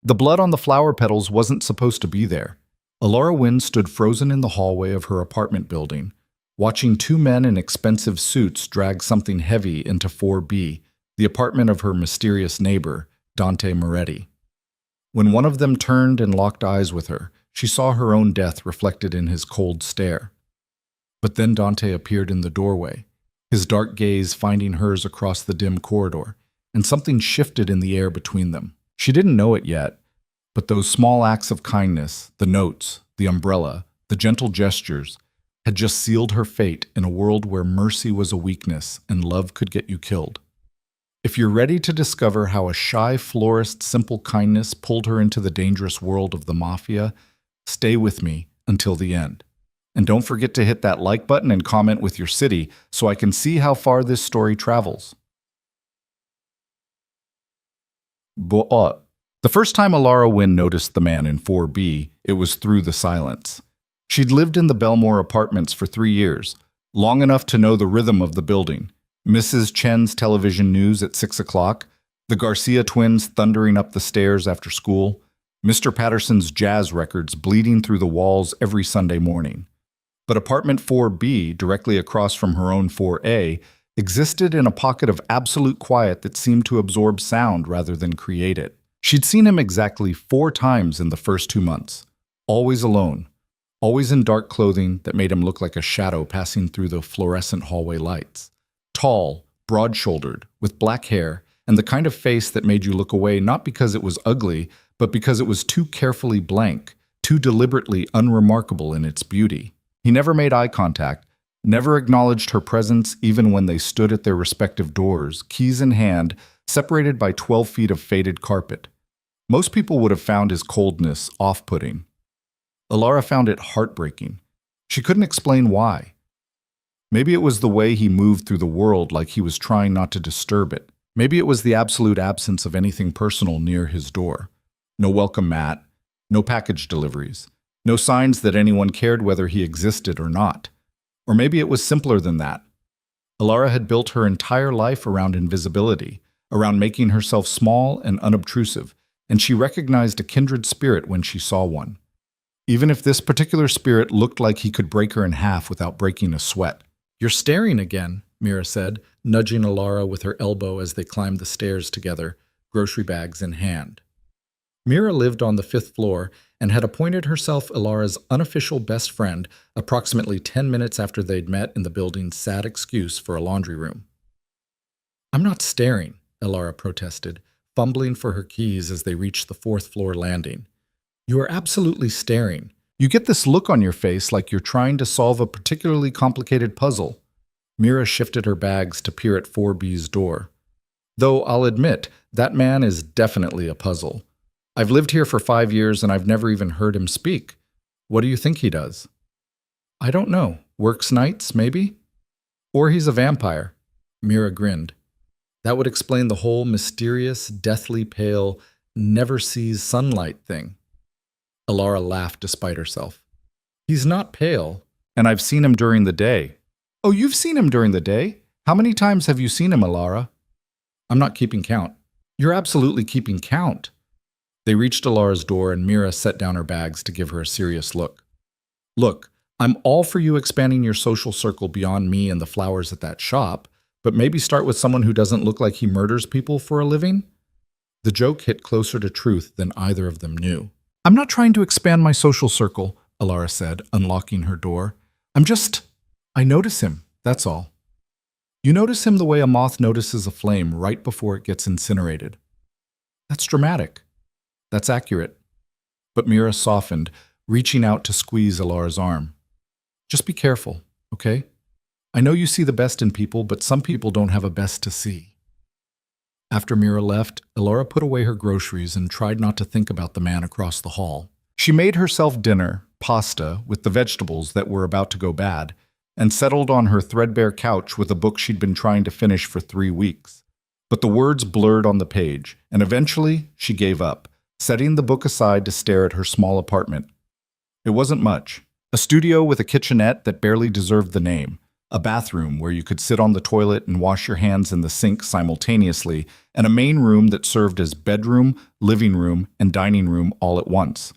The blood on the flower petals wasn't supposed to be there. Alara Wynne stood frozen in the hallway of her apartment building, watching two men in expensive suits drag something heavy into 4B, the apartment of her mysterious neighbor, Dante Moretti. When one of them turned and locked eyes with her, she saw her own death reflected in his cold stare. But then Dante appeared in the doorway, his dark gaze finding hers across the dim corridor, and something shifted in the air between them. She didn't know it yet, but those small acts of kindness, the notes, the umbrella, the gentle gestures, had just sealed her fate in a world where mercy was a weakness and love could get you killed. If you're ready to discover how a shy florist's simple kindness pulled her into the dangerous world of the Mafia, stay with me until the end. And don't forget to hit that like button and comment with your city so I can see how far this story travels. The first time Alara Wynne noticed the man in 4B, it was through the silence. She'd lived in the Belmore apartments for 3 years, long enough to know the rhythm of the building. Mrs. Chen's television news at 6 o'clock, the Garcia twins thundering up the stairs after school, Mr. Patterson's jazz records bleeding through the walls every Sunday morning. But apartment 4B, directly across from her own 4A, existed in a pocket of absolute quiet that seemed to absorb sound rather than create it. She'd seen him exactly 4 times in the first 2 months, always alone, always in dark clothing that made him look like a shadow passing through the fluorescent hallway lights. Tall, broad-shouldered, with black hair, and the kind of face that made you look away not because it was ugly, but because it was too carefully blank, too deliberately unremarkable in its beauty. He never made eye contact, never acknowledged her presence even when they stood at their respective doors, keys in hand, separated by 12 feet of faded carpet. Most people would have found his coldness off-putting. Alara found it heartbreaking. She couldn't explain why. Maybe it was the way he moved through the world like he was trying not to disturb it. Maybe it was the absolute absence of anything personal near his door. No welcome mat, no package deliveries, no signs that anyone cared whether he existed or not. Or maybe it was simpler than that. Alara had built her entire life around invisibility, around making herself small and unobtrusive, and she recognized a kindred spirit when she saw one. Even if this particular spirit looked like he could break her in half without breaking a sweat. "You're staring again," Mira said, nudging Alara with her elbow as they climbed the stairs together, grocery bags in hand. Mira lived on the 5th floor and had appointed herself Alara's unofficial best friend approximately 10 minutes after they'd met in the building's sad excuse for a laundry room. "I'm not staring," Alara protested, fumbling for her keys as they reached the 4th floor landing. "You are absolutely staring. You get this look on your face like you're trying to solve a particularly complicated puzzle." Mira shifted her bags to peer at 4B's door. "Though I'll admit, that man is definitely a puzzle. I've lived here for 5 years and I've never even heard him speak. What do you think he does?" "I don't know. Works nights, maybe? Or he's a vampire." Mira grinned. "That would explain the whole mysterious, deathly pale, never sees sunlight thing." Alara laughed despite herself. "He's not pale, and I've seen him during the day." "Oh, you've seen him during the day? How many times have you seen him, Alara?" "I'm not keeping count." "You're absolutely keeping count." They reached Alara's door and Mira set down her bags to give her a serious look. "Look, I'm all for you expanding your social circle beyond me and the flowers at that shop, but maybe start with someone who doesn't look like he murders people for a living?" The joke hit closer to truth than either of them knew. "I'm not trying to expand my social circle," Alara said, unlocking her door. I notice him, that's all." "You notice him the way a moth notices a flame right before it gets incinerated." "That's dramatic." "That's accurate." But Mira softened, reaching out to squeeze Alara's arm. "Just be careful, okay? I know you see the best in people, but some people don't have a best to see." After Mira left, Alara put away her groceries and tried not to think about the man across the hall. She made herself dinner, pasta, with the vegetables that were about to go bad, and settled on her threadbare couch with a book she'd been trying to finish for 3 weeks. But the words blurred on the page, and eventually she gave up, setting the book aside to stare at her small apartment. It wasn't much. A studio with a kitchenette that barely deserved the name. a bathroom where you could sit on the toilet and wash your hands in the sink simultaneously, and a main room that served as bedroom, living room, and dining room all at once.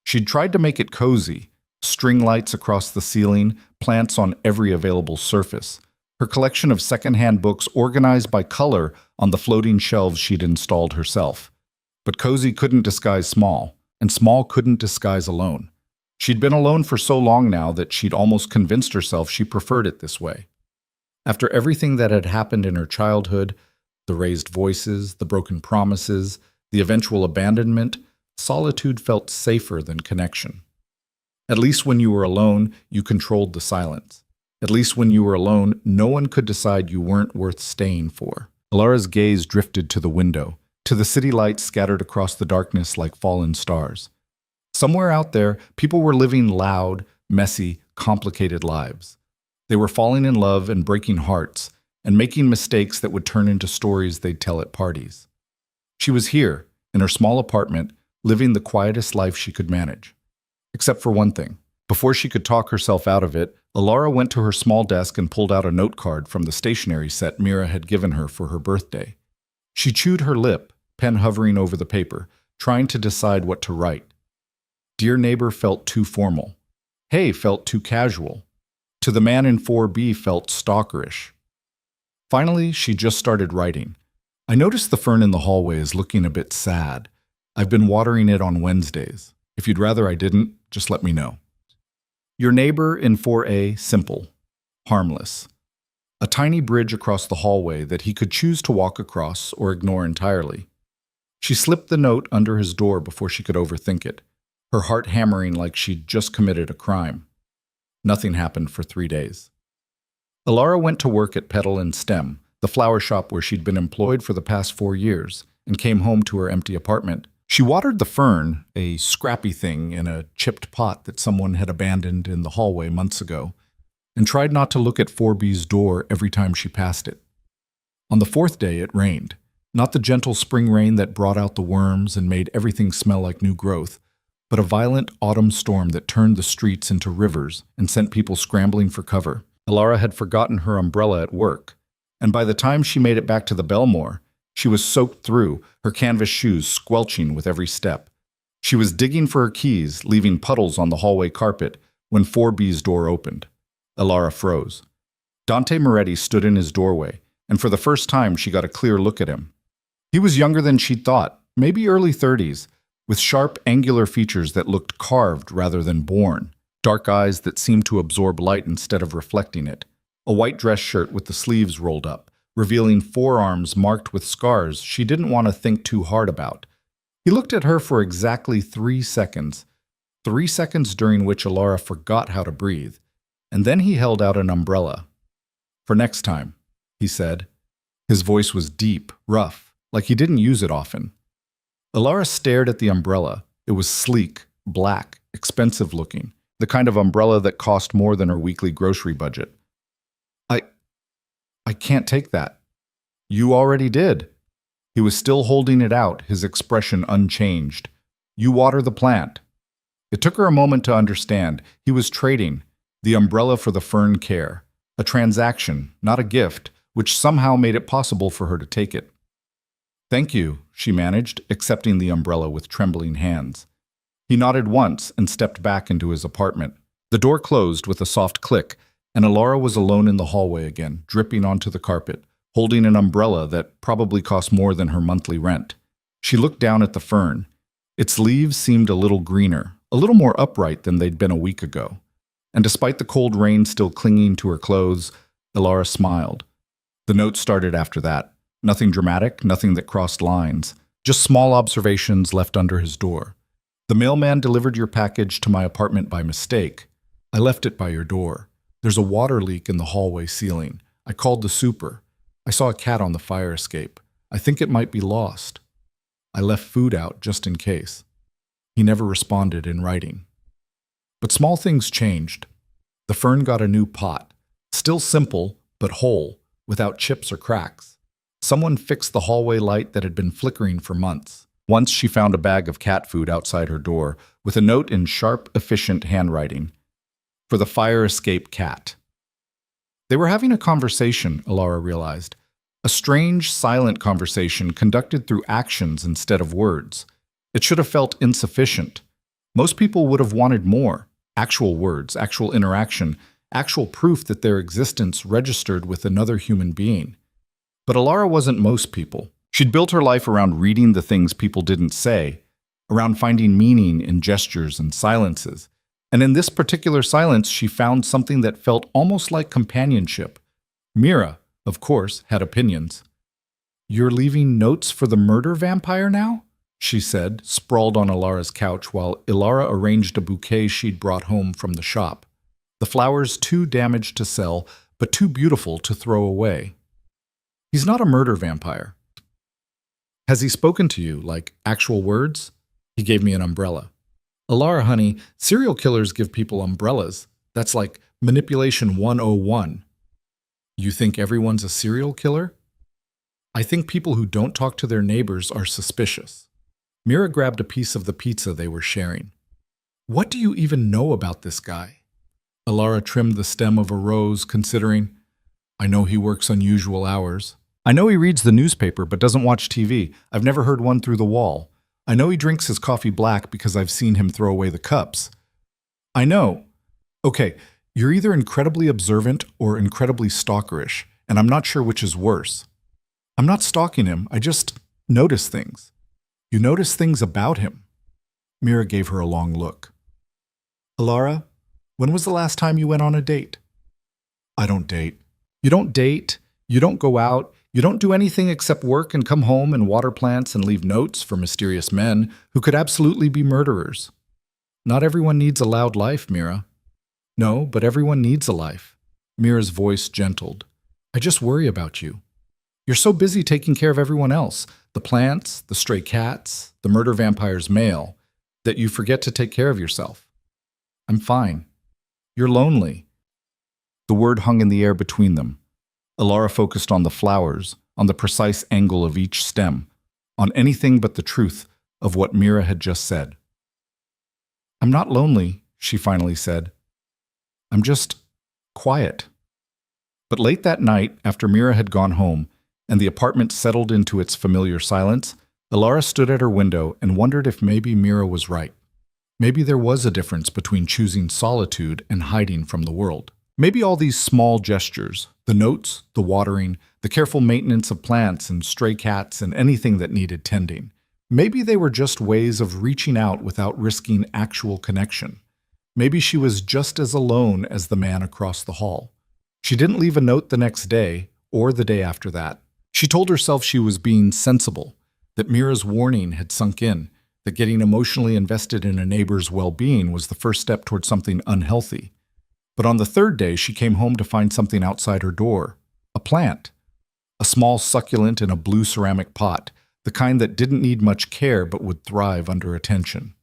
She'd tried to make it cozy, string lights across the ceiling, plants on every available surface. Her collection of secondhand books organized by color on the floating shelves she'd installed herself. But cozy couldn't disguise small, and small couldn't disguise alone. She'd been alone for so long now that she'd almost convinced herself she preferred it this way. After everything that had happened in her childhood, the raised voices, the broken promises, the eventual abandonment, solitude felt safer than connection. At least when you were alone, you controlled the silence. At least when you were alone, no one could decide you weren't worth staying for. Alara's gaze drifted to the window, to the city lights scattered across the darkness like fallen stars. Somewhere out there, people were living loud, messy, complicated lives. They were falling in love and breaking hearts, and making mistakes that would turn into stories they'd tell at parties. She was here, in her small apartment, living the quietest life she could manage. Except for one thing. Before she could talk herself out of it, Alara went to her small desk and pulled out a note card from the stationery set Mira had given her for her birthday. She chewed her lip, pen hovering over the paper, trying to decide what to write. Dear neighbor felt too formal. Hey felt too casual. To the man in 4B felt stalkerish. Finally, she just started writing. I noticed the fern in the hallway is looking a bit sad. I've been watering it on Wednesdays. If you'd rather I didn't, just let me know. Your neighbor in 4A, simple, harmless. A tiny bridge across the hallway that he could choose to walk across or ignore entirely. She slipped the note under his door before she could overthink it, her heart hammering like she'd just committed a crime. Nothing happened for 3 days. Alara went to work at Petal and Stem, the flower shop where she'd been employed for the past 4 years, and came home to her empty apartment. She watered the fern, a scrappy thing in a chipped pot that someone had abandoned in the hallway months ago, and tried not to look at 4B's door every time she passed it. On the 4th day, it rained. Not the gentle spring rain that brought out the worms and made everything smell like new growth, but a violent autumn storm that turned the streets into rivers and sent people scrambling for cover. Alara had forgotten her umbrella at work, and by the time she made it back to the Belmore, she was soaked through, her canvas shoes squelching with every step. She was digging for her keys, leaving puddles on the hallway carpet, when 4B's door opened. Alara froze. Dante Moretti stood in his doorway, and for the first time she got a clear look at him. He was younger than she'd thought, maybe early 30s, with sharp, angular features that looked carved rather than born, dark eyes that seemed to absorb light instead of reflecting it, a white dress shirt with the sleeves rolled up, revealing forearms marked with scars she didn't want to think too hard about. He looked at her for exactly 3 seconds, 3 seconds during which Alara forgot how to breathe, and then he held out an umbrella. For next time, he said. His voice was deep, rough, like he didn't use it often. Alara stared at the umbrella. It was sleek, black, expensive looking, the kind of umbrella that cost more than her weekly grocery budget. I can't take that. You already did. He was still holding it out, his expression unchanged. You water the plant. It took her a moment to understand. He was trading the umbrella for the fern care, a transaction, not a gift, which somehow made it possible for her to take it. Thank you, she managed, accepting the umbrella with trembling hands. He nodded once and stepped back into his apartment. The door closed with a soft click, and Alara was alone in the hallway again, dripping onto the carpet, holding an umbrella that probably cost more than her monthly rent. She looked down at the fern. Its leaves seemed a little greener, a little more upright than they'd been a week ago. And despite the cold rain still clinging to her clothes, Alara smiled. The note started after that. Nothing dramatic, nothing that crossed lines, just small observations left under his door. The mailman delivered your package to my apartment by mistake. I left it by your door. There's a water leak in the hallway ceiling. I called the super. I saw a cat on the fire escape. I think it might be lost. I left food out just in case. He never responded in writing. But small things changed. The fern got a new pot. Still simple, but whole, without chips or cracks. Someone fixed the hallway light that had been flickering for months. Once she found a bag of cat food outside her door, with a note in sharp, efficient handwriting. For the fire escape cat. They were having a conversation, Alara realized. A strange, silent conversation conducted through actions instead of words. It should have felt insufficient. Most people would have wanted more. Actual words, actual interaction, actual proof that their existence registered with another human being. But Alara wasn't most people. She'd built her life around reading the things people didn't say, around finding meaning in gestures and silences. And in this particular silence, she found something that felt almost like companionship. Mira, of course, had opinions. "You're leaving notes for the murder vampire now?" she said, sprawled on Alara's couch while Ilara arranged a bouquet she'd brought home from the shop. The flowers too damaged to sell, but too beautiful to throw away. "He's not a murder vampire." "Has he spoken to you, like actual words?" "He gave me an umbrella." "Alara, honey, serial killers give people umbrellas. That's like manipulation 101. You think everyone's a serial killer?" "I think people who don't talk to their neighbors are suspicious." Mira grabbed a piece of the pizza they were sharing. "What do you even know about this guy?" Alara trimmed the stem of a rose, considering, "I know he works unusual hours. I know he reads the newspaper but doesn't watch TV. I've never heard one through the wall. I know he drinks his coffee black because I've seen him throw away the cups. I know. Okay, you're either incredibly observant or incredibly stalkerish, and I'm not sure which is worse. I'm not stalking him, I just notice things." "You notice things about him." Mira gave her a long look. "Alara, when was the last time you went on a date?" "I don't date." "You don't date, you don't go out, you don't do anything except work and come home and water plants and leave notes for mysterious men who could absolutely be murderers." "Not everyone needs a loud life, Mira." "No, but everyone needs a life." Mira's voice gentled. "I just worry about you. You're so busy taking care of everyone else, the plants, the stray cats, the murder vampire's mail, that you forget to take care of yourself." "I'm fine." "You're lonely." The word hung in the air between them. Alara focused on the flowers, on the precise angle of each stem, on anything but the truth of what Mira had just said. "I'm not lonely," she finally said. "I'm just quiet." But late that night, after Mira had gone home, and the apartment settled into its familiar silence, Alara stood at her window and wondered if maybe Mira was right. Maybe there was a difference between choosing solitude and hiding from the world. Maybe all these small gestures, the notes, the watering, the careful maintenance of plants and stray cats and anything that needed tending, maybe they were just ways of reaching out without risking actual connection. Maybe she was just as alone as the man across the hall. She didn't leave a note the next day or the day after that. She told herself she was being sensible, that Mira's warning had sunk in, that getting emotionally invested in a neighbor's well-being was the first step toward something unhealthy. But on the third day, she came home to find something outside her door. A plant. A small succulent in a blue ceramic pot, the kind that didn't need much care but would thrive under attention.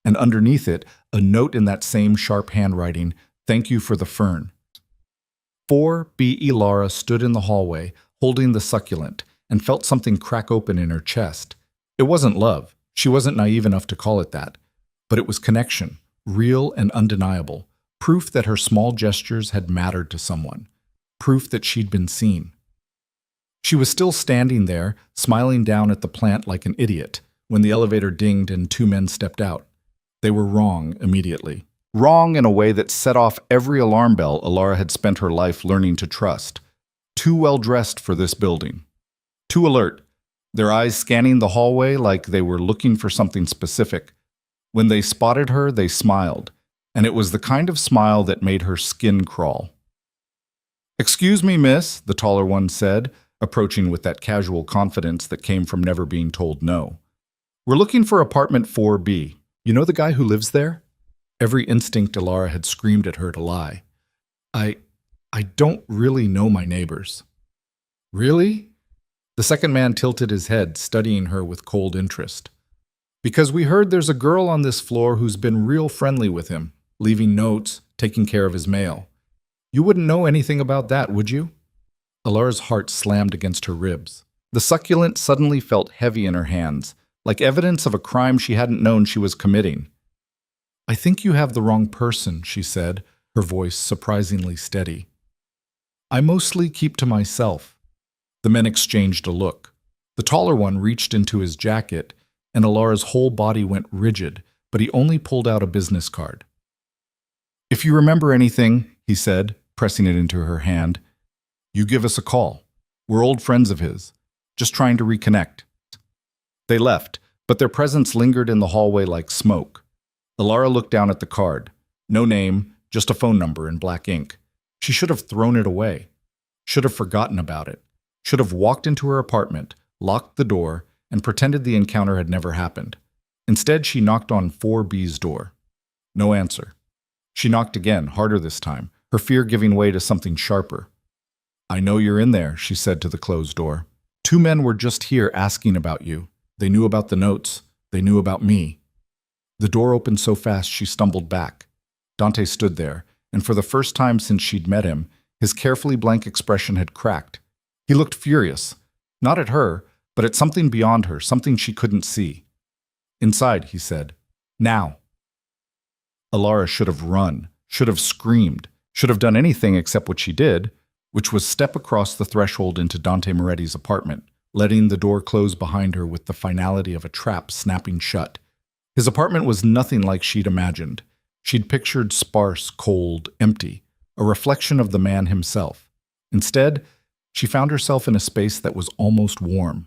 And underneath it, a note in that same sharp handwriting, "Thank you for the fern." 4B Ilara stood in the hallway, holding the succulent, and felt something crack open in her chest. It wasn't love. She wasn't naive enough to call it that. But it was connection, real and undeniable. Proof that her small gestures had mattered to someone. Proof that she'd been seen. She was still standing there, smiling down at the plant like an idiot, when the elevator dinged and two men stepped out. They were wrong immediately. Wrong in a way that set off every alarm bell Alara had spent her life learning to trust. Too well dressed for this building. Too alert, their eyes scanning the hallway like they were looking for something specific. When they spotted her, they smiled, and it was the kind of smile that made her skin crawl. "Excuse me, miss," the taller one said, approaching with that casual confidence that came from never being told no. "We're looking for apartment 4B. You know the guy who lives there?" Every instinct Alara had screamed at her to lie. I don't really know my neighbors." "Really?" The second man tilted his head, studying her with cold interest. "Because we heard there's a girl on this floor who's been real friendly with him, leaving notes, taking care of his mail. You wouldn't know anything about that, would you?" Alara's heart slammed against her ribs. The succulent suddenly felt heavy in her hands, like evidence of a crime she hadn't known she was committing. "I think you have the wrong person," she said, her voice surprisingly steady. I mostly keep to myself. The men exchanged a look. The taller one reached into his jacket, and Alara's whole body went rigid, but he only pulled out a business card. If you remember anything, he said, pressing it into her hand, you give us a call. We're old friends of his, just trying to reconnect. They left, but their presence lingered in the hallway like smoke. Alara looked down at the card. No name, just a phone number in black ink. She should have thrown it away. Should have forgotten about it. Should have walked into her apartment, locked the door, and pretended the encounter had never happened. Instead, she knocked on 4B's door. No answer. She knocked again, harder this time, her fear giving way to something sharper. I know you're in there, she said to the closed door. 2 men were just here asking about you. They knew about the notes. They knew about me. The door opened so fast she stumbled back. Dante stood there, and for the first time since she'd met him, his carefully blank expression had cracked. He looked furious, not at her, but at something beyond her, something she couldn't see. Inside, he said, now. Alara should have run, should have screamed, should have done anything except what she did, which was step across the threshold into Dante Moretti's apartment, letting the door close behind her with the finality of a trap snapping shut. His apartment was nothing like she'd imagined. She'd pictured sparse, cold, empty, a reflection of the man himself. Instead, she found herself in a space that was almost warm.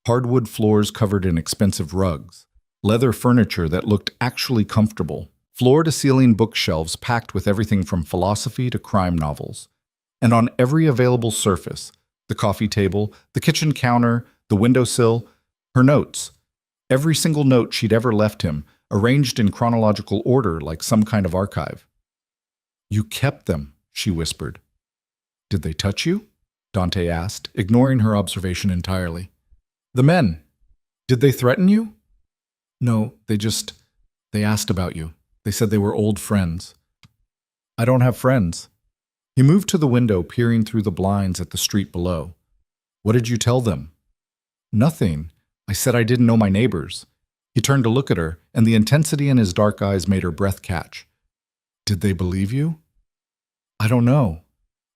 Hardwood floors covered in expensive rugs, leather furniture that looked actually comfortable, floor-to-ceiling bookshelves packed with everything from philosophy to crime novels. And on every available surface, the coffee table, the kitchen counter, the windowsill, her notes. Every single note she'd ever left him, arranged in chronological order like some kind of archive. You kept them, she whispered. Did they touch you? Dante asked, ignoring her observation entirely. The men. Did they threaten you? No, they asked about you. They said they were old friends. I don't have friends. He moved to the window, peering through the blinds at the street below. What did you tell them? Nothing. I said I didn't know my neighbors. He turned to look at her, and the intensity in his dark eyes made her breath catch. Did they believe you? I don't know.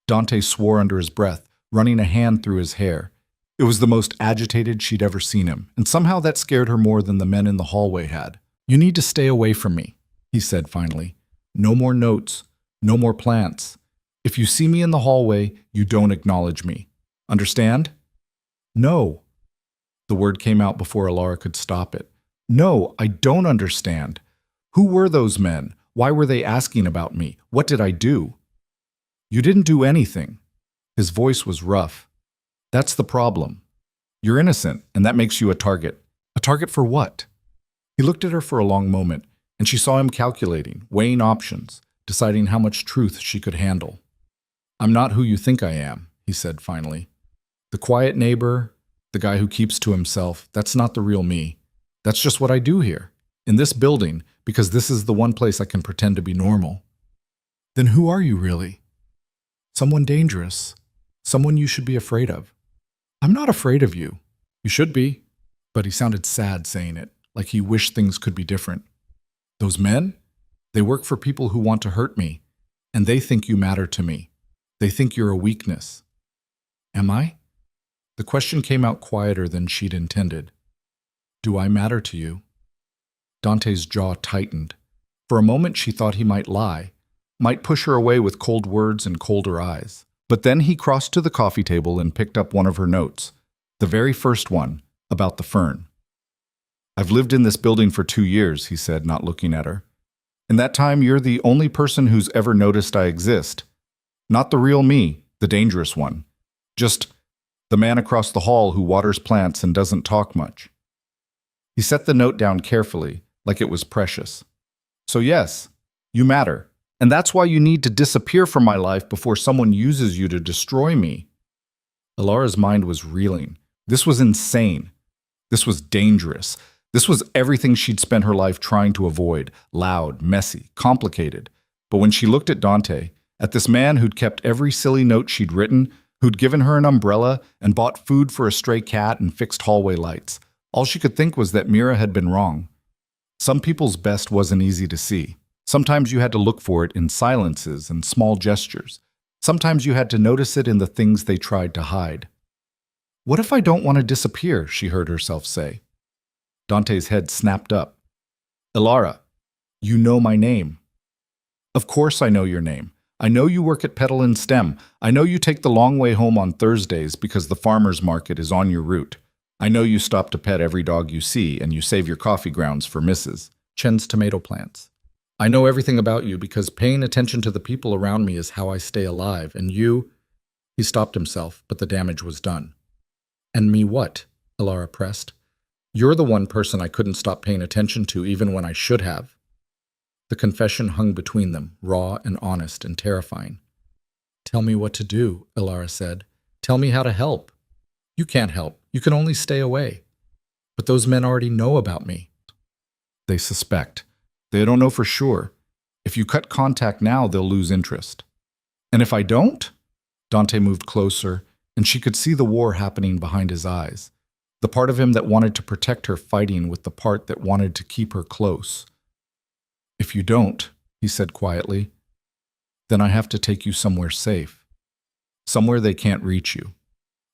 Dante swore under his breath, running a hand through his hair. It was the most agitated she'd ever seen him, and somehow that scared her more than the men in the hallway had. You need to stay away from me, he said finally. No more notes, no more plants. If you see me in the hallway, you don't acknowledge me. Understand? No. The word came out before Alara could stop it. No, I don't understand. Who were those men? Why were they asking about me? What did I do? You didn't do anything. His voice was rough. That's the problem. You're innocent, and that makes you a target. A target for what? He looked at her for a long moment, and she saw him calculating, weighing options, deciding how much truth she could handle. I'm not who you think I am, he said finally. The quiet neighbor, the guy who keeps to himself, that's not the real me. That's just what I do here, in this building, because this is the one place I can pretend to be normal. Then who are you really? Someone dangerous. Someone you should be afraid of. I'm not afraid of you. You should be. But he sounded sad saying it, like he wished things could be different. Those men? They work for people who want to hurt me, and they think you matter to me. They think you're a weakness. Am I? The question came out quieter than she'd intended. Do I matter to you? Dante's jaw tightened. For a moment she thought he might lie, might push her away with cold words and colder eyes. But then he crossed to the coffee table and picked up one of her notes, the very first one, about the fern. I've lived in this building for 2 years, he said, not looking at her. In that time, you're the only person who's ever noticed I exist. Not the real me, the dangerous one. Just the man across the hall who waters plants and doesn't talk much. He set the note down carefully, like it was precious. So yes, you matter. And that's why you need to disappear from my life before someone uses you to destroy me. Alara's mind was reeling. This was insane. This was dangerous. This was everything she'd spent her life trying to avoid. Loud, messy, complicated. But when she looked at Dante, at this man who'd kept every silly note she'd written, who'd given her an umbrella and bought food for a stray cat and fixed hallway lights, all she could think was that Mira had been wrong. Some people's best wasn't easy to see. Sometimes you had to look for it in silences and small gestures. Sometimes you had to notice it in the things they tried to hide. What if I don't want to disappear? She heard herself say. Dante's head snapped up. Ilara, you know my name. Of course I know your name. I know you work at Petal and Stem. I know you take the long way home on Thursdays because the farmer's market is on your route. I know you stop to pet every dog you see and you save your coffee grounds for Mrs. Chen's tomato plants. I know everything about you because paying attention to the people around me is how I stay alive, and you— He stopped himself, but the damage was done. And me what? Ilara pressed. You're the one person I couldn't stop paying attention to even when I should have. The confession hung between them, raw and honest and terrifying. Tell me what to do, Ilara said. Tell me how to help. You can't help. You can only stay away. But those men already know about me. They suspect. They don't know for sure. If you cut contact now, they'll lose interest. And if I don't? Dante moved closer, and she could see the war happening behind his eyes. The part of him that wanted to protect her fighting with the part that wanted to keep her close. If you don't, he said quietly, then I have to take you somewhere safe. Somewhere they can't reach you.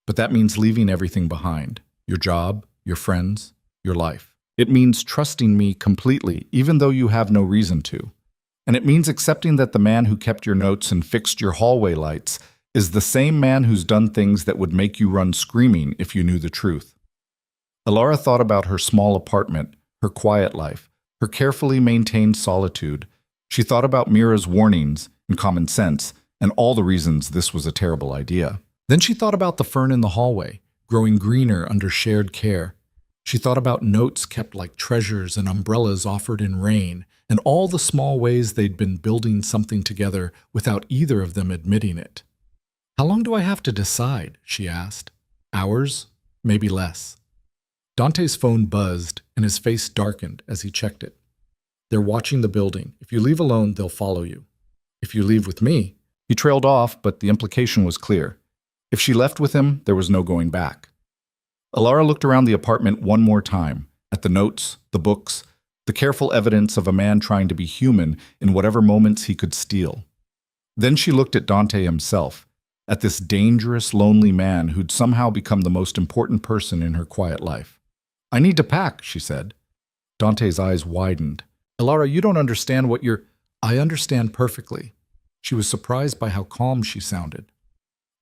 But that means leaving everything behind. Your job, your friends, your life. It means trusting me completely, even though you have no reason to. And it means accepting that the man who kept your notes and fixed your hallway lights is the same man who's done things that would make you run screaming if you knew the truth. Ilara thought about her small apartment, her quiet life, her carefully maintained solitude. She thought about Mira's warnings and common sense, and all the reasons this was a terrible idea. Then she thought about the fern in the hallway, growing greener under shared care. She thought about notes kept like treasures and umbrellas offered in rain, and all the small ways they'd been building something together without either of them admitting it. How long do I have to decide? She asked. Hours? Maybe less. Dante's phone buzzed, and his face darkened as he checked it. They're watching the building. If you leave alone, they'll follow you. If you leave with me— He trailed off, but the implication was clear. If she left with him, there was no going back. Ilara looked around the apartment one more time, at the notes, the books, the careful evidence of a man trying to be human in whatever moments he could steal. Then she looked at Dante himself, at this dangerous, lonely man who'd somehow become the most important person in her quiet life. I need to pack, she said. Dante's eyes widened. Ilara, you don't understand what you're— I understand perfectly. She was surprised by how calm she sounded.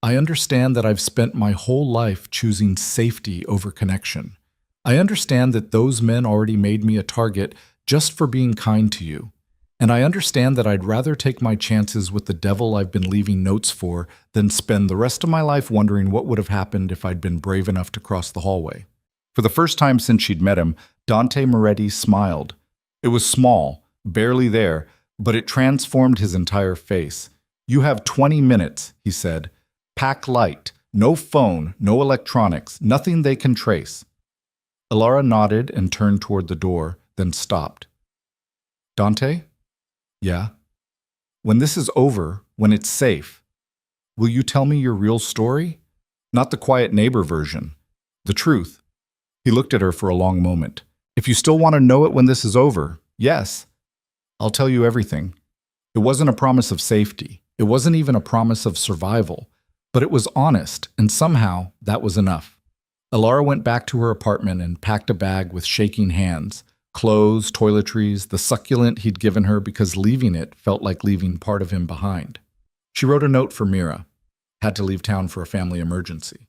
I understand that I've spent my whole life choosing safety over connection. I understand that those men already made me a target just for being kind to you. And I understand that I'd rather take my chances with the devil I've been leaving notes for than spend the rest of my life wondering what would have happened if I'd been brave enough to cross the hallway. For the first time since she'd met him, Dante Moretti smiled. It was small, barely there, but it transformed his entire face. You have 20 minutes, he said. Pack light, no phone, no electronics, nothing they can trace. Ilara nodded and turned toward the door, then stopped. Dante? Yeah? When this is over, when it's safe, will you tell me your real story? Not the quiet neighbor version. The truth. He looked at her for a long moment. If you still want to know it when this is over, yes. I'll tell you everything. It wasn't a promise of safety. It wasn't even a promise of survival. But it was honest, and somehow that was enough. Ilara went back to her apartment and packed a bag with shaking hands. Clothes, toiletries, the succulent he'd given her because leaving it felt like leaving part of him behind. She wrote a note for Mira. Had to leave town for a family emergency.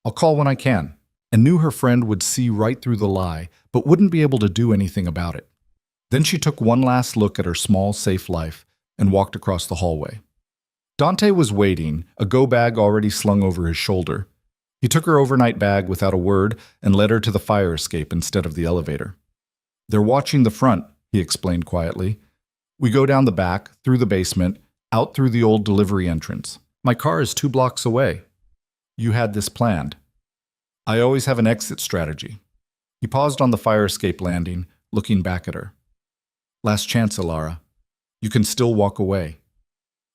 I'll call when I can. And knew her friend would see right through the lie, but wouldn't be able to do anything about it. Then she took one last look at her small, safe life and walked across the hallway. Dante was waiting, a go-bag already slung over his shoulder. He took her overnight bag without a word and led her to the fire escape instead of the elevator. They're watching the front, he explained quietly. We go down the back, through the basement, out through the old delivery entrance. My car is 2 blocks away. You had this planned. I always have an exit strategy. He paused on the fire escape landing, looking back at her. Last chance, Ilara. You can still walk away.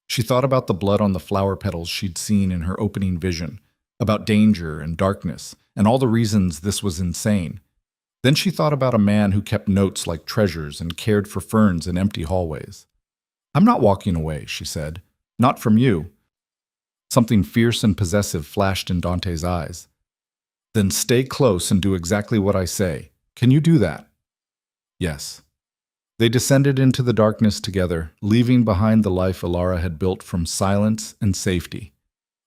She thought about the blood on the flower petals she'd seen in her opening vision, about danger and darkness, and all the reasons this was insane. Then she thought about a man who kept notes like treasures and cared for ferns in empty hallways. I'm not walking away, she said. Not from you. Something fierce and possessive flashed in Dante's eyes. Then stay close and do exactly what I say. Can you do that? Yes. They descended into the darkness together, leaving behind the life Alara had built from silence and safety.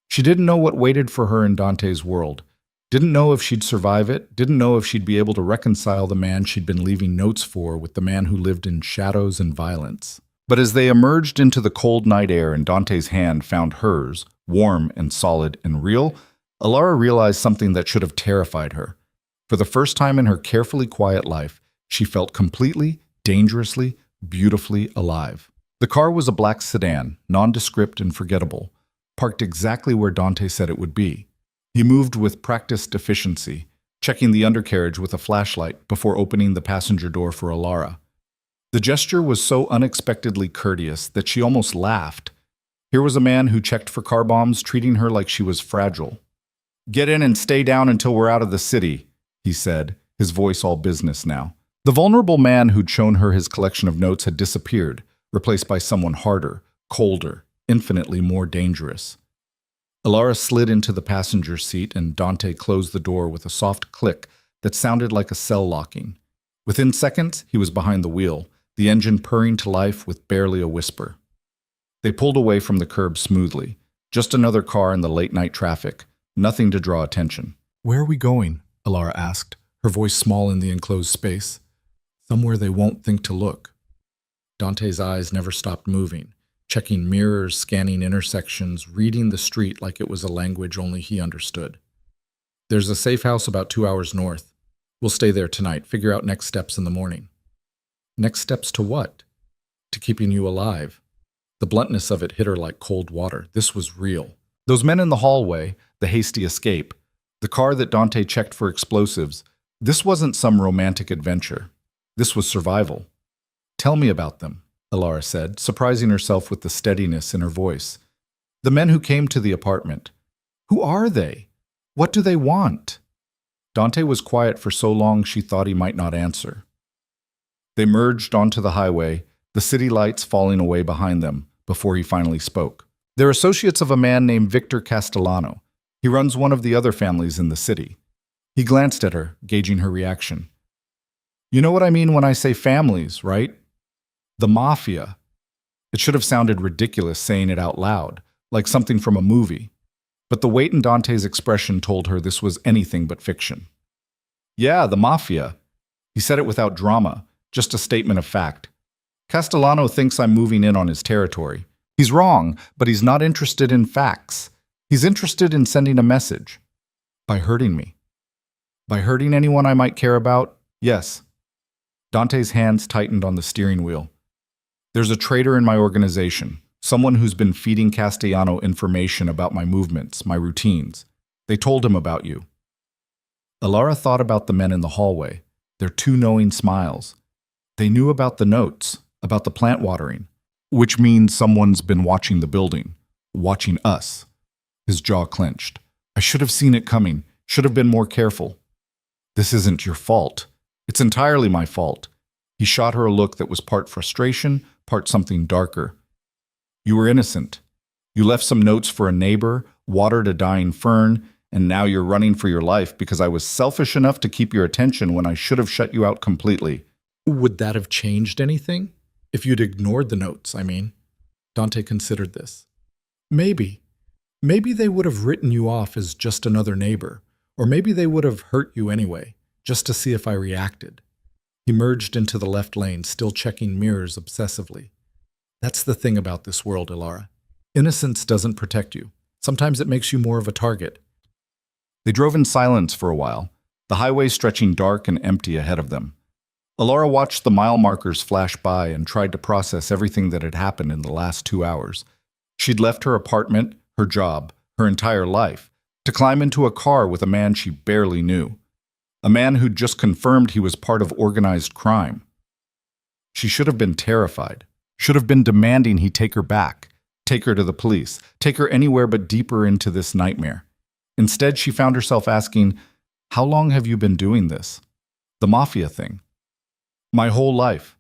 She didn't know what waited for her in Dante's world. Didn't know if she'd survive it, didn't know if she'd be able to reconcile the man she'd been leaving notes for with the man who lived in shadows and violence. But as they emerged into the cold night air and Dante's hand found hers, warm and solid and real, Alara realized something that should have terrified her. For the first time in her carefully quiet life, she felt completely, dangerously, beautifully alive. The car was a black sedan, nondescript and forgettable, parked exactly where Dante said it would be. He moved with practiced efficiency, checking the undercarriage with a flashlight before opening the passenger door for Alara. The gesture was so unexpectedly courteous that she almost laughed. Here was a man who checked for car bombs, treating her like she was fragile. "Get in and stay down until we're out of the city," he said, his voice all business now. The vulnerable man who'd shown her his collection of notes had disappeared, replaced by someone harder, colder, infinitely more dangerous. Alara slid into the passenger seat and Dante closed the door with a soft click that sounded like a cell locking. Within seconds, he was behind the wheel, the engine purring to life with barely a whisper. They pulled away from the curb smoothly. Just another car in the late-night traffic, nothing to draw attention. "Where are we going?" Alara asked, her voice small in the enclosed space. "Somewhere they won't think to look." Dante's eyes never stopped moving, checking mirrors, scanning intersections, reading the street like it was a language only he understood. "There's a safe house about 2 hours north. We'll stay there tonight, figure out next steps in the morning." Next steps to what? To keeping you alive. The bluntness of it hit her like cold water. This was real. Those men in the hallway, the hasty escape, the car that Dante checked for explosives, this wasn't some romantic adventure. This was survival. "Tell me about them," Alara said, surprising herself with the steadiness in her voice. "The men who came to the apartment. Who are they? What do they want?" Dante was quiet for so long she thought he might not answer. They merged onto the highway, the city lights falling away behind them, before he finally spoke. "They're associates of a man named Victor Castellano. He runs one of the other families in the city." He glanced at her, gauging her reaction. "You know what I mean when I say families, right? The Mafia." It should have sounded ridiculous saying it out loud, like something from a movie. But the weight in Dante's expression told her this was anything but fiction. "Yeah, the Mafia." He said it without drama, just a statement of fact. "Castellano thinks I'm moving in on his territory. He's wrong, but he's not interested in facts. He's interested in sending a message. By hurting me. By hurting anyone I might care about? Yes." Dante's hands tightened on the steering wheel. "There's a traitor in my organization, someone who's been feeding Castellano information about my movements, my routines. They told him about you." Alara thought about the men in the hallway, their two knowing smiles. They knew about the notes, about the plant watering, which means someone's been watching the building, watching us. His jaw clenched. "I should have seen it coming, should have been more careful." "This isn't your fault. It's entirely my fault." He shot her a look that was part frustration, part something darker. "You were innocent. You left some notes for a neighbor, watered a dying fern, and now you're running for your life because I was selfish enough to keep your attention when I should have shut you out completely." "Would that have changed anything? If you'd ignored the notes, I mean." Dante considered this. "Maybe. Maybe they would have written you off as just another neighbor, or maybe they would have hurt you anyway, just to see if I reacted." He merged into the left lane, still checking mirrors obsessively. "That's the thing about this world, Alara. Innocence doesn't protect you. Sometimes it makes you more of a target." They drove in silence for a while, the highway stretching dark and empty ahead of them. Alara watched the mile markers flash by and tried to process everything that had happened in the last 2 hours. She'd left her apartment, her job, her entire life, to climb into a car with a man she barely knew. A man who'd just confirmed he was part of organized crime. She should have been terrified, should have been demanding he take her back, take her to the police, take her anywhere but deeper into this nightmare. Instead, she found herself asking, "How long have you been doing this? The Mafia thing?" "My whole life."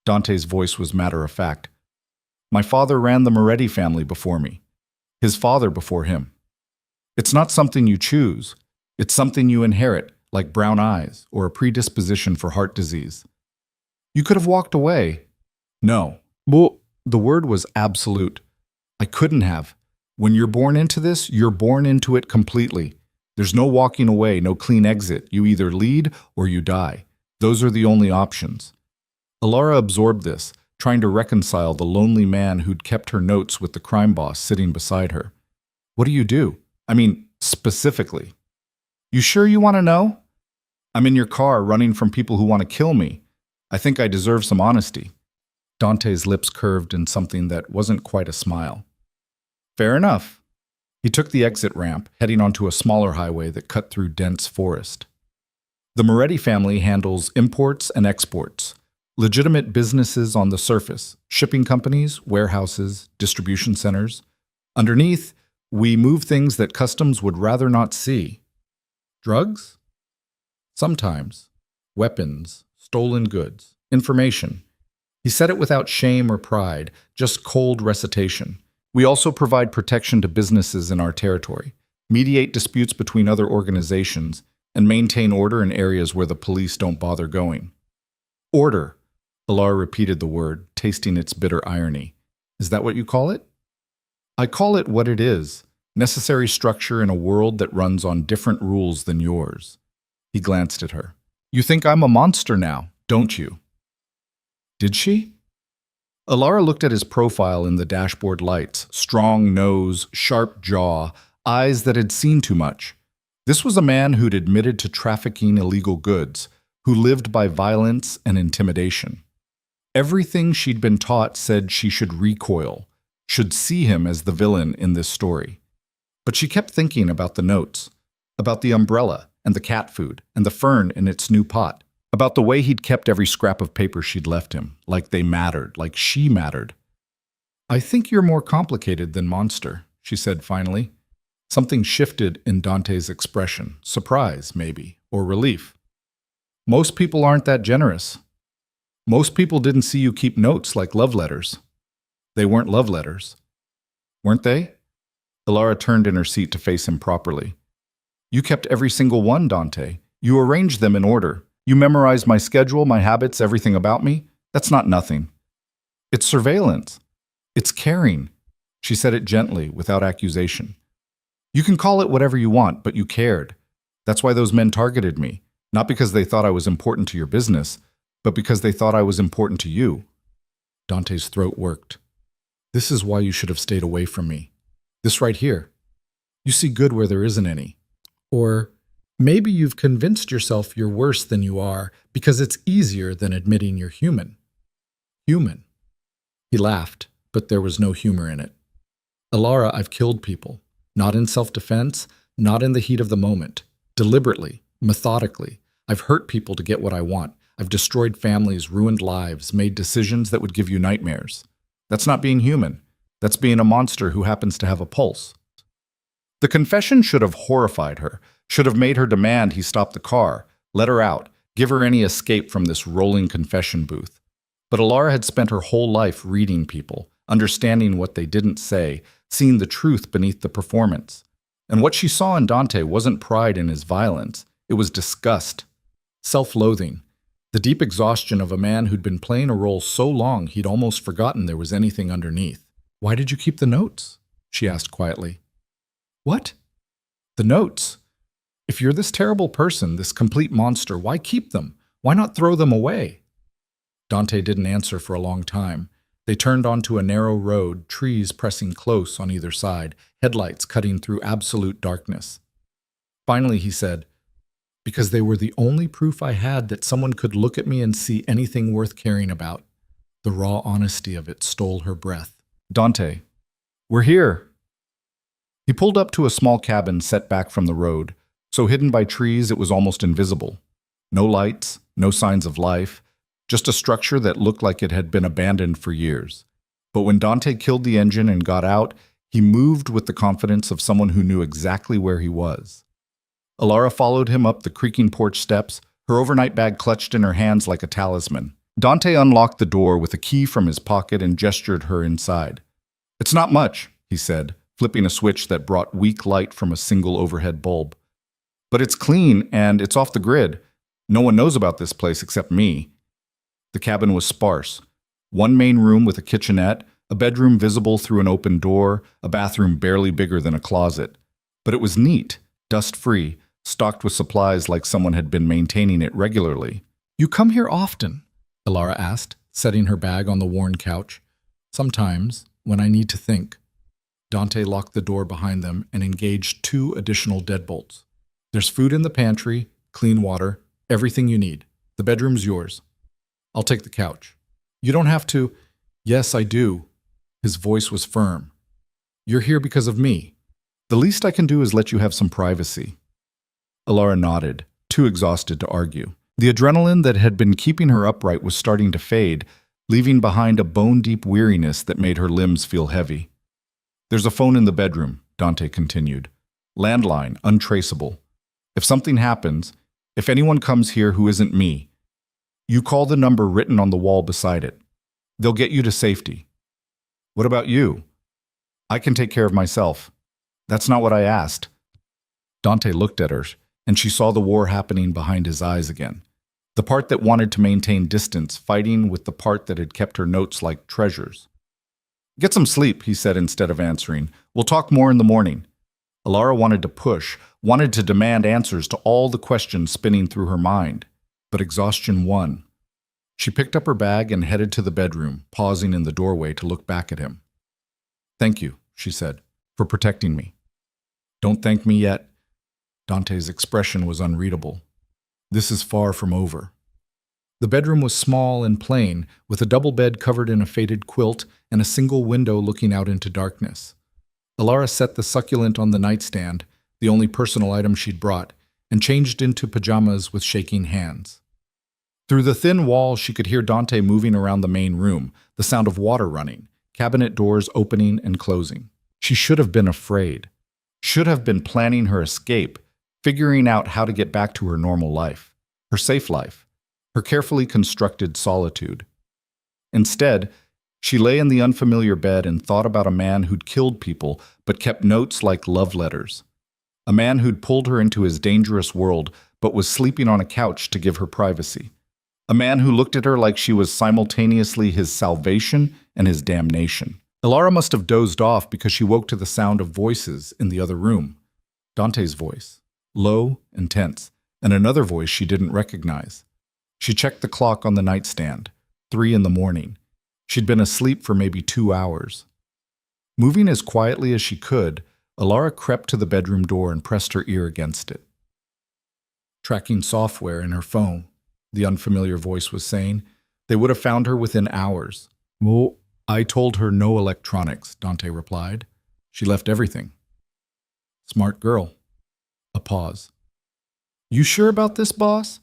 Dante's voice was matter of fact. "My father ran the Moretti family before me. his father before him. It's not something you choose. It's something you inherit, like brown eyes or a predisposition for heart disease. You could have walked away. No. Well, the word was absolute. I couldn't have. When you're born into this, you're born into it completely. There's no walking away, no clean exit. You either lead or you die. Those are the only options. Alara absorbed this, trying to reconcile the lonely man who'd kept her notes with the crime boss sitting beside her. What do you do? I mean, specifically. You sure you want to know? I'm in your car running from people who want to kill me. I think I deserve some honesty. Dante's lips curved in something that wasn't quite a smile. Fair enough. He took the exit ramp, heading onto a smaller highway that cut through dense forest. The Moretti family handles imports and exports, legitimate businesses on the surface, shipping companies, warehouses, distribution centers. Underneath, we move things that customs would rather not see. Drugs? Sometimes. Weapons, stolen goods, information. He said it without shame or pride, just cold recitation. We also provide protection to businesses in our territory, mediate disputes between other organizations, and maintain order in areas where the police don't bother going. Order. Alara repeated the word, tasting its bitter irony. Is that what you call it? I call it what it is, necessary structure in a world that runs on different rules than yours. He glanced at her. You think I'm a monster now, don't you? Did she? Alara looked at his profile in the dashboard lights, strong nose, sharp jaw, eyes that had seen too much. This was a man who'd admitted to trafficking illegal goods, who lived by violence and intimidation. Everything she'd been taught said she should recoil, should see him as the villain in this story. But she kept thinking about the notes, about the umbrella and the cat food and the fern in its new pot, about the way he'd kept every scrap of paper she'd left him, like they mattered, like she mattered. I think you're more complicated than monster, she said finally. Something shifted in Dante's expression, surprise, maybe, or relief. Most people aren't that generous. Most people didn't see you keep notes like love letters. They weren't love letters. Weren't they? Alara turned in her seat to face him properly. You kept every single one, Dante. You arranged them in order. You memorized my schedule, my habits, everything about me. That's not nothing. It's surveillance. It's caring. She said it gently, without accusation. You can call it whatever you want, but you cared. That's why those men targeted me. Not because they thought I was important to your business, but because they thought I was important to you. Dante's throat worked. This is why you should have stayed away from me. This right here. You see good where there isn't any. Or maybe you've convinced yourself you're worse than you are because it's easier than admitting you're human. Human. He laughed, but there was no humor in it. Alara, I've killed people. Not in self-defense, not in the heat of the moment. Deliberately, methodically. I've hurt people to get what I want. I've destroyed families, ruined lives, made decisions that would give you nightmares. That's not being human. That's being a monster who happens to have a pulse. The confession should have horrified her, should have made her demand he stop the car, let her out, give her any escape from this rolling confession booth. But Alara had spent her whole life reading people, understanding what they didn't say, seeing the truth beneath the performance. And what she saw in Dante wasn't pride in his violence, it was disgust, self-loathing, the deep exhaustion of a man who'd been playing a role so long he'd almost forgotten there was anything underneath. Why did you keep the notes? She asked quietly. What? The notes. If you're this terrible person, this complete monster, why keep them? Why not throw them away? Dante didn't answer for a long time. They turned onto a narrow road, trees pressing close on either side, headlights cutting through absolute darkness. Finally, he said, because they were the only proof I had that someone could look at me and see anything worth caring about. The raw honesty of it stole her breath. Dante, we're here. He pulled up to a small cabin set back from the road, so hidden by trees it was almost invisible. No lights, no signs of life, just a structure that looked like it had been abandoned for years. But when Dante killed the engine and got out, he moved with the confidence of someone who knew exactly where he was. Alara followed him up the creaking porch steps, her overnight bag clutched in her hands like a talisman. Dante unlocked the door with a key from his pocket and gestured her inside. It's not much, he said, flipping a switch that brought weak light from a single overhead bulb. "But it's clean and it's off the grid. No one knows about this place except me." The cabin was sparse. One main room with a kitchenette, a bedroom visible through an open door, a bathroom barely bigger than a closet. But it was neat, dust-free, stocked with supplies like someone had been maintaining it regularly. "You come here often?" Elara asked, setting her bag on the worn couch. "Sometimes, when I need to think." Dante locked the door behind them and engaged 2 additional deadbolts. "There's food in the pantry, clean water, everything you need. The bedroom's yours. I'll take the couch." "You don't have to." "Yes, I do." His voice was firm. "You're here because of me. "The least I can do is let you have some privacy." Elara nodded, too exhausted to argue. The adrenaline that had been keeping her upright was starting to fade, leaving behind a bone-deep weariness that made her limbs feel heavy. "There's a phone in the bedroom," Dante continued. "Landline, untraceable. If something happens, if anyone comes here who isn't me, you call the number written on the wall beside it. They'll get you to safety." "What about you?" "I can take care of myself." "That's not what I asked." Dante looked at her, and she saw the war happening behind his eyes again. The part that wanted to maintain distance, fighting with the part that had kept her notes like treasures. "Get some sleep," he said instead of answering. "We'll talk more in the morning." Elara wanted to push, wanted to demand answers to all the questions spinning through her mind, but exhaustion won. She picked up her bag and headed to the bedroom, pausing in the doorway to look back at him. "Thank you," she said, "for protecting me." "Don't thank me yet." Dante's expression was unreadable. "This is far from over." The bedroom was small and plain, with a double bed covered in a faded quilt and a single window looking out into darkness. Elara set the succulent on the nightstand, the only personal item she'd brought, and changed into pajamas with shaking hands. Through the thin wall, she could hear Dante moving around the main room, the sound of water running, cabinet doors opening and closing. She should have been afraid, should have been planning her escape, figuring out how to get back to her normal life, her safe life, her carefully constructed solitude. Instead, she lay in the unfamiliar bed and thought about a man who'd killed people but kept notes like love letters. A man who'd pulled her into his dangerous world but was sleeping on a couch to give her privacy. A man who looked at her like she was simultaneously his salvation and his damnation. Elara must have dozed off because she woke to the sound of voices in the other room. Dante's voice, low and tense, and another voice she didn't recognize. She checked the clock on the nightstand, 3 in the morning. She'd been asleep for maybe 2 hours. Moving as quietly as she could, Elara crept to the bedroom door and pressed her ear against it. "Tracking software in her phone," the unfamiliar voice was saying. "They would have found her within hours." "Well, I told her no electronics," Dante replied. "She left everything." "Smart girl." A pause. "You sure about this, boss?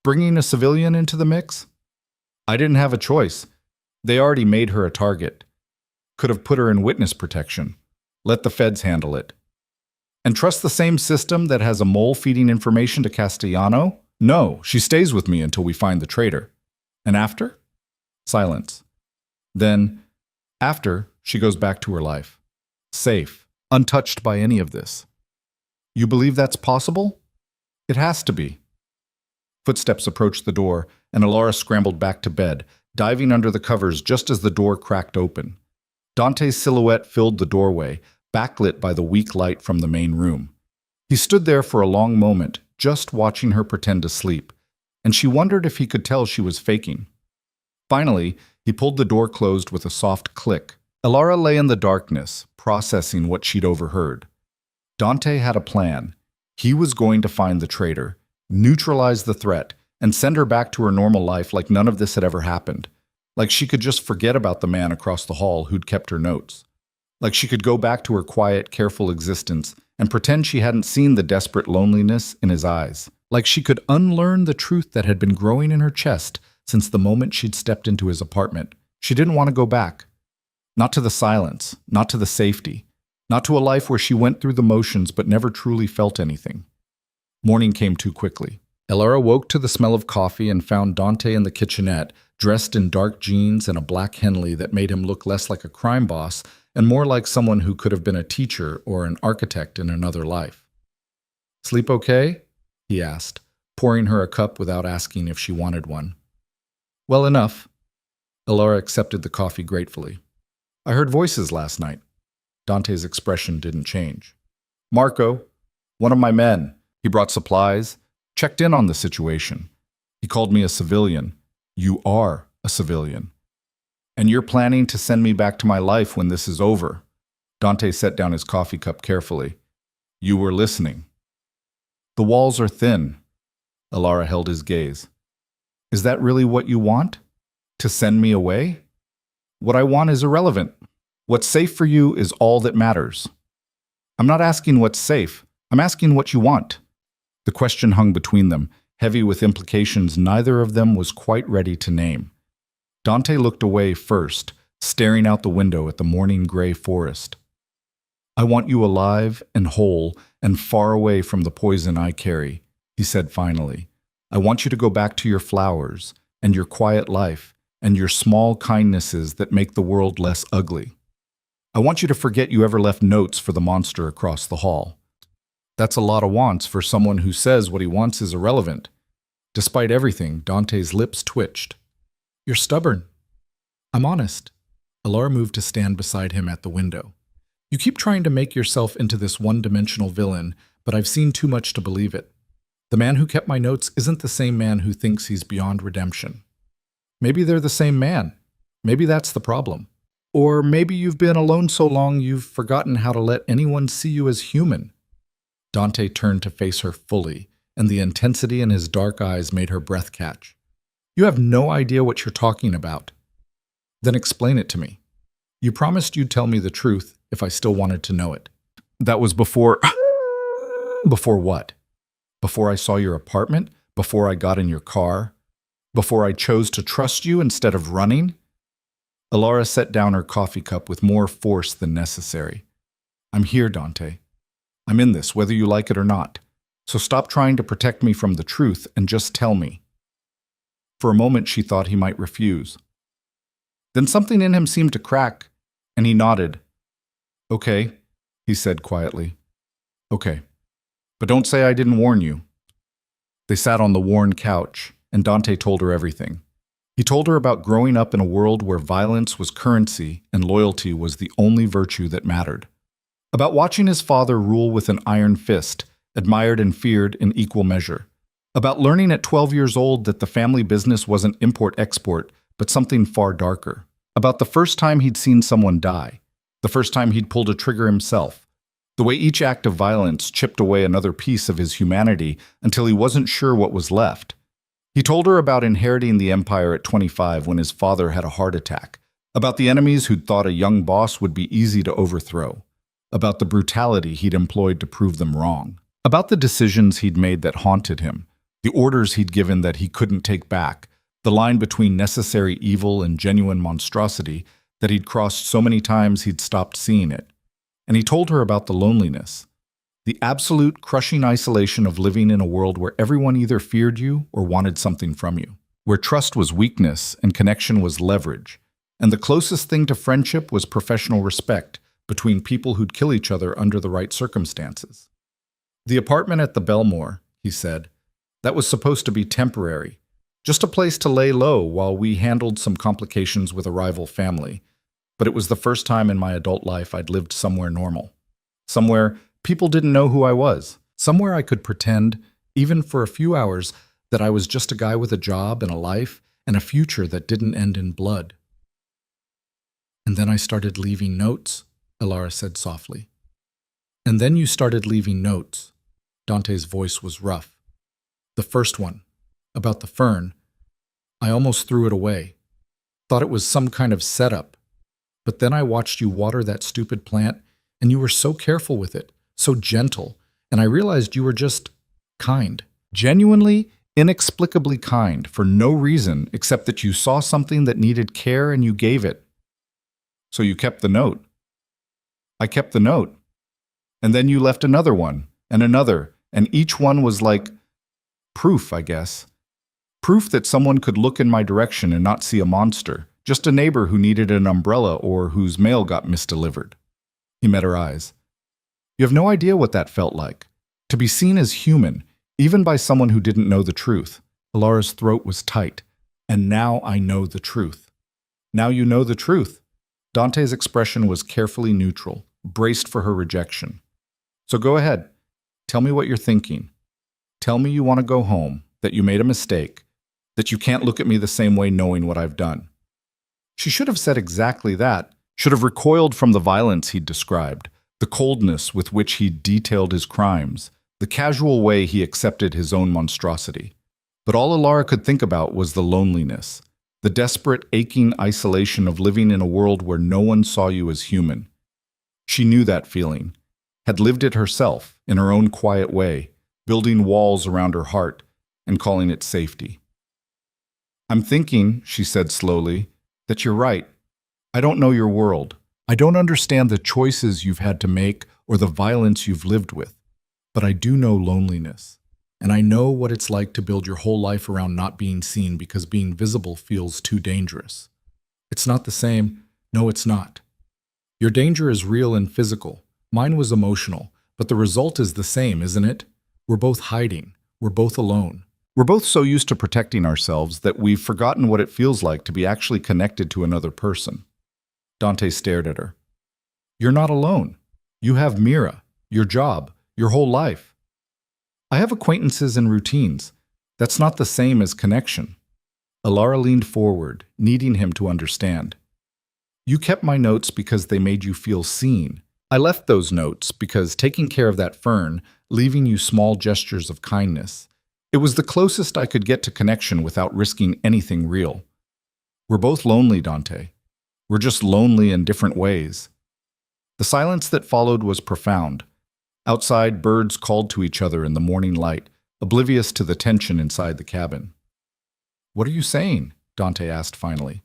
Bringing a civilian into the mix?" "I didn't have a choice. They already made her a target. Could have put her in witness protection. Let the feds handle it." "And trust the same system that has a mole feeding information to Castellano? No, she stays with me until we find the traitor." "And after?" Silence. Then, after, she goes back to her life. Safe, untouched by any of this. "You believe that's possible?" "It has to be." Footsteps approached the door, and Elara scrambled back to bed, diving under the covers just as the door cracked open. Dante's silhouette filled the doorway, backlit by the weak light from the main room. He stood there for a long moment, just watching her pretend to sleep, and she wondered if he could tell she was faking. Finally, he pulled the door closed with a soft click. Elara lay in the darkness, processing what she'd overheard. Dante had a plan. He was going to find the traitor, neutralize the threat, and send her back to her normal life like none of this had ever happened. Like she could just forget about the man across the hall who'd kept her notes. Like she could go back to her quiet, careful existence and pretend she hadn't seen the desperate loneliness in his eyes. Like she could unlearn the truth that had been growing in her chest since the moment she'd stepped into his apartment. She didn't want to go back. Not to the silence, not to the safety, not to a life where she went through the motions but never truly felt anything. Morning came too quickly. Elara woke to the smell of coffee and found Dante in the kitchenette, dressed in dark jeans and a black Henley that made him look less like a crime boss and more like someone who could have been a teacher or an architect in another life. "Sleep okay?" he asked, pouring her a cup without asking if she wanted one. "Well enough." Elara accepted the coffee gratefully. "I heard voices last night." Dante's expression didn't change. "Marco, one of my men. He brought supplies, checked in on the situation. He called me a civilian. You are a civilian. And you're planning to send me back to my life when this is over." Dante set down his coffee cup carefully. "You were listening." "The walls are thin." Elara held his gaze. "Is that really what you want? To send me away? What I want is irrelevant. What's safe for you is all that matters." "I'm not asking what's safe. I'm asking what you want." The question hung between them, heavy with implications neither of them was quite ready to name. Dante looked away first, staring out the window at the morning gray forest. "I want you alive and whole and far away from the poison I carry," he said finally. "I want you to go back to your flowers and your quiet life and your small kindnesses that make the world less ugly. I want you to forget you ever left notes for the monster across the hall." That's a lot of wants for someone who says what he wants is irrelevant. Despite everything, Dante's lips twitched. "You're stubborn." "I'm honest." Elara moved to stand beside him at the window. "You keep trying to make yourself into this one-dimensional villain, but I've seen too much to believe it. The man who kept my notes isn't the same man who thinks he's beyond redemption. Maybe they're the same man. Maybe that's the problem. Or maybe you've been alone so long you've forgotten how to let anyone see you as human." Dante turned to face her fully, and the intensity in his dark eyes made her breath catch. "You have no idea what you're talking about." "Then explain it to me. You promised you'd tell me the truth if I still wanted to know it." "That was before..." "Before what? Before I saw your apartment? Before I got in your car? Before I chose to trust you instead of running?" Elara set down her coffee cup with more force than necessary. "I'm here, Dante. I'm in this, whether you like it or not. So stop trying to protect me from the truth and just tell me." For a moment she thought he might refuse. Then something in him seemed to crack, and he nodded. "Okay," he said quietly. "Okay. But don't say I didn't warn you." They sat on the worn couch, and Dante told her everything. He told her about growing up in a world where violence was currency and loyalty was the only virtue that mattered. About watching his father rule with an iron fist, admired and feared in equal measure. About learning at 12 years old that the family business wasn't import-export, but something far darker. About the first time he'd seen someone die. The first time he'd pulled a trigger himself. The way each act of violence chipped away another piece of his humanity until he wasn't sure what was left. He told her about inheriting the empire at 25 when his father had a heart attack. About the enemies who'd thought a young boss would be easy to overthrow. About the brutality he'd employed to prove them wrong. About the decisions he'd made that haunted him. The orders he'd given that he couldn't take back. The line between necessary evil and genuine monstrosity that he'd crossed so many times he'd stopped seeing it. And he told her about the loneliness. The absolute crushing isolation of living in a world where everyone either feared you or wanted something from you. Where trust was weakness and connection was leverage. And the closest thing to friendship was professional respect between people who'd kill each other under the right circumstances. "The apartment at the Belmore," he said, "that was supposed to be temporary. Just a place to lay low while we handled some complications with a rival family. But it was the first time in my adult life I'd lived somewhere normal. Somewhere people didn't know who I was. Somewhere I could pretend, even for a few hours, that I was just a guy with a job and a life and a future that didn't end in blood." "And then I started leaving notes," Elara said softly. "And then you started leaving notes." Dante's voice was rough. "The first one, about the fern, I almost threw it away. Thought it was some kind of setup. But then I watched you water that stupid plant, and you were so careful with it, so gentle, and I realized you were just kind. Genuinely, inexplicably kind, for no reason except that you saw something that needed care and you gave it. So you kept the note." "I kept the note. And then you left another one, and another, and each one was like proof, I guess. Proof that someone could look in my direction and not see a monster, Just a neighbor who needed an umbrella or whose mail got misdelivered. He met her eyes. You have no idea what that felt like. To be seen as human, even by someone who didn't know the truth. Alara's throat was tight. And now I know the truth. Now you know the truth. Dante's expression was carefully neutral, braced for her rejection. So go ahead. Tell me what you're thinking. Tell me you want to go home, that you made a mistake, that you can't look at me the same way knowing what I've done. She should have said exactly that, should have recoiled from the violence he'd described, the coldness with which he detailed his crimes, the casual way he accepted his own monstrosity. But all Alara could think about was the loneliness, the desperate, aching isolation of living in a world where no one saw you as human. She knew that feeling, had lived it herself in her own quiet way, building walls around her heart and calling it safety. I'm thinking, she said slowly, that you're right. I don't know your world. I don't understand the choices you've had to make or the violence you've lived with. But I do know loneliness. And I know what it's like to build your whole life around not being seen because being visible feels too dangerous. It's not the same. No, it's not. Your danger is real and physical. Mine was emotional. But the result is the same, isn't it? We're both hiding. We're both alone. We're both so used to protecting ourselves that we've forgotten what it feels like to be actually connected to another person. Dante stared at her. You're not alone. You have Mira, your job, your whole life. I have acquaintances and routines. That's not the same as connection. Alara leaned forward, needing him to understand. You kept my notes because they made you feel seen. I left those notes because taking care of that fern, leaving you small gestures of kindness, it was the closest I could get to connection without risking anything real. We're both lonely, Dante. We're just lonely in different ways. The silence that followed was profound. Outside, birds called to each other in the morning light, oblivious to the tension inside the cabin. What are you saying? Dante asked finally.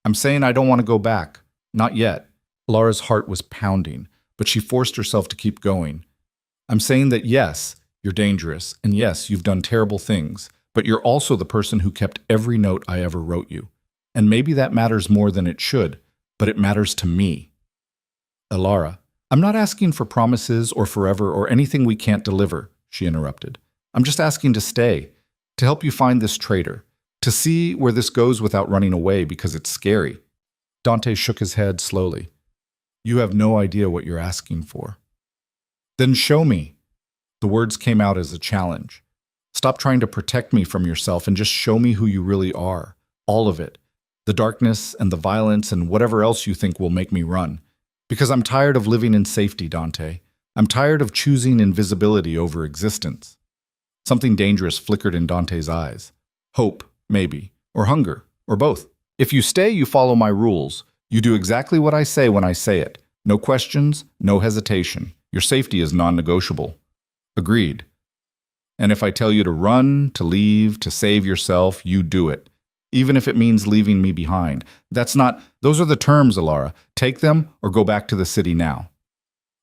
I'm saying I don't want to go back. Not yet. Lara's heart was pounding, but she forced herself to keep going. I'm saying that yes, you're dangerous, and yes, you've done terrible things, but you're also the person who kept every note I ever wrote you. And maybe that matters more than it should, but it matters to me. Alara, I'm not asking for promises or forever or anything we can't deliver, she interrupted. I'm just asking to stay, to help you find this traitor, to see where this goes without running away because it's scary. Dante shook his head slowly. You have no idea what you're asking for. Then show me. The words came out as a challenge. Stop trying to protect me from yourself and just show me who you really are. All of it. The darkness and the violence and whatever else you think will make me run. Because I'm tired of living in safety, Dante. I'm tired of choosing invisibility over existence. Something dangerous flickered in Dante's eyes. Hope, maybe. Or hunger. Or both. If you stay, you follow my rules. You do exactly what I say when I say it. No questions, no hesitation. Your safety is non-negotiable. Agreed. And if I tell you to run, to leave, to save yourself, you do it. Even if it means leaving me behind. Those are the terms, Alara. Take them or go back to the city now.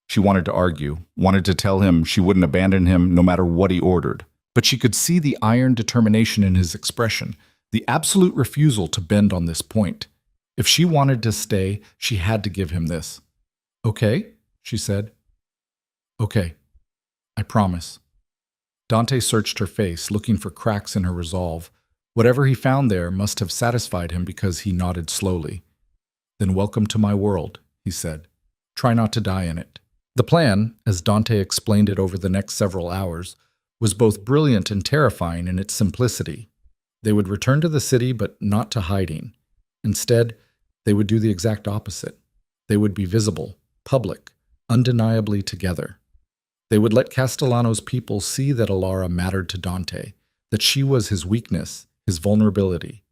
She wanted to argue, wanted to tell him she wouldn't abandon him no matter what he ordered. But she could see the iron determination in his expression, the absolute refusal to bend on this point. If she wanted to stay, she had to give him this. Okay, she said. Okay, I promise. Dante searched her face, looking for cracks in her resolve. Whatever he found there must have satisfied him because he nodded slowly. Then welcome to my world, he said. Try not to die in it. The plan, as Dante explained it over the next several hours, was both brilliant and terrifying in its simplicity. They would return to the city, but not to hiding. Instead, they would do the exact opposite. They would be visible, public, undeniably together. They would let Castellano's people see that Alara mattered to Dante, that she was his weakness, his vulnerability,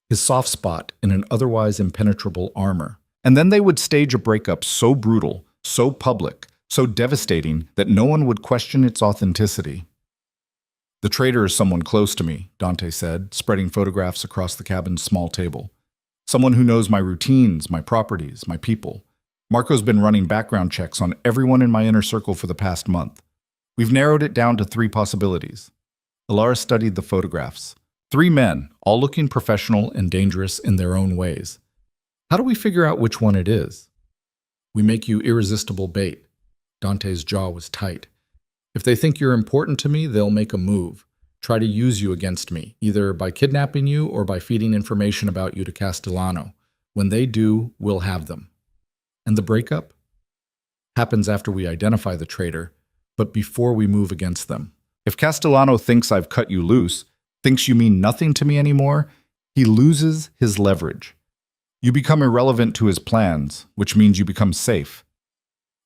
his soft spot in an otherwise impenetrable armor. And then they would stage a breakup so brutal, so public, so devastating that no one would question its authenticity. The traitor is someone close to me, Dante said, spreading photographs across the cabin's small table. Someone who knows my routines, my properties, my people. Marco's been running background checks on everyone in my inner circle for the past month. We've narrowed it down to 3 possibilities. Alara studied the photographs. 3 men, all looking professional and dangerous in their own ways. How do we figure out which one it is? We make you irresistible bait. Dante's jaw was tight. If they think you're important to me, they'll make a move. Try to use you against me, either by kidnapping you or by feeding information about you to Castellano. When they do, we'll have them. And the breakup? Happens after we identify the traitor, but before we move against them. If Castellano thinks I've cut you loose, thinks you mean nothing to me anymore, he loses his leverage. You become irrelevant to his plans, which means you become safe.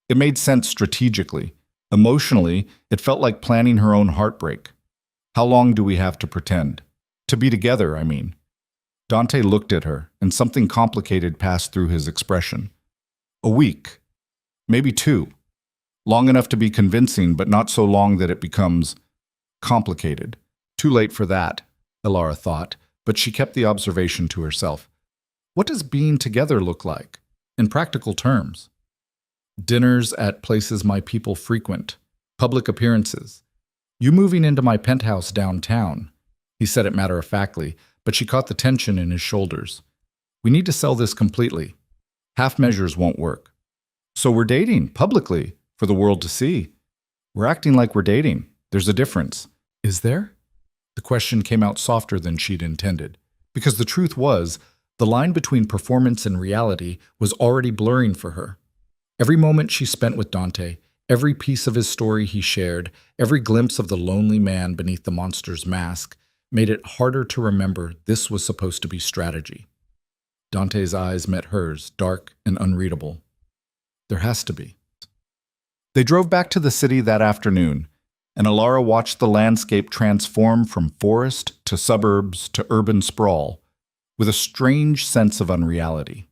It made sense strategically. Emotionally, it felt like planning her own heartbreak. How long do we have to pretend? To be together, I mean. Dante looked at her, and something complicated passed through his expression. A week. Maybe 2. Long enough to be convincing, but not so long that it becomes complicated. Too late for that, Elara thought, but she kept the observation to herself. What does being together look like, in practical terms? Dinners at places my people frequent, public appearances. You moving into my penthouse downtown. He said it matter-of-factly, but she caught the tension in his shoulders. We need to sell this completely. Half measures won't work. So we're dating, publicly, for the world to see. We're acting like we're dating. There's a difference. Is there? The question came out softer than she'd intended, because the truth was, the line between performance and reality was already blurring for her. Every moment she spent with Dante, every piece of his story he shared, every glimpse of the lonely man beneath the monster's mask, made it harder to remember this was supposed to be strategy. Dante's eyes met hers, dark and unreadable. There has to be. They drove back to the city that afternoon, and Elara watched the landscape transform from forest to suburbs to urban sprawl, with a strange sense of unreality.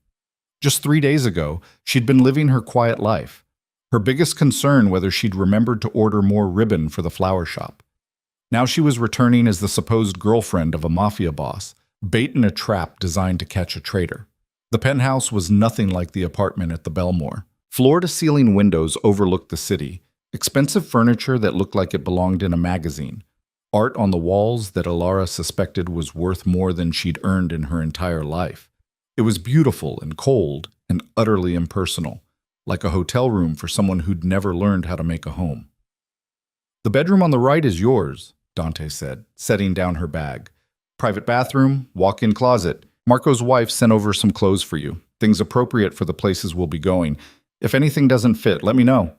Just 3 days ago, she'd been living her quiet life, her biggest concern whether she'd remembered to order more ribbon for the flower shop. Now she was returning as the supposed girlfriend of a Mafia boss, bait in a trap designed to catch a traitor. The penthouse was nothing like the apartment at the Belmore. Floor-to-ceiling windows overlooked the city, expensive furniture that looked like it belonged in a magazine, art on the walls that Elara suspected was worth more than she'd earned in her entire life. It was beautiful and cold and utterly impersonal, like a hotel room for someone who'd never learned how to make a home. The bedroom on the right is yours, Dante said, setting down her bag. Private bathroom, walk-in closet. Marco's wife sent over some clothes for you, things appropriate for the places we'll be going. If anything doesn't fit, let me know.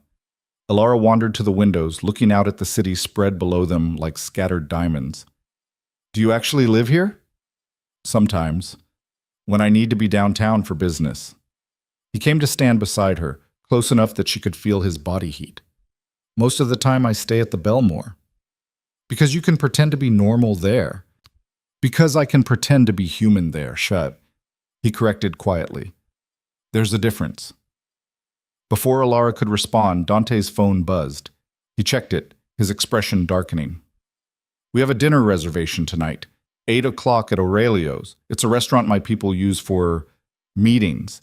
Elara wandered to the windows, looking out at the city spread below them like scattered diamonds. Do you actually live here? Sometimes, when I need to be downtown for business. He came to stand beside her, close enough that she could feel his body heat. Most of the time I stay at the Belmore. Because you can pretend to be normal there. Because I can pretend to be human there, shut. He corrected quietly. There's a difference. Before Elara could respond, Dante's phone buzzed. He checked it, his expression darkening. We have a dinner reservation tonight, 8 o'clock at Aurelio's. It's a restaurant my people use for meetings.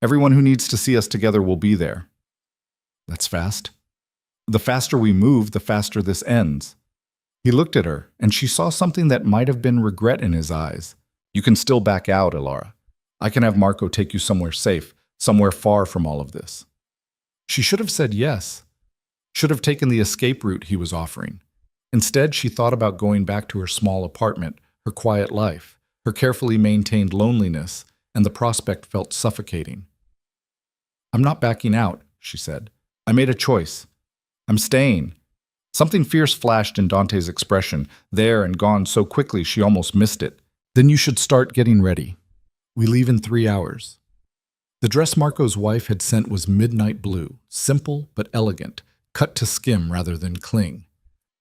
Everyone who needs to see us together will be there. That's fast. The faster we move, the faster this ends. He looked at her, and she saw something that might have been regret in his eyes. You can still back out, Elara. I can have Marco take you somewhere safe, somewhere far from all of this. She should have said yes, should have taken the escape route he was offering. Instead, she thought about going back to her small apartment, her quiet life, her carefully maintained loneliness, and the prospect felt suffocating. I'm not backing out, she said. I made a choice. I'm staying. Something fierce flashed in Dante's expression, there and gone so quickly she almost missed it. Then you should start getting ready. We leave in 3 hours. The dress Marco's wife had sent was midnight blue, simple but elegant, cut to skim rather than cling.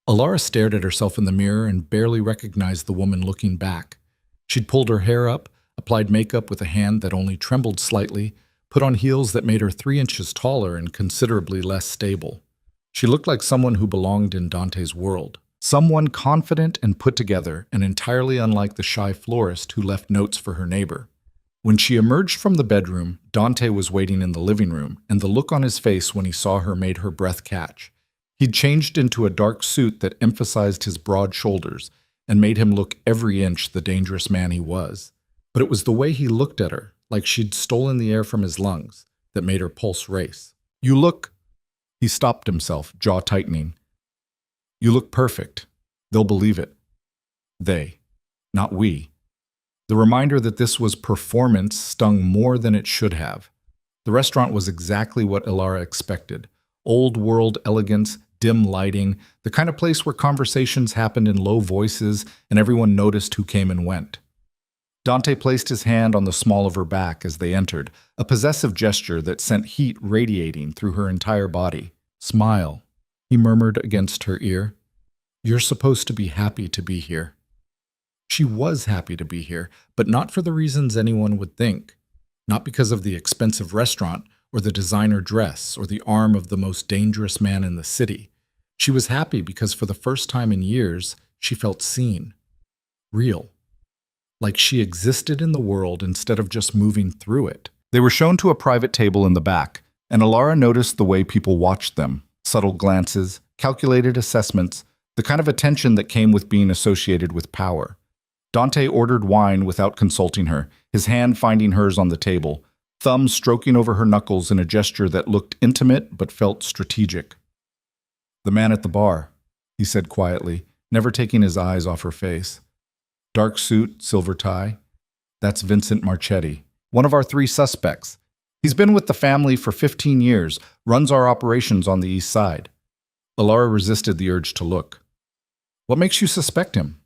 Elara stared at herself in the mirror and barely recognized the woman looking back. She'd pulled her hair up, applied makeup with a hand that only trembled slightly, put on heels that made her 3 inches taller and considerably less stable. She looked like someone who belonged in Dante's world. Someone confident and put together and entirely unlike the shy florist who left notes for her neighbor. When she emerged from the bedroom, Dante was waiting in the living room, and the look on his face when he saw her made her breath catch. He'd changed into a dark suit that emphasized his broad shoulders and made him look every inch the dangerous man he was. But it was the way he looked at her, like she'd stolen the air from his lungs, that made her pulse race. You look... He stopped himself, jaw tightening. You look perfect. They'll believe it. They, not we. The reminder that this was performance stung more than it should have. The restaurant was exactly what Ilara expected. Old-world elegance, dim lighting, the kind of place where conversations happened in low voices and everyone noticed who came and went. Dante placed his hand on the small of her back as they entered, a possessive gesture that sent heat radiating through her entire body. Smile, he murmured against her ear. You're supposed to be happy to be here. She was happy to be here, but not for the reasons anyone would think. Not because of the expensive restaurant, or the designer dress, or the arm of the most dangerous man in the city. She was happy because for the first time in years, she felt seen. Real. Like she existed in the world instead of just moving through it. They were shown to a private table in the back, and Ilara noticed the way people watched them. Subtle glances, calculated assessments, the kind of attention that came with being associated with power. Dante ordered wine without consulting her, his hand finding hers on the table, thumb stroking over her knuckles in a gesture that looked intimate but felt strategic. The man at the bar, he said quietly, never taking his eyes off her face. Dark suit, silver tie. That's Vincent Marchetti, one of our 3 suspects. He's been with the family for 15 years, runs our operations on the east side. Ilara resisted the urge to look. What makes you suspect him?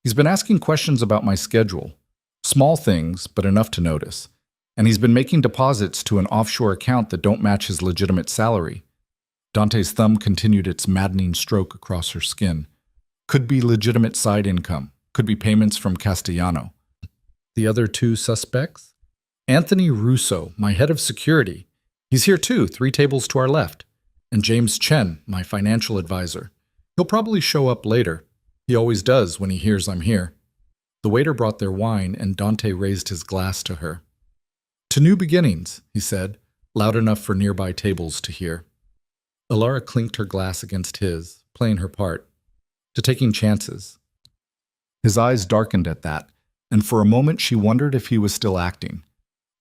He's been asking questions about my schedule. Small things, but enough to notice. And he's been making deposits to an offshore account that don't match his legitimate salary. Dante's thumb continued its maddening stroke across her skin. Could be legitimate side income. Could be payments from Castellano. The other 2 suspects? Anthony Russo, my head of security. He's here too, 3 tables to our left. And James Chen, my financial advisor. He'll probably show up later. He always does when he hears I'm here. The waiter brought their wine, and Dante raised his glass to her. To new beginnings, he said, loud enough for nearby tables to hear. Ilara clinked her glass against his, playing her part. To taking chances. His eyes darkened at that, and for a moment she wondered if he was still acting.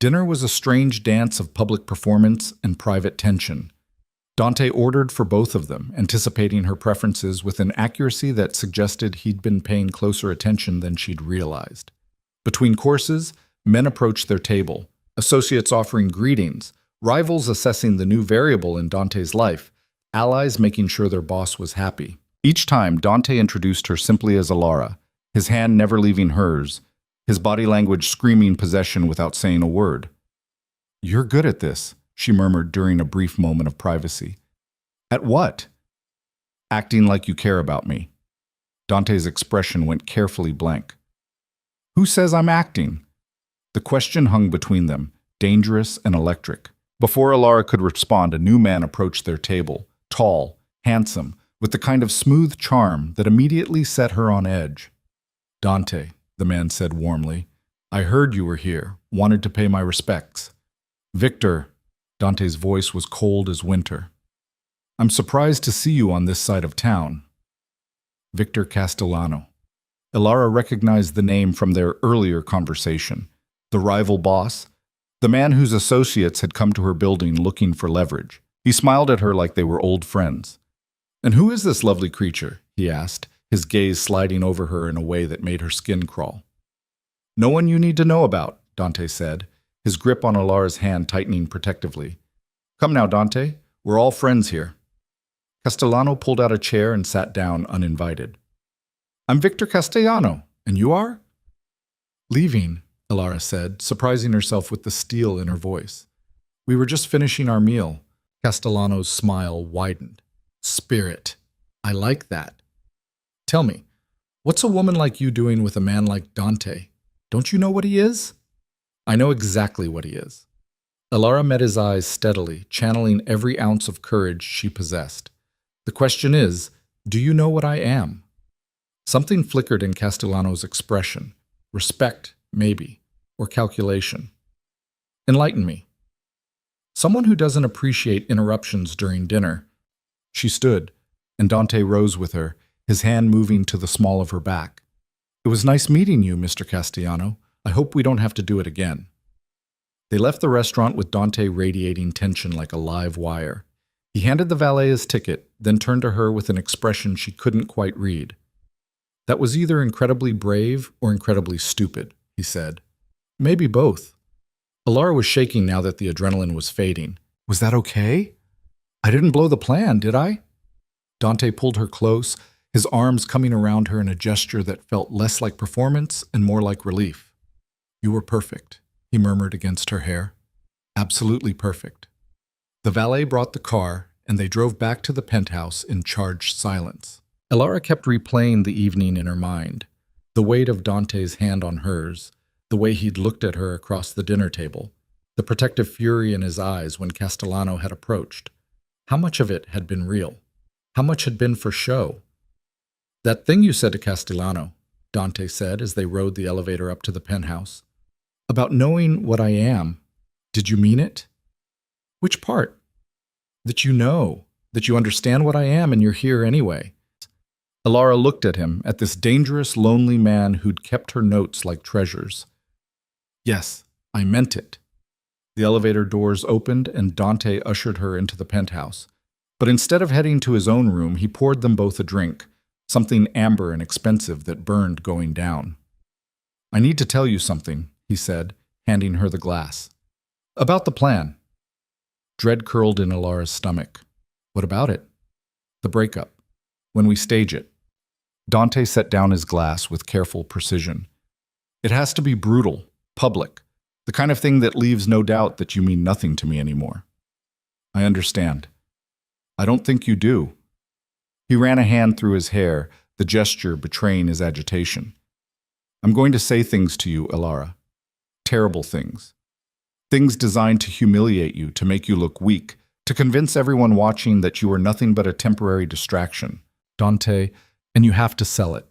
Dinner was a strange dance of public performance and private tension. Dante ordered for both of them, anticipating her preferences with an accuracy that suggested he'd been paying closer attention than she'd realized. Between courses, men approached their table, associates offering greetings, rivals assessing the new variable in Dante's life, allies making sure their boss was happy. Each time, Dante introduced her simply as Ilara, his hand never leaving hers, his body language screaming possession without saying a word. You're good at this, she murmured during a brief moment of privacy. At what? Acting like you care about me. Dante's expression went carefully blank. Who says I'm acting? The question hung between them, dangerous and electric. Before Ilara could respond, a new man approached their table, tall, handsome, with the kind of smooth charm that immediately set her on edge. Dante, the man said warmly, I heard you were here, wanted to pay my respects. Victor, Dante's voice was cold as winter. I'm surprised to see you on this side of town. Victor Castellano. Ilara recognized the name from their earlier conversation. The rival boss, the man whose associates had come to her building looking for leverage. He smiled at her like they were old friends. And who is this lovely creature? He asked, his gaze sliding over her in a way that made her skin crawl. No one you need to know about, Dante said, his grip on Ilara's hand tightening protectively. Come now, Dante. We're all friends here. Castellano pulled out a chair and sat down uninvited. I'm Victor Castellano, and you are? Leaving, Ilara said, surprising herself with the steel in her voice. We were just finishing our meal. Castellano's smile widened. Spirit. I like that. Tell me, what's a woman like you doing with a man like Dante? Don't you know what he is? I know exactly what he is. Ilara met his eyes steadily, channeling every ounce of courage she possessed. The question is, do you know what I am? Something flickered in Castellano's expression. Respect, maybe, or calculation. Enlighten me. Someone who doesn't appreciate interruptions during dinner. She stood, and Dante rose with her, his hand moving to the small of her back. It was nice meeting you, Mr. Castellano. I hope we don't have to do it again. They left the restaurant with Dante radiating tension like a live wire. He handed the valet his ticket, then turned to her with an expression she couldn't quite read. "That was either incredibly brave or incredibly stupid," he said. "Maybe both." Alara was shaking now that the adrenaline was fading. "Was that okay? I didn't blow the plan, did I?" Dante pulled her close, his arms coming around her in a gesture that felt less like performance and more like relief. "You were perfect," he murmured against her hair. "Absolutely perfect." The valet brought the car, and they drove back to the penthouse in charged silence. Alara kept replaying the evening in her mind, the weight of Dante's hand on hers, the way he'd looked at her across the dinner table, the protective fury in his eyes when Castellano had approached. How much of it had been real? How much had been for show? "That thing you said to Castellano," Dante said as they rode the elevator up to the penthouse. "About knowing what I am, did you mean it?" "Which part?" "That you know, that you understand what I am and you're here anyway." Alara looked at him, at this dangerous, lonely man who'd kept her notes like treasures. "Yes, I meant it." The elevator doors opened and Dante ushered her into the penthouse. But instead of heading to his own room, he poured them both a drink, something amber and expensive that burned going down. "I need to tell you something," he said, handing her the glass. "About the plan." Dread curled in Alara's stomach. "What about it?" "The breakup. When we stage it." Dante set down his glass with careful precision. "It has to be brutal, public, the kind of thing that leaves no doubt that you mean nothing to me anymore." "I understand." "I don't think you do." He ran a hand through his hair, the gesture betraying his agitation. "I'm going to say things to you, Alara. Terrible things. Things designed to humiliate you, to make you look weak, to convince everyone watching that you are nothing but a temporary distraction. Dante, and you have to sell it.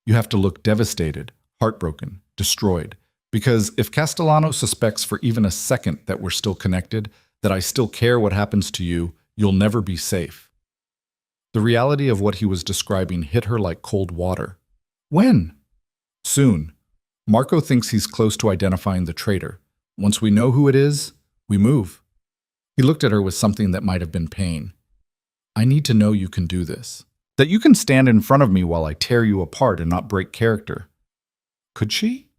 You have to look devastated, heartbroken, destroyed. Because if Castellano suspects for even a second that we're still connected, that I still care what happens to you, you'll never be safe." The reality of what he was describing hit her like cold water. "When?" "Soon. Marco thinks he's close to identifying the traitor. Once we know who it is, we move." He looked at her with something that might have been pain. "I need to know you can do this. That you can stand in front of me while I tear you apart and not break character." Could she?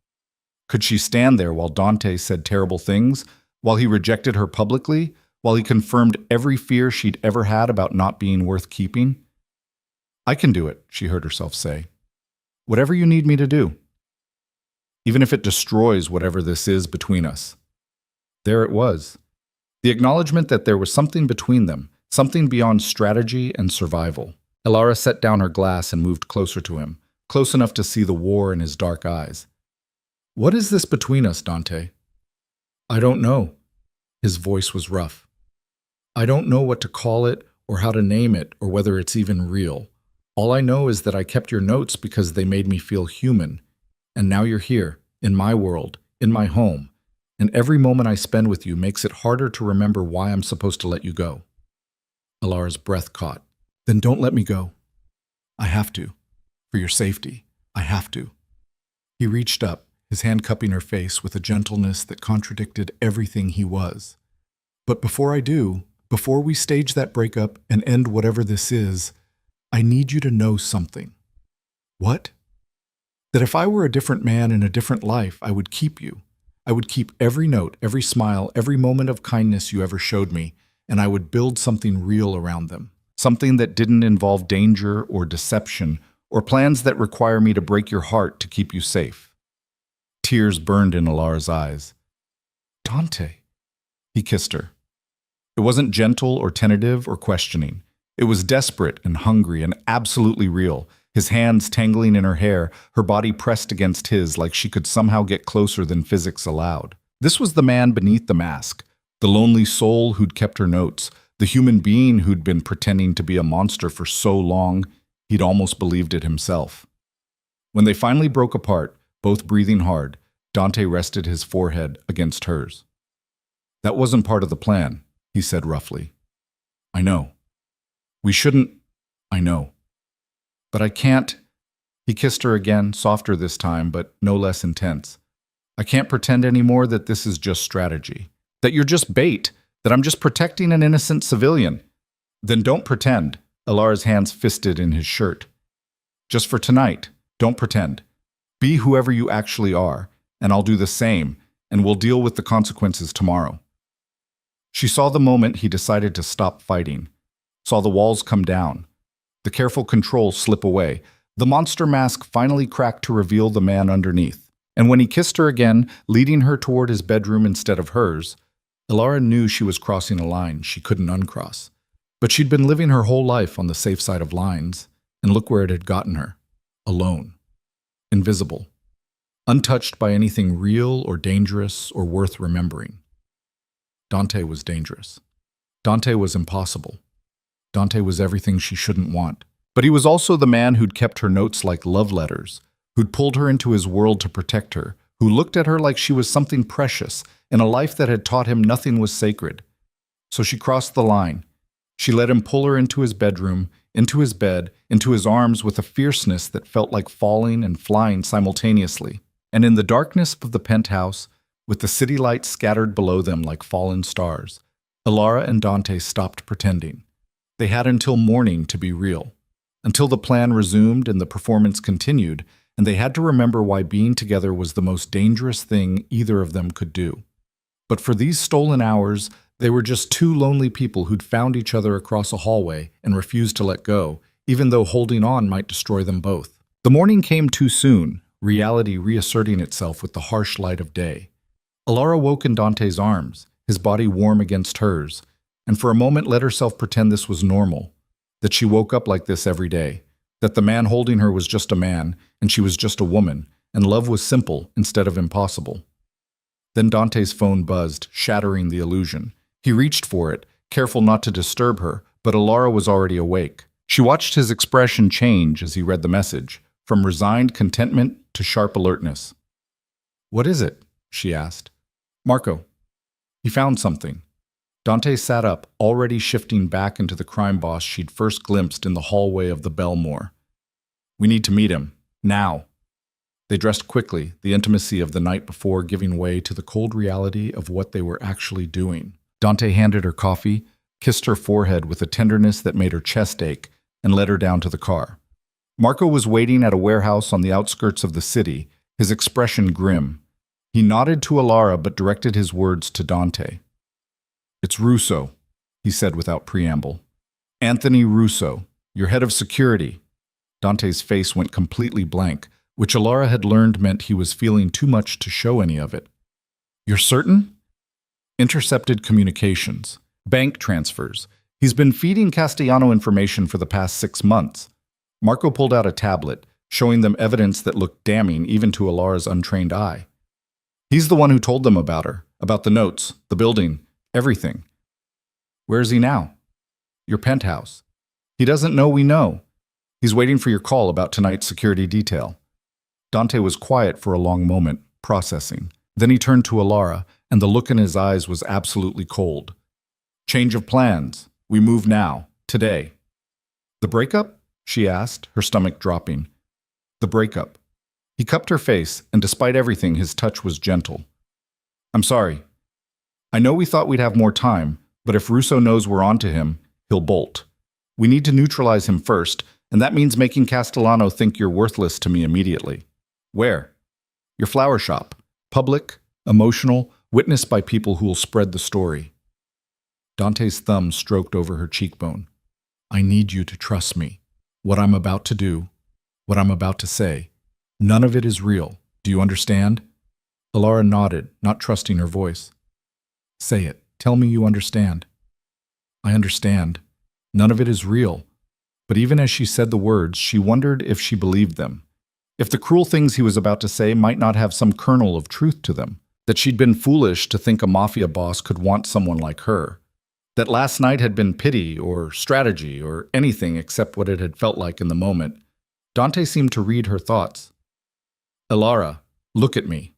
Could she stand there while Dante said terrible things, while he rejected her publicly, while he confirmed every fear she'd ever had about not being worth keeping? "I can do it," she heard herself say. "Whatever you need me to do. Even if it destroys whatever this is between us." There it was. The acknowledgement that there was something between them, something beyond strategy and survival. Alara set down her glass and moved closer to him, close enough to see the war in his dark eyes. "What is this between us, Dante?" "I don't know." His voice was rough. "I don't know what to call it or how to name it or whether it's even real. All I know is that I kept your notes because they made me feel human. And now you're here, in my world, in my home, and every moment I spend with you makes it harder to remember why I'm supposed to let you go." Alara's breath caught. "Then don't let me go." "I have to. For your safety, I have to." He reached up, his hand cupping her face with a gentleness that contradicted everything he was. "But before I do, before we stage that breakup and end whatever this is, I need you to know something." "What?" "That if I were a different man in a different life, I would keep you. I would keep every note, every smile, every moment of kindness you ever showed me, and I would build something real around them. Something that didn't involve danger or deception, or plans that require me to break your heart to keep you safe." Tears burned in Alara's eyes. "Dante." He kissed her. It wasn't gentle or tentative or questioning. It was desperate and hungry and absolutely real, his hands tangling in her hair, her body pressed against his like she could somehow get closer than physics allowed. This was the man beneath the mask, the lonely soul who'd kept her notes, the human being who'd been pretending to be a monster for so long he'd almost believed it himself. When they finally broke apart, both breathing hard, Dante rested his forehead against hers. "That wasn't part of the plan," he said roughly. "I know. We shouldn't. I know. But I can't." He kissed her again, softer this time, but no less intense. I can't pretend anymore that this is just strategy, that you're just bait, that I'm just protecting an innocent civilian. Then don't pretend. Alara's hands fisted in his shirt. Just for tonight, don't pretend. Be whoever you actually are, and I'll do the same, and we'll deal with the consequences tomorrow. She saw the moment he decided to stop fighting, saw the walls come down, the careful control slip away. The monster mask finally cracked to reveal the man underneath. And when he kissed her again, leading her toward his bedroom instead of hers, Alara knew she was crossing a line she couldn't uncross. But she'd been living her whole life on the safe side of lines, and look where it had gotten her. Alone. Invisible. Untouched by anything real or dangerous or worth remembering. Dante was dangerous. Dante was impossible. Dante was everything she shouldn't want. But he was also the man who'd kept her notes like love letters, who'd pulled her into his world to protect her, who looked at her like she was something precious in a life that had taught him nothing was sacred. So she crossed the line. She let him pull her into his bedroom, into his bed, into his arms with a fierceness that felt like falling and flying simultaneously. And in the darkness of the penthouse, with the city lights scattered below them like fallen stars, Alara and Dante stopped pretending. They had until morning to be real, until the plan resumed and the performance continued, and they had to remember why being together was the most dangerous thing either of them could do. But for these stolen hours, they were just two lonely people who'd found each other across a hallway and refused to let go, even though holding on might destroy them both. The morning came too soon, reality reasserting itself with the harsh light of day. Alara woke in Dante's arms, his body warm against hers, and for a moment let herself pretend this was normal, that she woke up like this every day, that the man holding her was just a man, and she was just a woman, and love was simple instead of impossible. Then Dante's phone buzzed, shattering the illusion. He reached for it, careful not to disturb her, but Alara was already awake. She watched his expression change as he read the message, from resigned contentment to sharp alertness. "What is it?" she asked. "Marco." He found something. Dante sat up, already shifting back into the crime boss she'd first glimpsed in the hallway of the Belmore. "We need to meet him. Now." They dressed quickly, the intimacy of the night before giving way to the cold reality of what they were actually doing. Dante handed her coffee, kissed her forehead with a tenderness that made her chest ache, and led her down to the car. Marco was waiting at a warehouse on the outskirts of the city, his expression grim. He nodded to Alara but directed his words to Dante. "It's Russo," he said without preamble. "Anthony Russo, your head of security." Dante's face went completely blank, which Alara had learned meant he was feeling too much to show any of it. "You're certain?" "Intercepted communications. Bank transfers. He's been feeding Castellano information for the past 6 months." Marco pulled out a tablet, showing them evidence that looked damning even to Alara's untrained eye. "He's the one who told them about her, about the notes, the building, everything." "Where is he now?" "Your penthouse." "He doesn't know we know. He's waiting for your call about tonight's security detail." Dante was quiet for a long moment, processing. Then he turned to Alara, and the look in his eyes was absolutely cold. "Change of plans. We move now. Today." "The breakup?" she asked, her stomach dropping. "The breakup." He cupped her face, and despite everything, his touch was gentle. "I'm sorry. I know we thought we'd have more time, but if Russo knows we're on to him, he'll bolt. We need to neutralize him first, and that means making Castellano think you're worthless to me immediately." "Where?" "Your flower shop. Public, emotional, witnessed by people who'll spread the story." Dante's thumb stroked over her cheekbone. "I need you to trust me. What I'm about to do, what I'm about to say, none of it is real. Do you understand?" Alara nodded, not trusting her voice. "Say it. Tell me you understand." "I understand. None of it is real." But even as she said the words, she wondered if she believed them. If the cruel things he was about to say might not have some kernel of truth to them. That she'd been foolish to think a mafia boss could want someone like her. That last night had been pity or strategy or anything except what it had felt like in the moment. Dante seemed to read her thoughts. "Alara, look at me."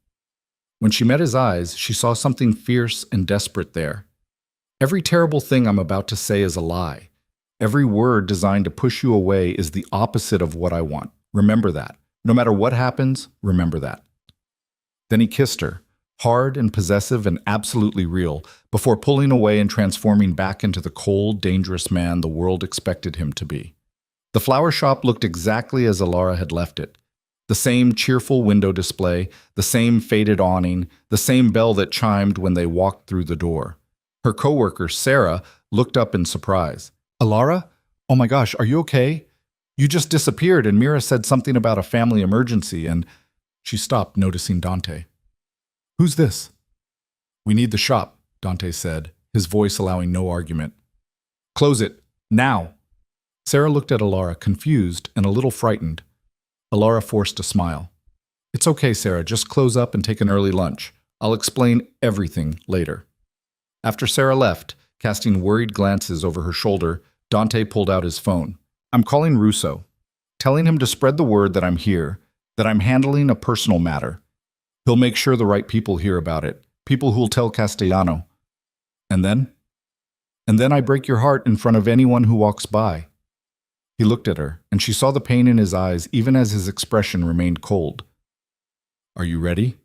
When she met his eyes, she saw something fierce and desperate there. "Every terrible thing I'm about to say is a lie. Every word designed to push you away is the opposite of what I want. Remember that. No matter what happens, remember that." Then he kissed her, hard and possessive and absolutely real, before pulling away and transforming back into the cold, dangerous man the world expected him to be. The flower shop looked exactly as Alara had left it. The same cheerful window display, the same faded awning, the same bell that chimed when they walked through the door. Her coworker, Sarah, looked up in surprise. "Alara? Oh my gosh, are you okay? You just disappeared and Mira said something about a family emergency and—" She stopped, noticing Dante. "Who's this?" "We need the shop," Dante said, his voice allowing no argument. "Close it, now." Sarah looked at Alara, confused and a little frightened. Alara forced a smile. "It's okay, Sarah, just close up and take an early lunch. I'll explain everything later." After Sarah left, casting worried glances over her shoulder, Dante pulled out his phone. "I'm calling Russo, telling him to spread the word that I'm here, that I'm handling a personal matter. He'll make sure the right people hear about it, people who'll tell Castellano. And then I break your heart in front of anyone who walks by." He looked at her, and she saw the pain in his eyes even as his expression remained cold. "Are you ready?"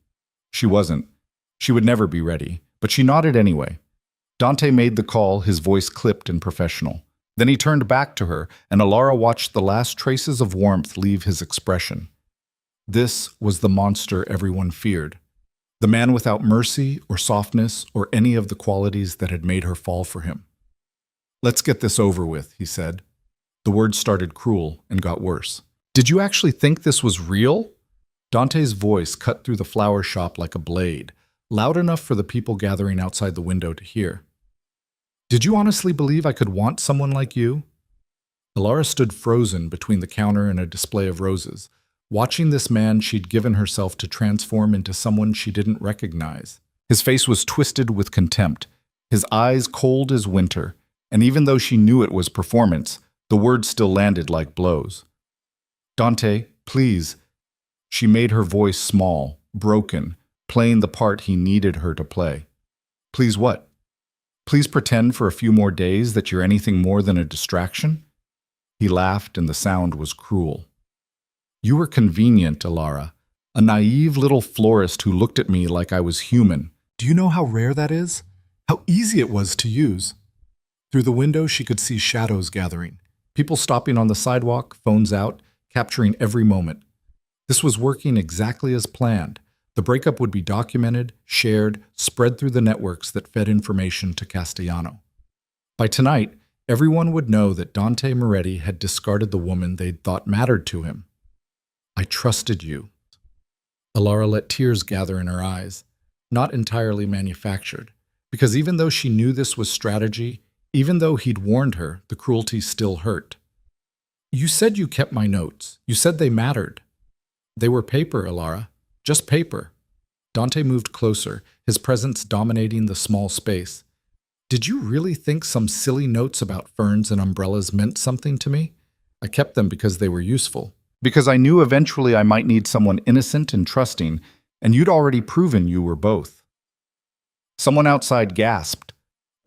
She wasn't. She would never be ready, but she nodded anyway. Dante made the call, his voice clipped and professional. Then he turned back to her, and Alara watched the last traces of warmth leave his expression. This was the monster everyone feared. The man without mercy or softness or any of the qualities that had made her fall for him. "Let's get this over with," he said. The words started cruel and got worse. "Did you actually think this was real?" Dante's voice cut through the flower shop like a blade, loud enough for the people gathering outside the window to hear. "Did you honestly believe I could want someone like you?" Alara stood frozen between the counter and a display of roses, watching this man she'd given herself to transform into someone she didn't recognize. His face was twisted with contempt, his eyes cold as winter, and even though she knew it was performance, the words still landed like blows. "Dante, please." She made her voice small, broken, playing the part he needed her to play. "Please what? Please pretend for a few more days that you're anything more than a distraction?" He laughed, and the sound was cruel. "You were convenient, Alara, a naive little florist who looked at me like I was human. Do you know how rare that is? How easy it was to use?" Through the window, she could see shadows gathering. People stopping on the sidewalk, phones out, capturing every moment. This was working exactly as planned. The breakup would be documented, shared, spread through the networks that fed information to Castellano. By tonight, everyone would know that Dante Moretti had discarded the woman they'd thought mattered to him. "I trusted you." Alara let tears gather in her eyes, not entirely manufactured, because even though she knew this was strategy, even though he'd warned her, the cruelty still hurt. "You said you kept my notes. You said they mattered." "They were paper, Alara. Just paper." Dante moved closer, his presence dominating the small space. "Did you really think some silly notes about ferns and umbrellas meant something to me? I kept them because they were useful. Because I knew eventually I might need someone innocent and trusting, and you'd already proven you were both." Someone outside gasped.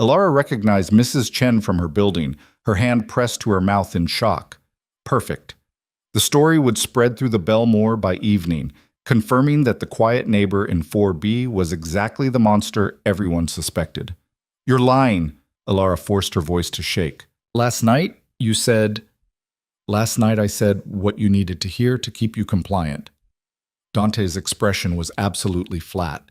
Alara recognized Mrs. Chen from her building, her hand pressed to her mouth in shock. Perfect. The story would spread through the Belmore by evening, confirming that the quiet neighbor in 4B was exactly the monster everyone suspected. "You're lying," Alara forced her voice to shake. "Last night, you said—" "Last night I said what you needed to hear to keep you compliant." Dante's expression was absolutely flat.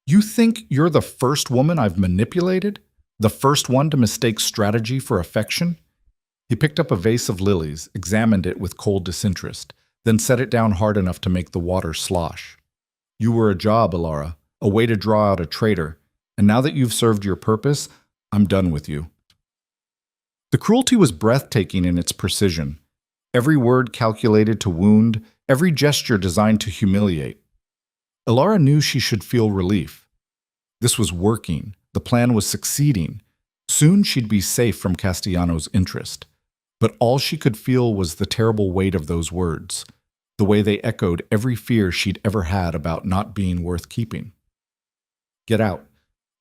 "You think you're the first woman I've manipulated? The first one to mistake strategy for affection?" He picked up a vase of lilies, examined it with cold disinterest, then set it down hard enough to make the water slosh. "You were a job, Alara, a way to draw out a traitor, and now that you've served your purpose, I'm done with you." The cruelty was breathtaking in its precision. Every word calculated to wound, every gesture designed to humiliate. Alara knew she should feel relief. This was working. The plan was succeeding. Soon she'd be safe from Castellano's interest. But all she could feel was the terrible weight of those words, the way they echoed every fear she'd ever had about not being worth keeping. "Get out."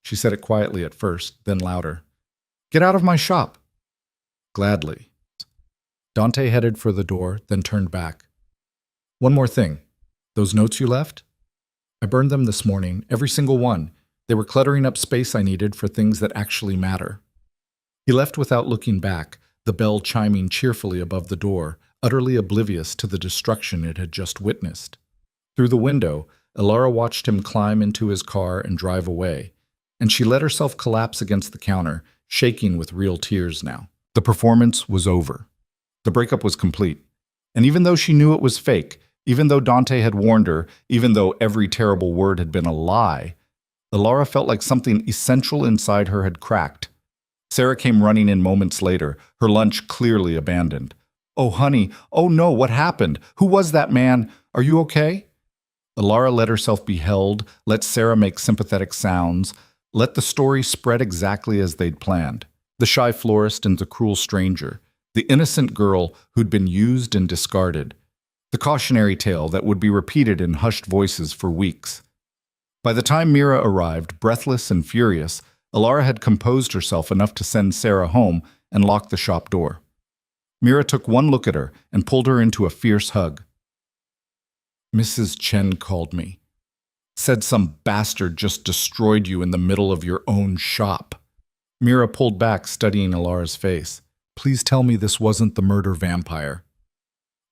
She said it quietly at first, then louder. "Get out of my shop." "Gladly." Dante headed for the door, then turned back. "One more thing. Those notes you left? I burned them this morning, every single one. They were cluttering up space I needed for things that actually matter. He left without looking back, the bell chiming cheerfully above the door, utterly oblivious to the destruction it had just witnessed. Through the window, Elara watched him climb into his car and drive away, and she let herself collapse against the counter, shaking with real tears now. The performance was over. The breakup was complete. And even though she knew it was fake, even though Dante had warned her, even though every terrible word had been a lie, Elara felt like something essential inside her had cracked. Sarah came running in moments later, her lunch clearly abandoned. "Oh, honey, oh no, what happened? Who was that man? Are you okay?" Elara let herself be held, let Sarah make sympathetic sounds, let the story spread exactly as they'd planned. The shy florist and the cruel stranger, the innocent girl who'd been used and discarded, the cautionary tale that would be repeated in hushed voices for weeks. By the time Mira arrived, breathless and furious, Elara had composed herself enough to send Sarah home and lock the shop door. Mira took one look at her and pulled her into a fierce hug. "Mrs. Chen called me. Said some bastard just destroyed you in the middle of your own shop." Mira pulled back, studying Elara's face. "Please tell me this wasn't the murder vampire."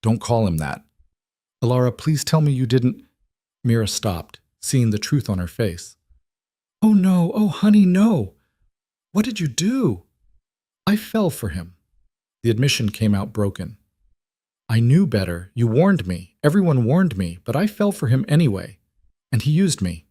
"Don't call him that." "Elara, please tell me you didn't—" Mira stopped, seeing the truth on her face. "Oh no, oh honey, no. What did you do?" "I fell for him." The admission came out broken. "I knew better. You warned me. Everyone warned me, but I fell for him anyway. And he used me."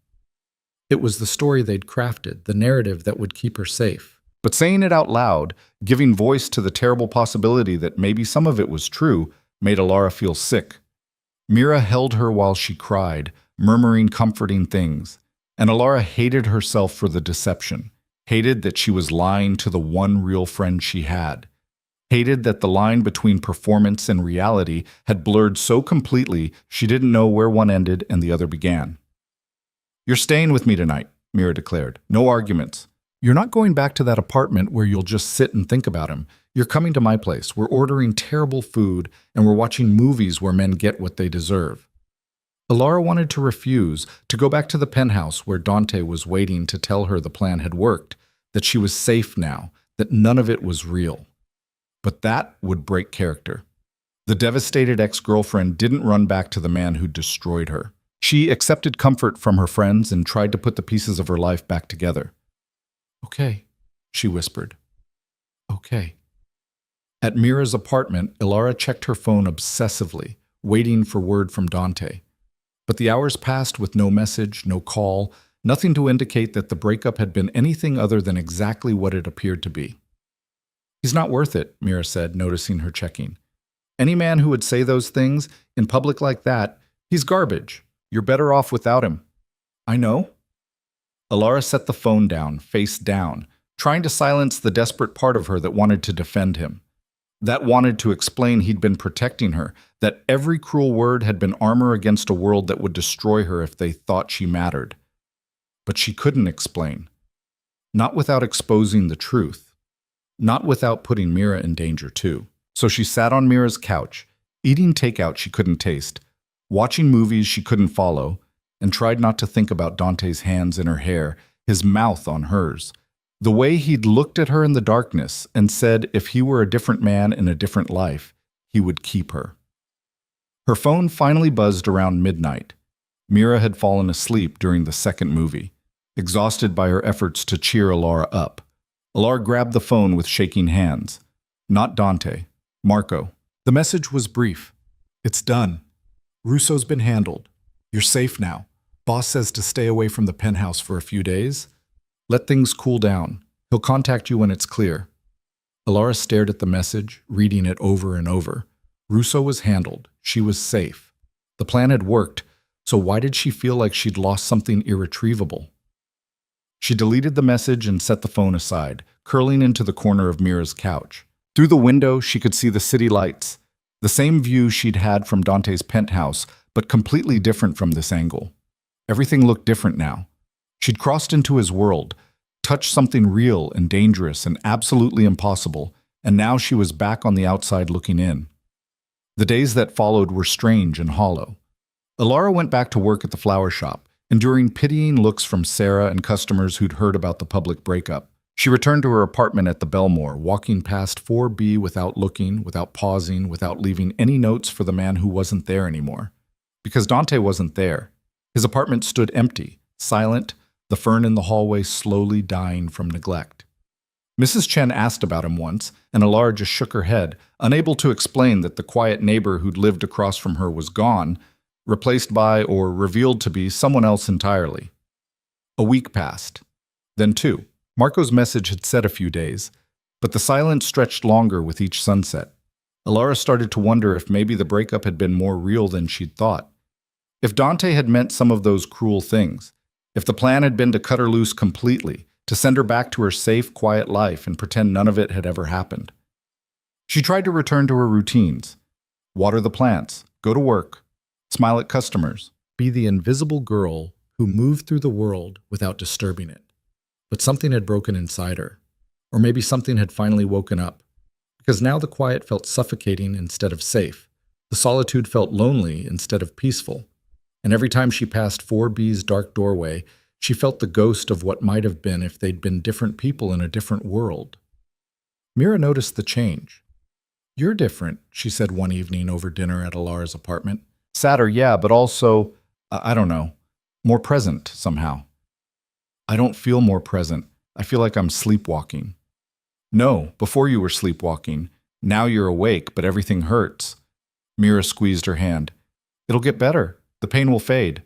It was the story they'd crafted, the narrative that would keep her safe. But saying it out loud, giving voice to the terrible possibility that maybe some of it was true, made Elara feel sick. Mira held her while she cried, murmuring comforting things. And Elara hated herself for the deception, hated that she was lying to the one real friend she had, hated that the line between performance and reality had blurred so completely she didn't know where one ended and the other began. "You're staying with me tonight," Mira declared. "No arguments. You're not going back to that apartment where you'll just sit and think about him. You're coming to my place. We're ordering terrible food, and we're watching movies where men get what they deserve." Elara wanted to refuse, to go back to the penthouse where Dante was waiting to tell her the plan had worked, that she was safe now, that none of it was real. But that would break character. The devastated ex-girlfriend didn't run back to the man who destroyed her. She accepted comfort from her friends and tried to put the pieces of her life back together. "Okay," she whispered. "Okay." At Mira's apartment, Elara checked her phone obsessively, waiting for word from Dante. But the hours passed with no message, no call, nothing to indicate that the breakup had been anything other than exactly what it appeared to be. "He's not worth it," Mira said, noticing her checking. "Any man who would say those things, in public like that, he's garbage. You're better off without him." "I know." Elara set the phone down, face down, trying to silence the desperate part of her that wanted to defend him. That wanted to explain he'd been protecting her, that every cruel word had been armor against a world that would destroy her if they thought she mattered. But she couldn't explain. Not without exposing the truth. Not without putting Mira in danger too. So she sat on Mira's couch, eating takeout she couldn't taste, watching movies she couldn't follow, and tried not to think about Dante's hands in her hair, his mouth on hers. The way he'd looked at her in the darkness and said if he were a different man in a different life, he would keep her. Her phone finally buzzed around midnight. Mira had fallen asleep during the second movie, exhausted by her efforts to cheer Elara up. Elara grabbed the phone with shaking hands. Not Dante. Marco. The message was brief. "It's done. Russo's been handled. You're safe now. Boss says to stay away from the penthouse for a few days. Let things cool down. He'll contact you when it's clear." Elara stared at the message, reading it over and over. Russo was handled. She was safe. The plan had worked, so why did she feel like she'd lost something irretrievable? She deleted the message and set the phone aside, curling into the corner of Mira's couch. Through the window, she could see the city lights, the same view she'd had from Dante's penthouse, but completely different from this angle. Everything looked different now. She'd crossed into his world, touched something real and dangerous and absolutely impossible, and now she was back on the outside looking in. The days that followed were strange and hollow. Elara went back to work at the flower shop, Enduring pitying looks from Sarah and customers who'd heard about the public breakup, she returned to her apartment at the Belmore, walking past 4B without looking, without pausing, without leaving any notes for the man who wasn't there anymore. Because Dante wasn't there. His apartment stood empty, silent, the fern in the hallway slowly dying from neglect. Mrs. Chen asked about him once, and Alara just shook her head, unable to explain that the quiet neighbor who'd lived across from her was gone, replaced by or revealed to be someone else entirely. A week passed. Then two. Marco's message had said a few days, but the silence stretched longer with each sunset. Alara started to wonder if maybe the breakup had been more real than she'd thought. If Dante had meant some of those cruel things, if the plan had been to cut her loose completely, to send her back to her safe, quiet life and pretend none of it had ever happened. She tried to return to her routines. Water the plants, go to work, smile at customers, Be the invisible girl who moved through the world without disturbing it. But something had broken inside her. Or maybe something had finally woken up. Because now the quiet felt suffocating instead of safe. The solitude felt lonely instead of peaceful. And every time she passed 4B's dark doorway, she felt the ghost of what might have been if they'd been different people in a different world. Mira noticed the change. "You're different," she said one evening over dinner at Alara's apartment. sadder, yeah, but also, I don't know, more present somehow. I don't feel more present. I feel like I'm sleepwalking. No, before you were sleepwalking. Now you're awake, but everything hurts. Mira squeezed her hand. It'll get better. The pain will fade.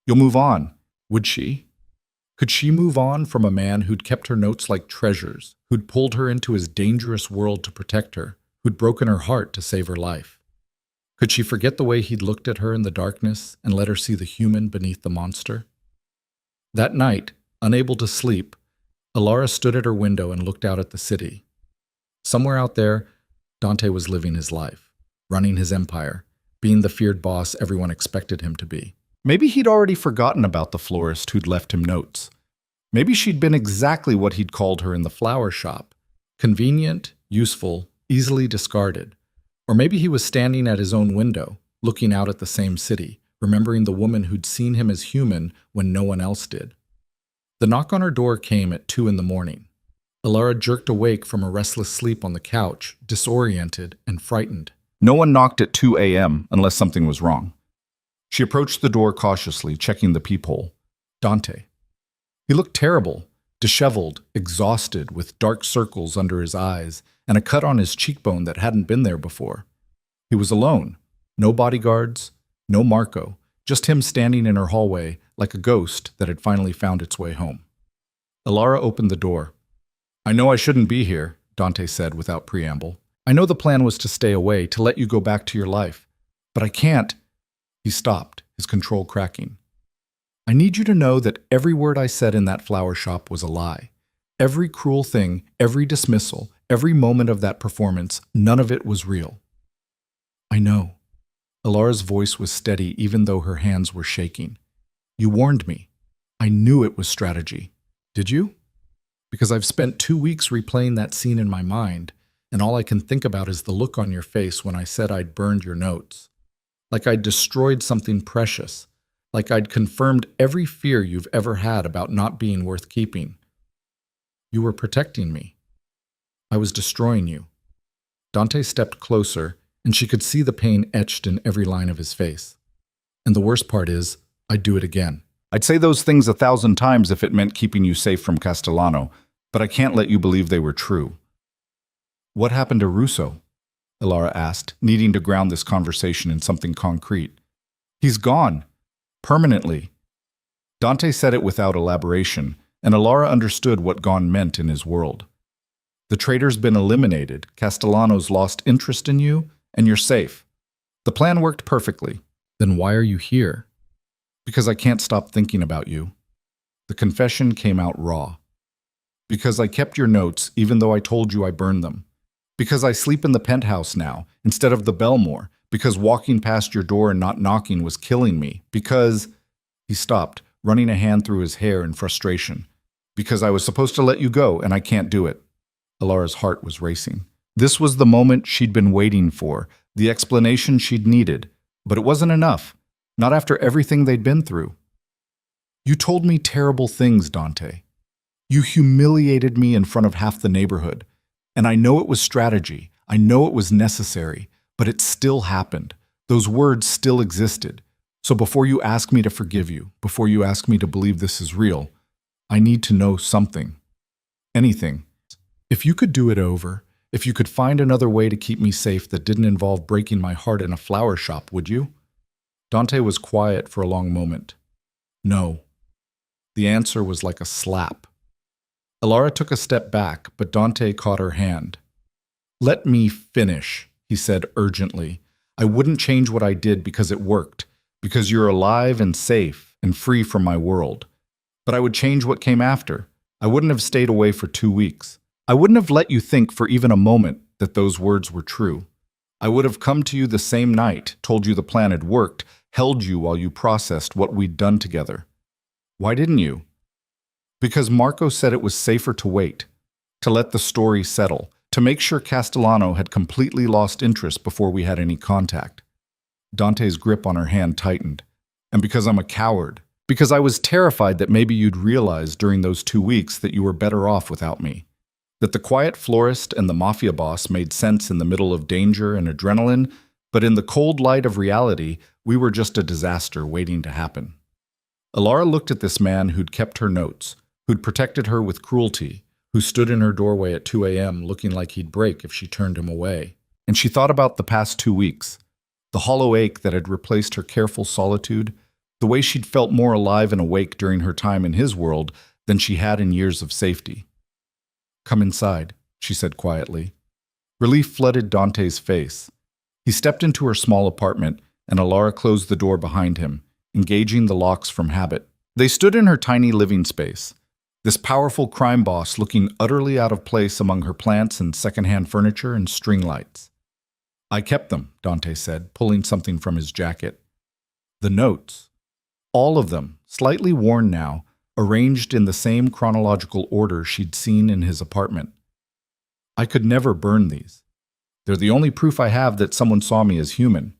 You'll move on. Would she? Could she move on from a man who'd kept her notes like treasures, who'd pulled her into his dangerous world to protect her, who'd broken her heart to save her life? Could she forget the way he'd looked at her in the darkness and let her see the human beneath the monster? That night, unable to sleep, Alara stood at her window and looked out at the city. Somewhere out there, Dante was living his life, running his empire, being the feared boss everyone expected him to be. Maybe he'd already forgotten about the florist who'd left him notes. Maybe she'd been exactly what he'd called her in the flower shop. Convenient, useful, easily discarded. Or maybe he was standing at his own window, looking out at the same city, remembering the woman who'd seen him as human when no one else did. The knock on her door came at 2 a.m. Alara jerked awake from a restless sleep on the couch, disoriented and frightened. No one knocked at 2 a.m. unless something was wrong. She approached the door cautiously, checking the peephole. Dante. He looked terrible, disheveled, exhausted, with dark circles under his eyes and a cut on his cheekbone that hadn't been there before. He was alone. No bodyguards, no Marco, just him standing in her hallway like a ghost that had finally found its way home. Alara opened the door. I know I shouldn't be here, Dante said without preamble. I know the plan was to stay away, to let you go back to your life. But I can't. He stopped, his control cracking. I need you to know that every word I said in that flower shop was a lie. Every cruel thing, every dismissal, every moment of that performance, none of it was real. I know. Alara's voice was steady even though her hands were shaking. You warned me. I knew it was strategy. Did you? Because I've spent 2 weeks replaying that scene in my mind, and all I can think about is the look on your face when I said I'd burned your notes. Like I'd destroyed something precious. Like I'd confirmed every fear you've ever had about not being worth keeping. You were protecting me. I was destroying you. Dante stepped closer, and she could see the pain etched in every line of his face. And the worst part is, I'd do it again. I'd say those things 1,000 times if it meant keeping you safe from Castellano, but I can't let you believe they were true. What happened to Russo? Alara asked, needing to ground this conversation in something concrete. He's gone. Permanently. Dante said it without elaboration, and Alara understood what gone meant in his world. The traitor's been eliminated, Castellano's lost interest in you, and you're safe. The plan worked perfectly. Then why are you here? Because I can't stop thinking about you. The confession came out raw. Because I kept your notes even though I told you I burned them. Because I sleep in the penthouse now instead of the Belmore. Because walking past your door and not knocking was killing me. Because... He stopped, running a hand through his hair in frustration. Because I was supposed to let you go and I can't do it. Alara's heart was racing. This was the moment she'd been waiting for, the explanation she'd needed. But it wasn't enough. Not after everything they'd been through. You told me terrible things, Dante. You humiliated me in front of half the neighborhood. And I know it was strategy. I know it was necessary. But it still happened. Those words still existed. So before you ask me to forgive you, before you ask me to believe this is real, I need to know something. Anything. If you could do it over, if you could find another way to keep me safe that didn't involve breaking my heart in a flower shop, would you? Dante was quiet for a long moment. No. The answer was like a slap. Elara took a step back, but Dante caught her hand. Let me finish, he said urgently. I wouldn't change what I did because it worked, because you're alive and safe and free from my world. But I would change what came after. I wouldn't have stayed away for 2 weeks. I wouldn't have let you think for even a moment that those words were true. I would have come to you the same night, told you the plan had worked, held you while you processed what we'd done together. Why didn't you? Because Marco said it was safer to wait, to let the story settle, to make sure Castellano had completely lost interest before we had any contact. Dante's grip on her hand tightened. And because I'm a coward, because I was terrified that maybe you'd realize during those 2 weeks that you were better off without me. That the quiet florist and the Mafia boss made sense in the middle of danger and adrenaline, but in the cold light of reality, we were just a disaster waiting to happen. Elara looked at this man who'd kept her notes, who'd protected her with cruelty, who stood in her doorway at 2 a.m. looking like he'd break if she turned him away. And she thought about the past 2 weeks, the hollow ache that had replaced her careful solitude, the way she'd felt more alive and awake during her time in his world than she had in years of safety. Come inside, she said quietly. Relief flooded Dante's face. He stepped into her small apartment, and Elara closed the door behind him, engaging the locks from habit. They stood in her tiny living space, this powerful crime boss looking utterly out of place among her plants and secondhand furniture and string lights. I kept them, Dante said, pulling something from his jacket. The notes. All of them, slightly worn now, arranged in the same chronological order she'd seen in his apartment. I could never burn these. They're the only proof I have that someone saw me as human.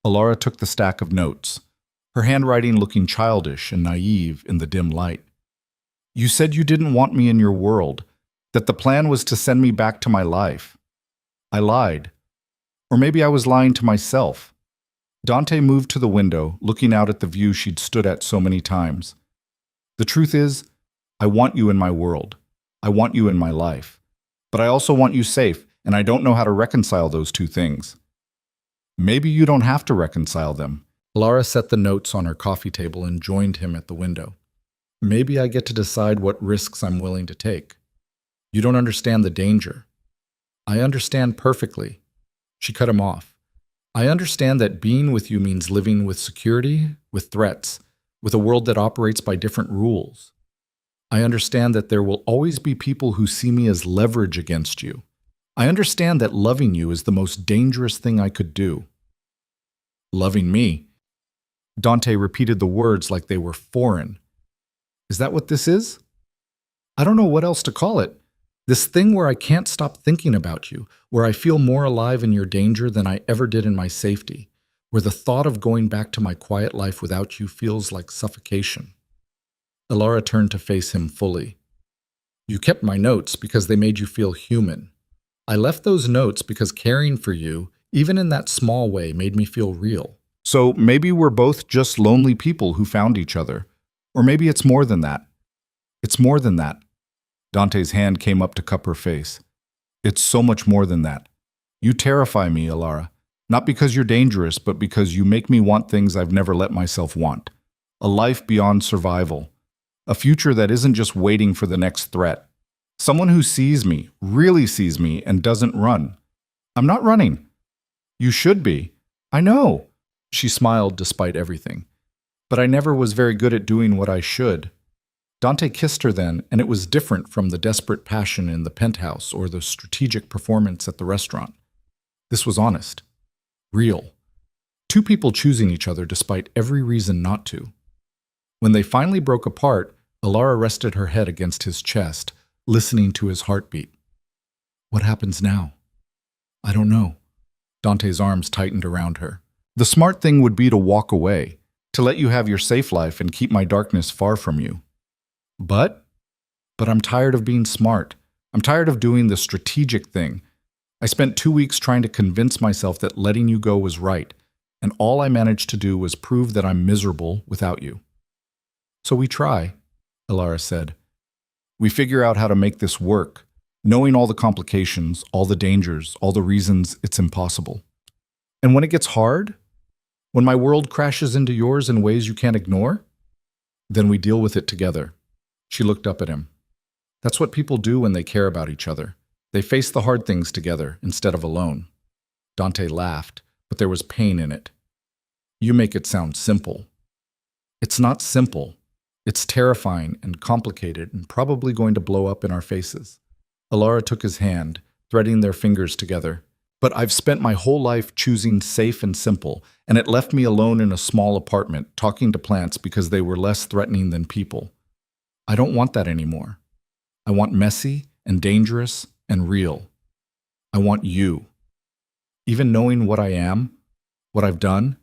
Elara took the stack of notes, her handwriting looking childish and naive in the dim light. You said you didn't want me in your world, that the plan was to send me back to my life. I lied. Or maybe I was lying to myself. Dante moved to the window, looking out at the view she'd stood at so many times. The truth is, I want you in my world. I want you in my life. But I also want you safe, and I don't know how to reconcile those two things. Maybe you don't have to reconcile them. Elara set the notes on her coffee table and joined him at the window. Maybe I get to decide what risks I'm willing to take. You don't understand the danger. I understand perfectly. She cut him off. I understand that being with you means living with security, with threats, with a world that operates by different rules. I understand that there will always be people who see me as leverage against you. I understand that loving you is the most dangerous thing I could do. Loving me? Dante repeated the words like they were foreign. Is that what this is? I don't know what else to call it. This thing where I can't stop thinking about you, where I feel more alive in your danger than I ever did in my safety, where the thought of going back to my quiet life without you feels like suffocation. Elara turned to face him fully. You kept my notes because they made you feel human. I left those notes because caring for you, even in that small way, made me feel real. So maybe we're both just lonely people who found each other. Or maybe it's more than that. It's more than that. Dante's hand came up to cup her face. It's so much more than that. You terrify me, Elara. Not because you're dangerous, but because you make me want things I've never let myself want. A life beyond survival. A future that isn't just waiting for the next threat. Someone who sees me, really sees me, and doesn't run. I'm not running. You should be. I know. She smiled despite everything. But I never was very good at doing what I should. Dante kissed her then, and it was different from the desperate passion in the penthouse or the strategic performance at the restaurant. This was honest. Real. Two people choosing each other despite every reason not to. When they finally broke apart, Elara rested her head against his chest, listening to his heartbeat. What happens now? I don't know. Dante's arms tightened around her. The smart thing would be to walk away, to let you have your safe life and keep my darkness far from you. But I'm tired of being smart. I'm tired of doing the strategic thing. I spent 2 weeks trying to convince myself that letting you go was right, and all I managed to do was prove that I'm miserable without you. So we try, Elara said. We figure out how to make this work, knowing all the complications, all the dangers, all the reasons it's impossible. And when it gets hard, when my world crashes into yours in ways you can't ignore, then we deal with it together. She looked up at him. That's what people do when they care about each other. They face the hard things together instead of alone. Dante laughed, but there was pain in it. You make it sound simple. It's not simple. It's terrifying and complicated and probably going to blow up in our faces. Elara took his hand, threading their fingers together. But I've spent my whole life choosing safe and simple, and it left me alone in a small apartment, talking to plants because they were less threatening than people. I don't want that anymore. I want messy and dangerous and real. I want you. Even knowing what I am, what I've done,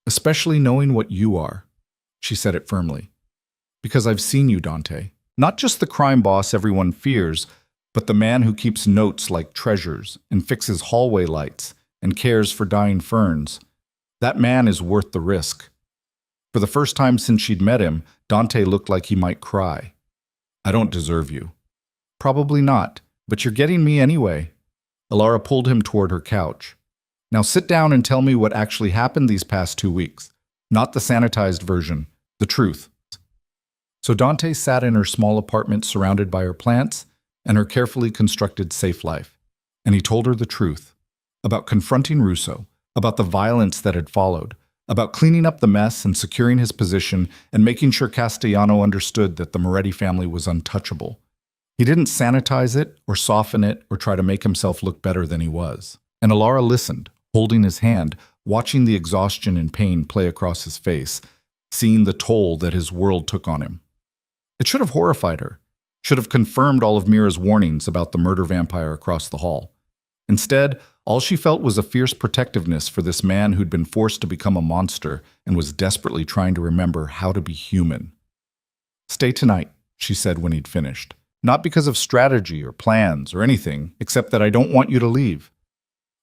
especially knowing what you are, she said it firmly. Because I've seen you, Dante. Not just the crime boss everyone fears, but the man who keeps notes like treasures and fixes hallway lights and cares for dying ferns. That man is worth the risk. For the first time since she'd met him, Dante looked like he might cry. I don't deserve you. Probably not, but you're getting me anyway. Elara pulled him toward her couch. Now sit down and tell me what actually happened these past 2 weeks. Not the sanitized version, the truth. So Dante sat in her small apartment surrounded by her plants and her carefully constructed safe life. And he told her the truth. About confronting Russo, about the violence that had followed, about cleaning up the mess and securing his position and making sure Castellano understood that the Moretti family was untouchable. He didn't sanitize it or soften it or try to make himself look better than he was. And Elara listened, holding his hand, watching the exhaustion and pain play across his face, seeing the toll that his world took on him. It should have horrified her, should have confirmed all of Mira's warnings about the murder vampire across the hall. Instead, all she felt was a fierce protectiveness for this man who'd been forced to become a monster and was desperately trying to remember how to be human. Stay tonight, she said when he'd finished. Not because of strategy or plans or anything, except that I don't want you to leave.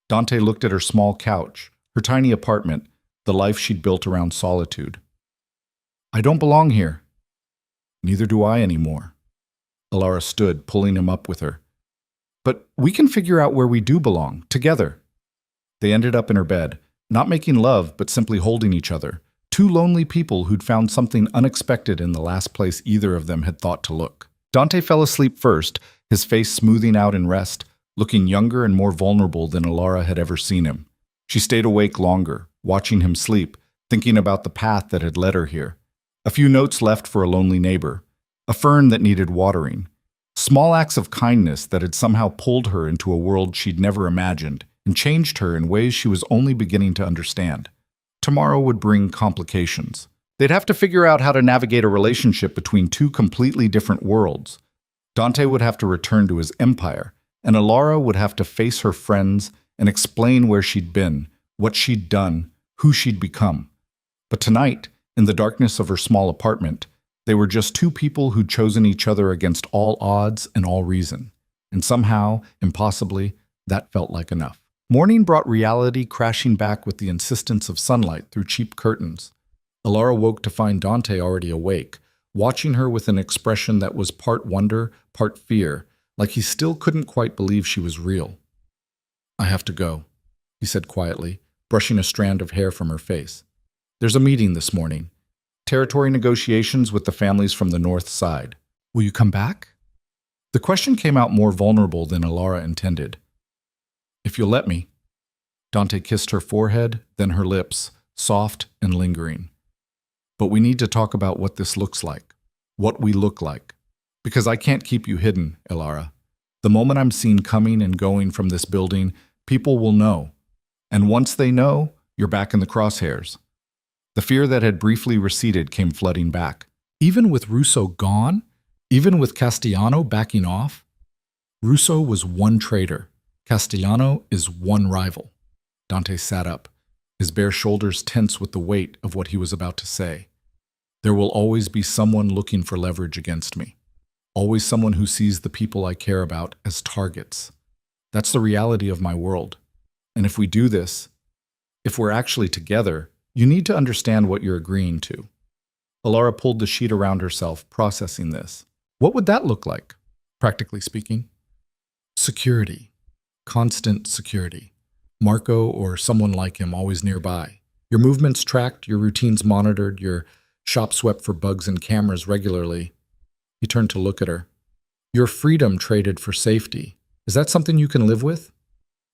Dante looked at her small couch, her tiny apartment, the life she'd built around solitude. I don't belong here. Neither do I anymore. Elara stood, pulling him up with her. But we can figure out where we do belong, together. They ended up in her bed, not making love, but simply holding each other. Two lonely people who'd found something unexpected in the last place either of them had thought to look. Dante fell asleep first, his face smoothing out in rest, looking younger and more vulnerable than Elara had ever seen him. She stayed awake longer, watching him sleep, thinking about the path that had led her here. A few notes left for a lonely neighbor, a fern that needed watering, small acts of kindness that had somehow pulled her into a world she'd never imagined and changed her in ways she was only beginning to understand. Tomorrow would bring complications. They'd have to figure out how to navigate a relationship between two completely different worlds. Dante would have to return to his empire, and Elara would have to face her friends and explain where she'd been, what she'd done, who she'd become. But tonight, in the darkness of her small apartment, they were just two people who'd chosen each other against all odds and all reason. And somehow, impossibly, that felt like enough. Morning brought reality crashing back with the insistence of sunlight through cheap curtains. Elara woke to find Dante already awake, watching her with an expression that was part wonder, part fear, like he still couldn't quite believe she was real. I have to go, he said quietly, brushing a strand of hair from her face. There's a meeting this morning. Territory negotiations with the families from the north side. Will you come back? The question came out more vulnerable than Elara intended. If you'll let me. Dante kissed her forehead, then her lips, soft and lingering. But we need to talk about what this looks like, what we look like. Because I can't keep you hidden, Elara. The moment I'm seen coming and going from this building, people will know. And once they know, you're back in the crosshairs. The fear that had briefly receded came flooding back. Even with Russo gone, even with Castellano backing off, Russo was one traitor. Castellano is one rival. Dante sat up, his bare shoulders tense with the weight of what he was about to say. There will always be someone looking for leverage against me. Always someone who sees the people I care about as targets. That's the reality of my world. And if we do this, if we're actually together, you need to understand what you're agreeing to. Alara pulled the sheet around herself, processing this. What would that look like, practically speaking? Security. Constant security. Marco or someone like him always nearby. Your movements tracked, your routines monitored, your shop swept for bugs and cameras regularly. He turned to look at her. Your freedom traded for safety. Is that something you can live with?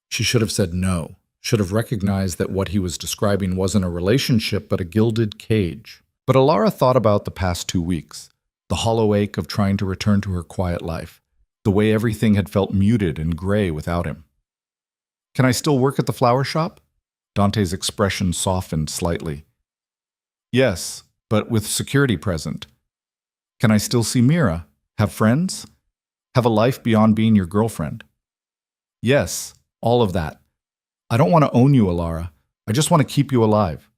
She should have said no, should have recognized that what he was describing wasn't a relationship but a gilded cage. But Alara thought about the past 2 weeks, the hollow ache of trying to return to her quiet life, the way everything had felt muted and gray without him. Can I still work at the flower shop? Dante's expression softened slightly. Yes, but with security present. Can I still see Mira? Have friends? Have a life beyond being your girlfriend? Yes, all of that. I don't want to own you, Alara. I just want to keep you alive.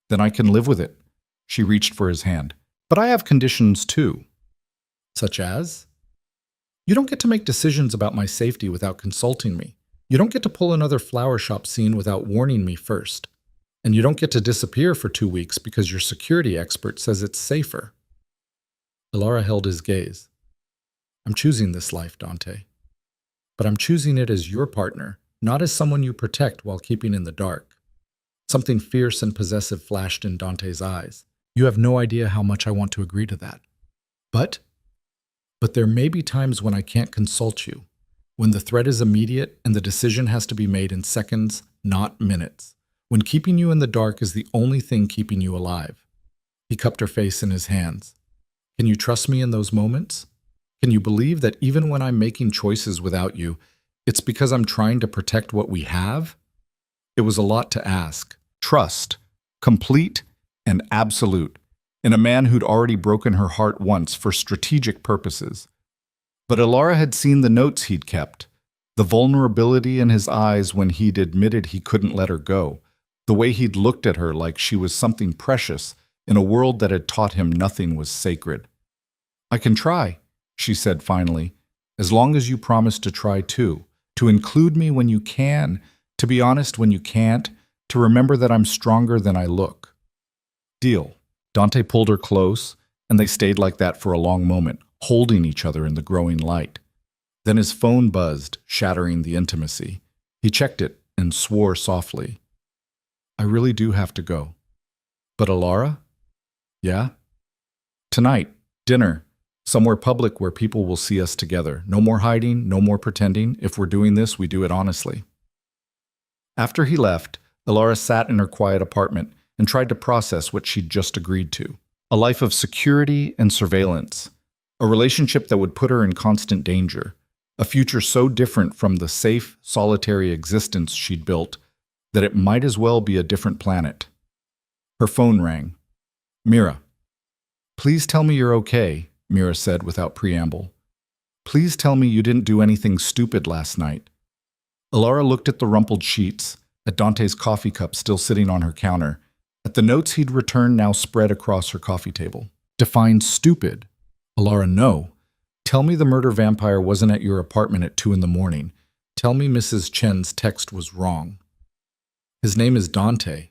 Then I can live with it. She reached for his hand. But I have conditions too. Such as? You don't get to make decisions about my safety without consulting me. You don't get to pull another flower shop scene without warning me first. And you don't get to disappear for 2 weeks because your security expert says it's safer. Alara held his gaze. I'm choosing this life, Dante. But I'm choosing it as your partner, not as someone you protect while keeping in the dark. Something fierce and possessive flashed in Dante's eyes. You have no idea how much I want to agree to that. But there may be times when I can't consult you, when the threat is immediate and the decision has to be made in seconds, not minutes, when keeping you in the dark is the only thing keeping you alive. He cupped her face in his hands. Can you trust me in those moments? Can you believe that even when I'm making choices without you, it's because I'm trying to protect what we have? It was a lot to ask. Trust, complete and absolute, in a man who'd already broken her heart once for strategic purposes. But Alara had seen the notes he'd kept, the vulnerability in his eyes when he'd admitted he couldn't let her go, the way he'd looked at her like she was something precious in a world that had taught him nothing was sacred. I can try, she said finally, as long as you promise to try too, to include me when you can, to be honest when you can't, to remember that I'm stronger than I look. Deal. Dante pulled her close, and they stayed like that for a long moment, holding each other in the growing light. Then his phone buzzed, shattering the intimacy. He checked it and swore softly. I really do have to go. But Alara? Yeah? Tonight, dinner, somewhere public where people will see us together. No more hiding, no more pretending. If we're doing this, we do it honestly. After he left, Alara sat in her quiet apartment and tried to process what she'd just agreed to. A life of security and surveillance. A relationship that would put her in constant danger. A future so different from the safe, solitary existence she'd built that it might as well be a different planet. Her phone rang. Mira. Please tell me you're okay, Mira said without preamble. Please tell me you didn't do anything stupid last night. Alara looked at the rumpled sheets, at Dante's coffee cup still sitting on her counter, at the notes he'd returned now spread across her coffee table. Define stupid. Alara, no. Tell me the murder vampire wasn't at your apartment at 2 a.m. Tell me Mrs. Chen's text was wrong. His name is Dante.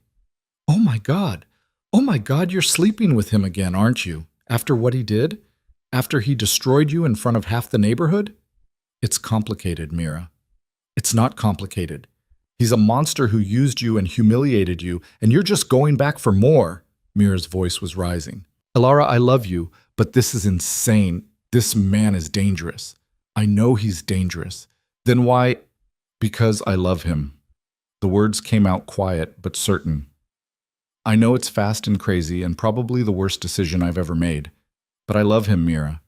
Oh my God, you're sleeping with him again, aren't you? After what he did? After he destroyed you in front of half the neighborhood? It's complicated, Mira. It's not complicated. He's a monster who used you and humiliated you, and you're just going back for more. Mira's voice was rising. Alara, I love you, but this is insane. This man is dangerous. I know he's dangerous. Then why? Because I love him. The words came out quiet but certain. I know it's fast and crazy and probably the worst decision I've ever made, but I love him, Mira,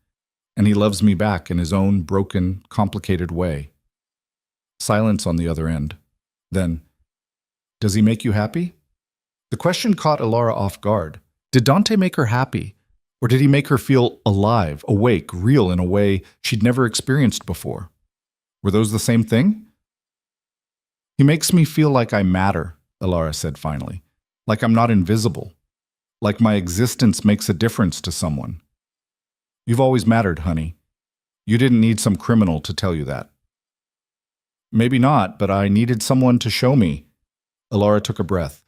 and he loves me back in his own broken, complicated way. Silence on the other end. Then, does he make you happy? The question caught Alara off guard. Did Dante make her happy? Or did he make her feel alive, awake, real in a way she'd never experienced before? Were those the same thing? He makes me feel like I matter, Alara said finally. Like I'm not invisible. Like my existence makes a difference to someone. You've always mattered, honey. You didn't need some criminal to tell you that. Maybe not, but I needed someone to show me. Alara took a breath.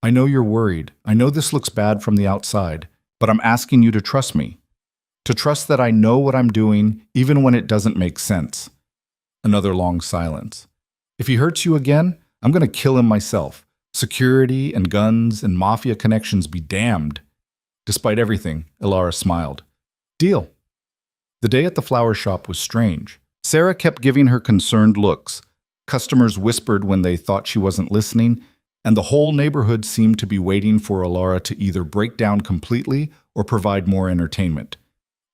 I know you're worried. I know this looks bad from the outside, but I'm asking you to trust me. To trust that I know what I'm doing, even when it doesn't make sense. Another long silence. If he hurts you again, I'm going to kill him myself. Security and guns and Mafia connections be damned. Despite everything, Alara smiled. Deal. The day at the flower shop was strange. Sarah kept giving her concerned looks. Customers whispered when they thought she wasn't listening, and the whole neighborhood seemed to be waiting for Alara to either break down completely or provide more entertainment.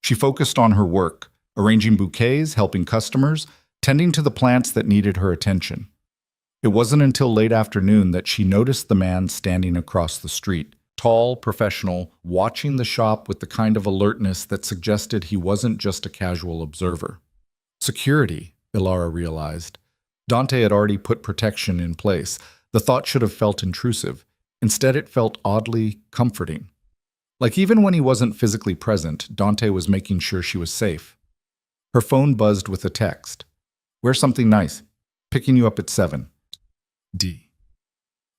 She focused on her work, arranging bouquets, helping customers, tending to the plants that needed her attention. It wasn't until late afternoon that she noticed the man standing across the street, tall, professional, watching the shop with the kind of alertness that suggested he wasn't just a casual observer. Security, Alara realized. Dante had already put protection in place. The thought should have felt intrusive. Instead, it felt oddly comforting. Like even when he wasn't physically present, Dante was making sure she was safe. Her phone buzzed with a text. Wear something nice. Picking you up at 7. D.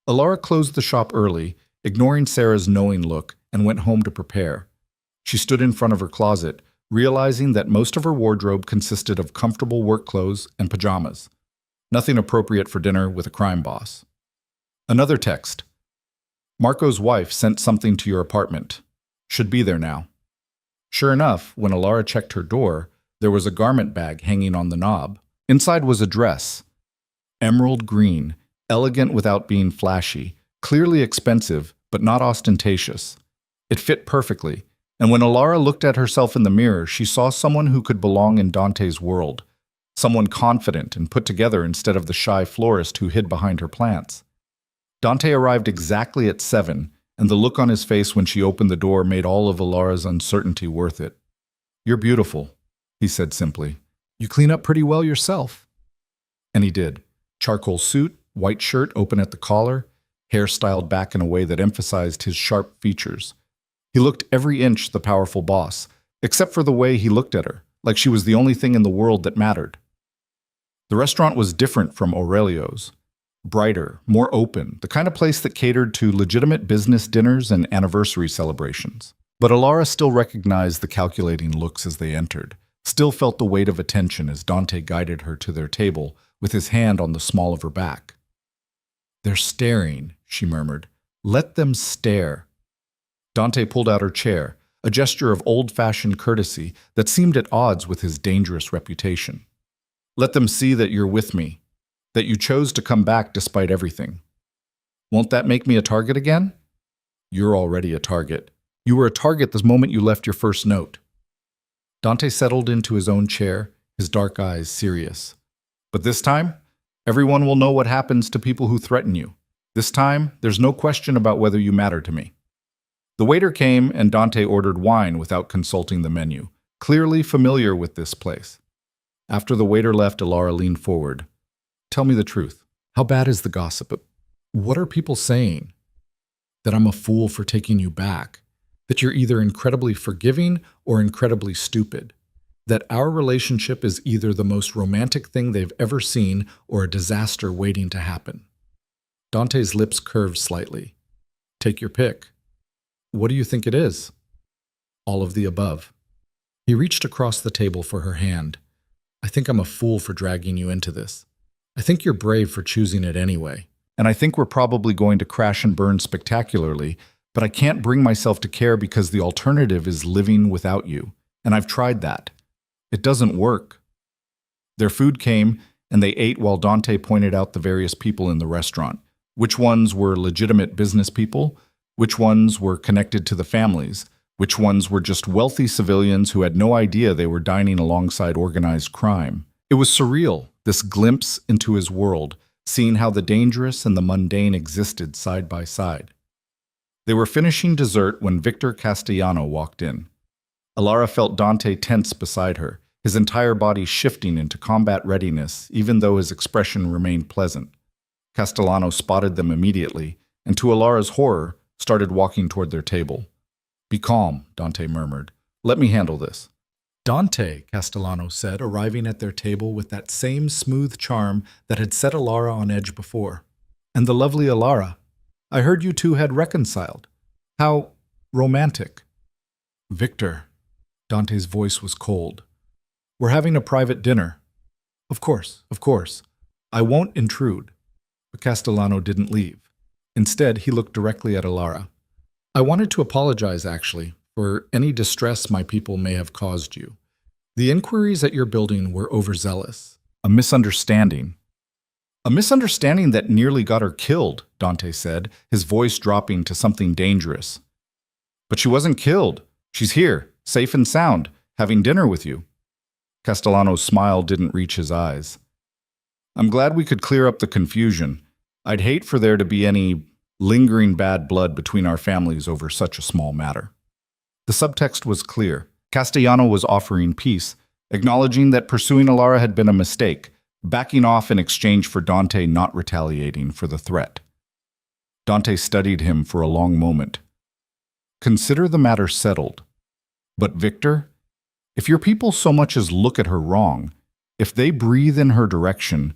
Alara closed the shop early, ignoring Sarah's knowing look, and went home to prepare. She stood in front of her closet, realizing that most of her wardrobe consisted of comfortable work clothes and pajamas. Nothing appropriate for dinner with a crime boss. Another text. Marco's wife sent something to your apartment. Should be there now. Sure enough, when Alara checked her door, there was a garment bag hanging on the knob. Inside was a dress. Emerald green, elegant without being flashy, clearly expensive, but not ostentatious. It fit perfectly, and when Alara looked at herself in the mirror, she saw someone who could belong in Dante's world. Someone confident and put together instead of the shy florist who hid behind her plants. Dante arrived exactly at 7, and the look on his face when she opened the door made all of Alara's uncertainty worth it. You're beautiful, he said simply. You clean up pretty well yourself. And he did. Charcoal suit, white shirt open at the collar, hair styled back in a way that emphasized his sharp features. He looked every inch the powerful boss, except for the way he looked at her, like she was the only thing in the world that mattered. The restaurant was different from Aurelio's. Brighter, more open, the kind of place that catered to legitimate business dinners and anniversary celebrations. But Alara still recognized the calculating looks as they entered, still felt the weight of attention as Dante guided her to their table with his hand on the small of her back. They're staring, she murmured. Let them stare. Dante pulled out her chair, a gesture of old-fashioned courtesy that seemed at odds with his dangerous reputation. Let them see that you're with me, that you chose to come back despite everything. Won't that make me a target again? You're already a target. You were a target the moment you left your first note. Dante settled into his own chair, his dark eyes serious. But this time, everyone will know what happens to people who threaten you. This time, there's no question about whether you matter to me. The waiter came and Dante ordered wine without consulting the menu, clearly familiar with this place. After the waiter left, Alara leaned forward. Tell me the truth. How bad is the gossip? What are people saying? That I'm a fool for taking you back? That you're either incredibly forgiving or incredibly stupid? That our relationship is either the most romantic thing they've ever seen or a disaster waiting to happen? Dante's lips curved slightly. Take your pick. What do you think it is? All of the above. He reached across the table for her hand. I think I'm a fool for dragging you into this. I think you're brave for choosing it anyway. And I think we're probably going to crash and burn spectacularly, but I can't bring myself to care because the alternative is living without you. And I've tried that. It doesn't work. Their food came, and they ate while Dante pointed out the various people in the restaurant. Which ones were legitimate business people? Which ones were connected to the families? Which ones were just wealthy civilians who had no idea they were dining alongside organized crime? It was surreal, this glimpse into his world, seeing how the dangerous and the mundane existed side by side. They were finishing dessert when Victor Castellano walked in. Alara felt Dante tense beside her, his entire body shifting into combat readiness, even though his expression remained pleasant. Castellano spotted them immediately, and to Alara's horror, started walking toward their table. "Be calm," Dante murmured. "Let me handle this." "Dante," Castellano said, arriving at their table with that same smooth charm that had set Alara on edge before. "And the lovely Alara. I heard you two had reconciled. How romantic." "Victor," Dante's voice was cold. "We're having a private dinner." Of course. I won't intrude." But Castellano didn't leave. Instead, he looked directly at Alara. "I wanted to apologize, actually, for any distress my people may have caused you. The inquiries at your building were overzealous." "A misunderstanding. A misunderstanding that nearly got her killed," Dante said, his voice dropping to something dangerous. "But she wasn't killed. She's here, safe and sound, having dinner with you." Castellano's smile didn't reach his eyes. "I'm glad we could clear up the confusion. I'd hate for there to be any lingering bad blood between our families over such a small matter." The subtext was clear. Castellano was offering peace, acknowledging that pursuing Alara had been a mistake, backing off in exchange for Dante not retaliating for the threat. Dante studied him for a long moment. "Consider the matter settled. But Victor, if your people so much as look at her wrong, if they breathe in her direction,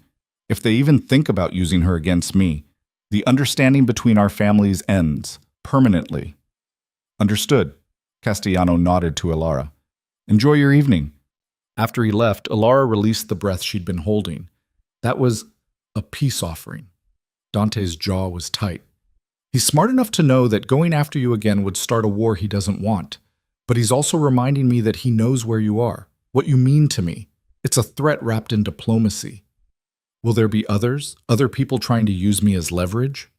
if they even think about using her against me, the understanding between our families ends, permanently." "Understood." Castellano nodded to Alara. "Enjoy your evening." After he left, Alara released the breath she'd been holding. That was a peace offering. Dante's jaw was tight. He's smart enough to know that going after you again would start a war he doesn't want. But he's also reminding me that he knows where you are, what you mean to me. It's a threat wrapped in diplomacy. Will there be others, other people trying to use me as leverage?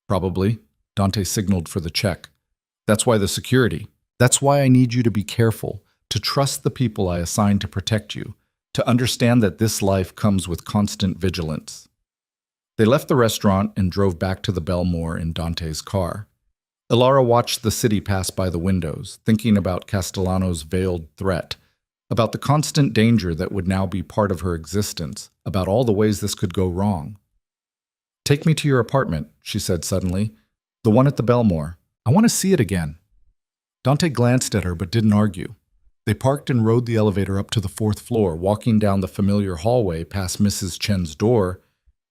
Probably. Dante signaled for the check. That's why the security. That's why I need you to be careful, to trust the people I assign to protect you, to understand that this life comes with constant vigilance. They left the restaurant and drove back to the Belmore in Dante's car. Alara watched the city pass by the windows, thinking about Castellano's veiled threat, about the constant danger that would now be part of her existence, about all the ways this could go wrong. "Take me to your apartment," she said suddenly. "The one at the Belmore. I want to see it again." Dante glanced at her but didn't argue. They parked and rode the elevator up to the 4th floor, walking down the familiar hallway past Mrs. Chen's door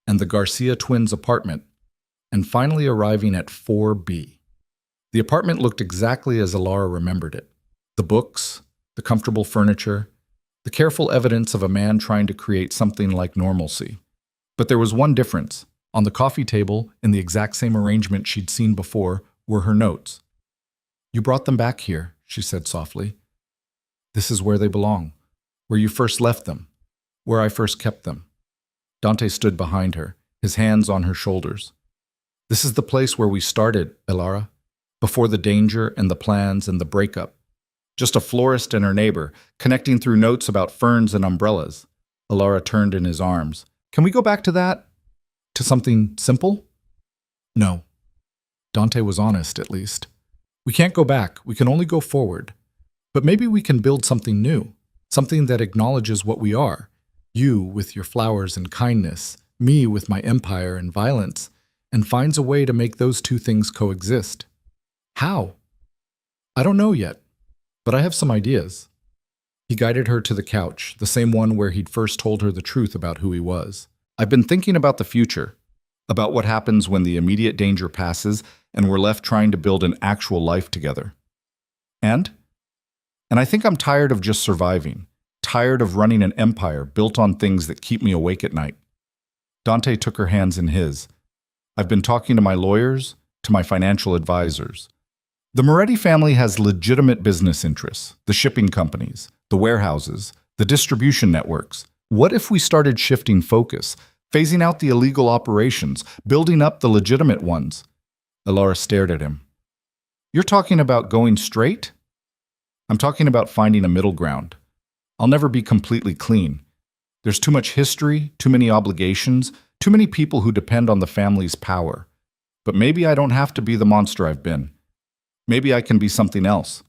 and the Garcia twins' apartment, and finally arriving at 4B. The apartment looked exactly as Alara remembered it. The books, the comfortable furniture, the careful evidence of a man trying to create something like normalcy. But there was one difference. On the coffee table, in the exact same arrangement she'd seen before, were her notes. "You brought them back here," she said softly. "This is where they belong, where you first left them, where I first kept them." Dante stood behind her, his hands on her shoulders. "This is the place where we started, Alara, before the danger and the plans and the breakup. Just a florist and her neighbor, connecting through notes about ferns and umbrellas." Alara turned in his arms. "Can we go back to that? To something simple?" "No." Dante was honest, at least. "We can't go back. We can only go forward. But maybe we can build something new, something that acknowledges what we are. You with your flowers and kindness, me with my empire and violence, and finds a way to make those two things coexist. How? I don't know yet, but I have some ideas." He guided her to the couch, the same one where he'd first told her the truth about who he was. "I've been thinking about the future, about what happens when the immediate danger passes and we're left trying to build an actual life together. And I think I'm tired of just surviving, tired of running an empire built on things that keep me awake at night." Dante took her hands in his. "I've been talking to my lawyers, to my financial advisors. The Moretti family has legitimate business interests, the shipping companies, the warehouses, the distribution networks. What if we started shifting focus, phasing out the illegal operations, building up the legitimate ones?" Alara stared at him. "You're talking about going straight?" "I'm talking about finding a middle ground. I'll never be completely clean. There's too much history, too many obligations, too many people who depend on the family's power. But maybe I don't have to be the monster I've been. Maybe I can be something else."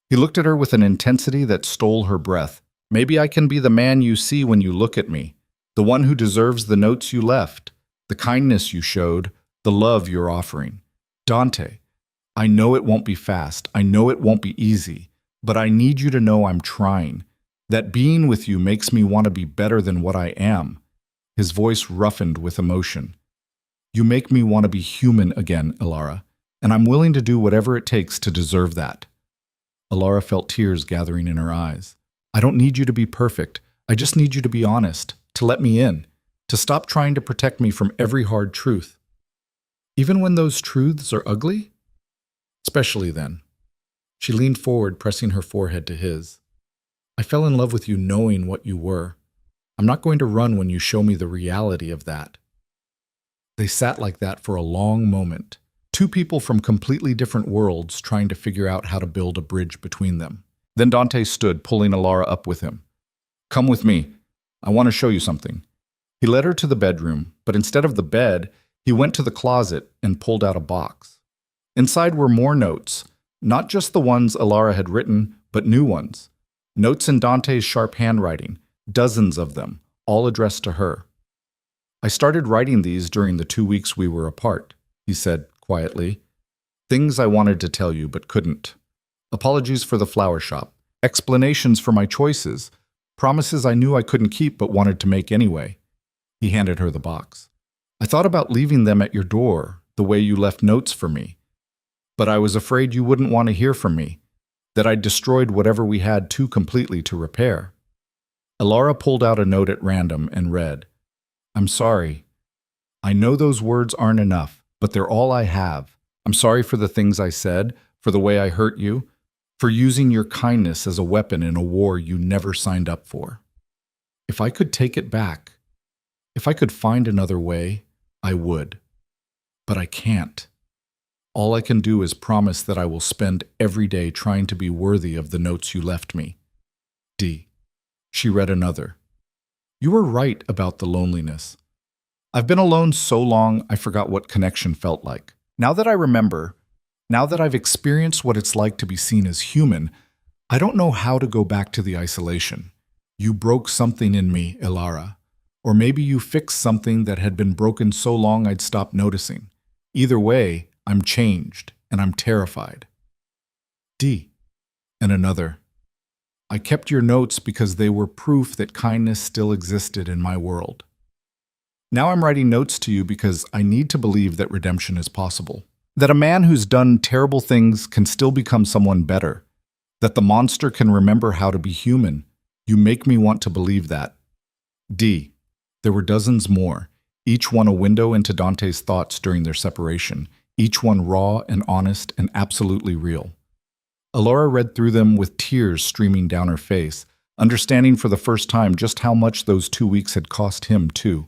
He looked at her with an intensity that stole her breath. "Maybe I can be the man you see when you look at me, the one who deserves the notes you left, the kindness you showed, the love you're offering. Dante, I know it won't be fast. I know it won't be easy, but I need you to know I'm trying. That being with you makes me want to be better than what I am. His voice roughened with emotion. You make me want to be human again, Ilara, and I'm willing to do whatever it takes to deserve that. Ilara felt tears gathering in her eyes. I don't need you to be perfect. I just need you to be honest, to let me in, to stop trying to protect me from every hard truth. Even when those truths are ugly? Especially then. She leaned forward, pressing her forehead to his. I fell in love with you knowing what you were. I'm not going to run when you show me the reality of that. They sat like that for a long moment, two people from completely different worlds trying to figure out how to build a bridge between them. Then Dante stood, pulling Ilara up with him. Come with me. I want to show you something. He led her to the bedroom, but instead of the bed, he went to the closet and pulled out a box. Inside were more notes, not just the ones Ilara had written, but new ones. Notes in Dante's sharp handwriting, dozens of them, all addressed to her. I started writing these during the 2 weeks we were apart, he said quietly. Things I wanted to tell you but couldn't. Apologies for the flower shop, explanations for my choices, promises I knew I couldn't keep but wanted to make anyway. He handed her the box. I thought about leaving them at your door, the way you left notes for me. But I was afraid you wouldn't want to hear from me, that I'd destroyed whatever we had too completely to repair. Ilara pulled out a note at random and read, I'm sorry. I know those words aren't enough, but they're all I have. I'm sorry for the things I said, for the way I hurt you, for using your kindness as a weapon in a war you never signed up for. If I could take it back, if I could find another way, I would. But I can't. All I can do is promise that I will spend every day trying to be worthy of the notes you left me. D. She read another. You were right about the loneliness. I've been alone so long I forgot what connection felt like. Now that I remember, now that I've experienced what it's like to be seen as human, I don't know how to go back to the isolation. You broke something in me, Ilara. Or maybe you fixed something that had been broken so long I'd stopped noticing. Either way, I'm changed, and I'm terrified. D. And another. I kept your notes because they were proof that kindness still existed in my world. Now I'm writing notes to you because I need to believe that redemption is possible. That a man who's done terrible things can still become someone better. That the monster can remember how to be human. You make me want to believe that. D. There were dozens more, each one a window into Dante's thoughts during their separation, each one raw and honest and absolutely real. Ilara read through them with tears streaming down her face, understanding for the first time just how much those 2 weeks had cost him, too.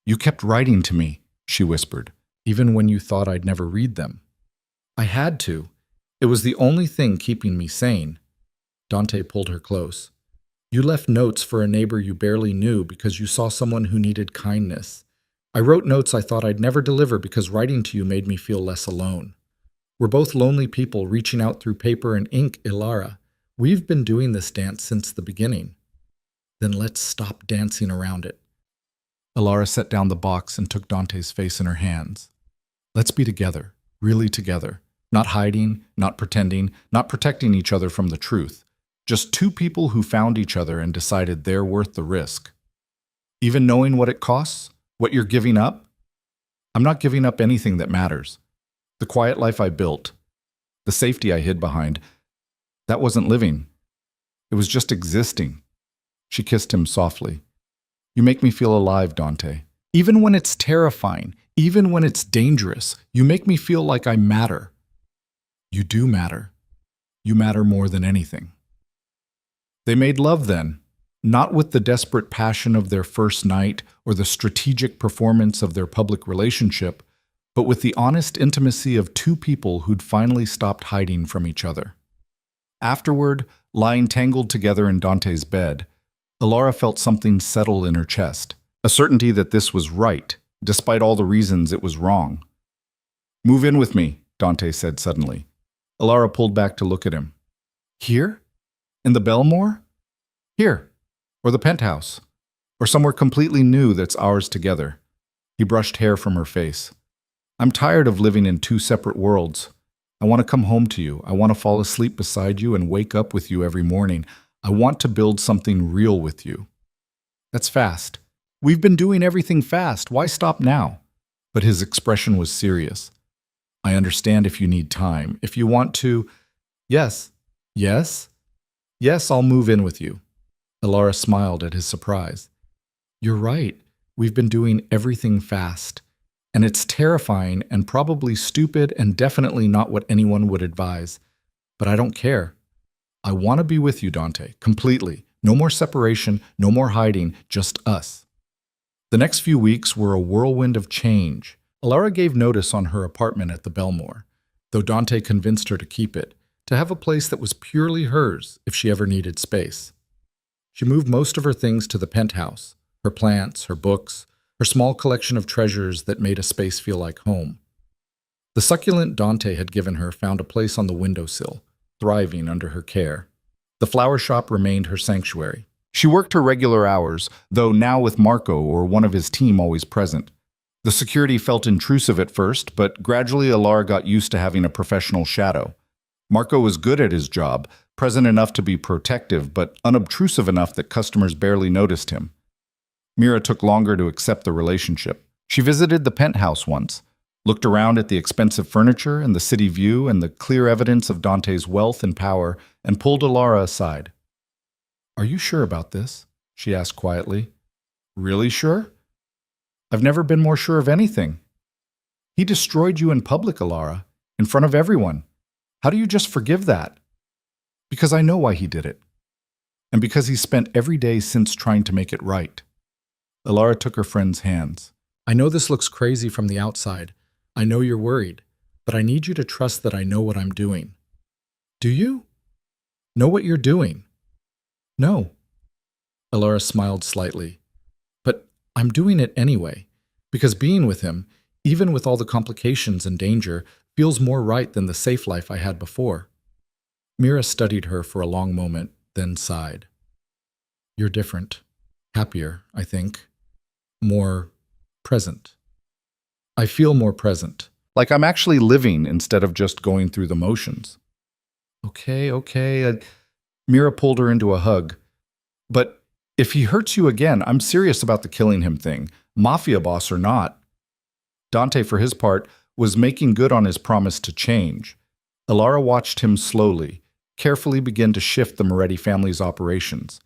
You kept writing to me, she whispered, even when you thought I'd never read them. I had to. It was the only thing keeping me sane. Dante pulled her close. You left notes for a neighbor you barely knew because you saw someone who needed kindness. I wrote notes I thought I'd never deliver because writing to you made me feel less alone. We're both lonely people reaching out through paper and ink, Ilara. We've been doing this dance since the beginning. Then let's stop dancing around it. Ilara set down the box and took Dante's face in her hands. Let's be together, really together. Not hiding, not pretending, not protecting each other from the truth. Just two people who found each other and decided they're worth the risk. Even knowing what it costs, what you're giving up? I'm not giving up anything that matters. The quiet life I built, the safety I hid behind, that wasn't living. It was just existing. She kissed him softly. You make me feel alive, Dante. Even when it's terrifying, even when it's dangerous, you make me feel like I matter. You do matter. You matter more than anything. They made love then, not with the desperate passion of their first night or the strategic performance of their public relationship, but with the honest intimacy of two people who'd finally stopped hiding from each other. Afterward, lying tangled together in Dante's bed, Ilara felt something settle in her chest, a certainty that this was right, despite all the reasons it was wrong. Move in with me, Dante said suddenly. Ilara pulled back to look at him. Here? In the Belmore? Here. Or the penthouse. Or somewhere completely new that's ours together. He brushed hair from her face. I'm tired of living in two separate worlds. I want to come home to you. I want to fall asleep beside you and wake up with you every morning. I want to build something real with you. That's fast. We've been doing everything fast. Why stop now? But his expression was serious. I understand if you need time. If you want to... Yes. Yes? Yes, I'll move in with you. Alara smiled at his surprise. You're right. We've been doing everything fast. And it's terrifying and probably stupid and definitely not what anyone would advise. But I don't care. I want to be with you, Dante, completely. No more separation, no more hiding, just us. The next few weeks were a whirlwind of change. Alara gave notice on her apartment at the Belmore, though Dante convinced her to keep it, to have a place that was purely hers if she ever needed space. She moved most of her things to the penthouse, her plants, her books, her small collection of treasures that made a space feel like home. The succulent Dante had given her found a place on the windowsill, thriving under her care. The flower shop remained her sanctuary. She worked her regular hours, though now with Marco or one of his team always present. The security felt intrusive at first, but gradually Alara got used to having a professional shadow. Marco was good at his job, present enough to be protective, but unobtrusive enough that customers barely noticed him. Mira took longer to accept the relationship. She visited the penthouse once, looked around at the expensive furniture and the city view and the clear evidence of Dante's wealth and power, and pulled Alara aside. Are you sure about this? She asked quietly. Really sure? I've never been more sure of anything. He destroyed you in public, Alara, in front of everyone. How do you just forgive that? Because I know why he did it. And because he spent every day since trying to make it right. Alara took her friend's hands. I know this looks crazy from the outside. I know you're worried, but I need you to trust that I know what I'm doing. Do you? Know what you're doing? No. Alara smiled slightly. But I'm doing it anyway, because being with him, even with all the complications and danger, feels more right than the safe life I had before. Mira studied her for a long moment, then sighed. You're different. Happier, I think. More present. I feel more present. Like I'm actually living instead of just going through the motions. Okay. Mira pulled her into a hug. But if he hurts you again, I'm serious about the killing him thing, Mafia boss or not. Dante, for his part, was making good on his promise to change. Alara watched him slowly, carefully begin to shift the Moretti family's operations.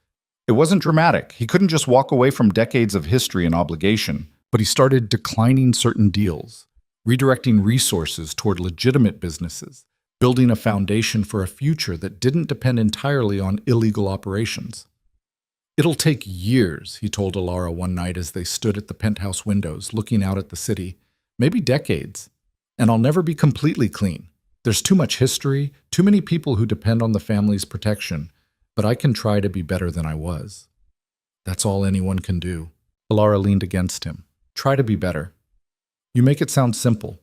It wasn't dramatic. He couldn't just walk away from decades of history and obligation, but he started declining certain deals, redirecting resources toward legitimate businesses, building a foundation for a future that didn't depend entirely on illegal operations. It'll take years, he told Alara one night as they stood at the penthouse windows looking out at the city, maybe decades, and I'll never be completely clean. There's too much history, too many people who depend on the family's protection, but I can try to be better than I was. That's all anyone can do. Alara leaned against him. Try to be better. You make it sound simple.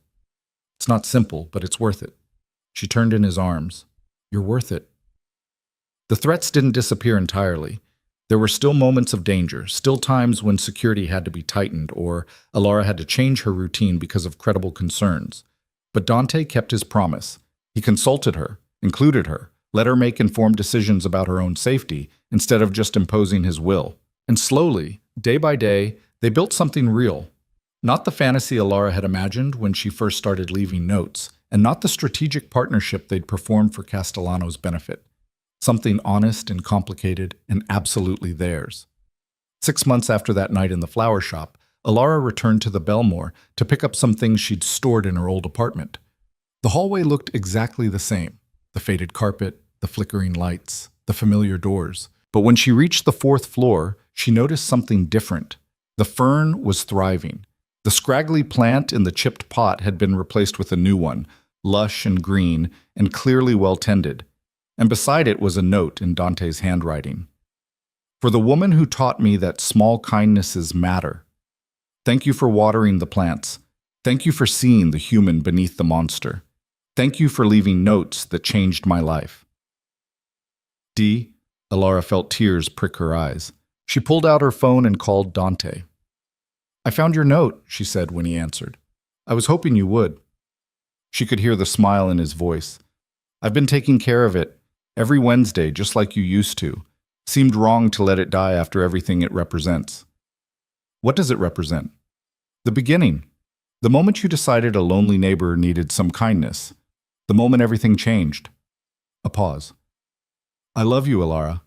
It's not simple, but it's worth it. She turned in his arms. You're worth it. The threats didn't disappear entirely. There were still moments of danger, still times when security had to be tightened or Alara had to change her routine because of credible concerns. But Dante kept his promise. He consulted her, included her, let her make informed decisions about her own safety instead of just imposing his will. And slowly, day by day, they built something real. Not the fantasy Alara had imagined when she first started leaving notes, and not the strategic partnership they'd performed for Castellano's benefit. Something honest and complicated and absolutely theirs. 6 months after that night in the flower shop, Alara returned to the Belmore to pick up some things she'd stored in her old apartment. The hallway looked exactly the same. The faded carpet, the flickering lights, the familiar doors. But when she reached the 4th floor, she noticed something different. The fern was thriving. The scraggly plant in the chipped pot had been replaced with a new one, lush and green and clearly well-tended. And beside it was a note in Dante's handwriting. For the woman who taught me that small kindnesses matter. Thank you for watering the plants. Thank you for seeing the human beneath the monster. Thank you for leaving notes that changed my life. D. Alara felt tears prick her eyes. She pulled out her phone and called Dante. I found your note, she said when he answered. I was hoping you would. She could hear the smile in his voice. I've been taking care of it every Wednesday, just like you used to. Seemed wrong to let it die after everything it represents. What does it represent? The beginning. The moment you decided a lonely neighbor needed some kindness. The moment everything changed. A pause. I love you, Alara.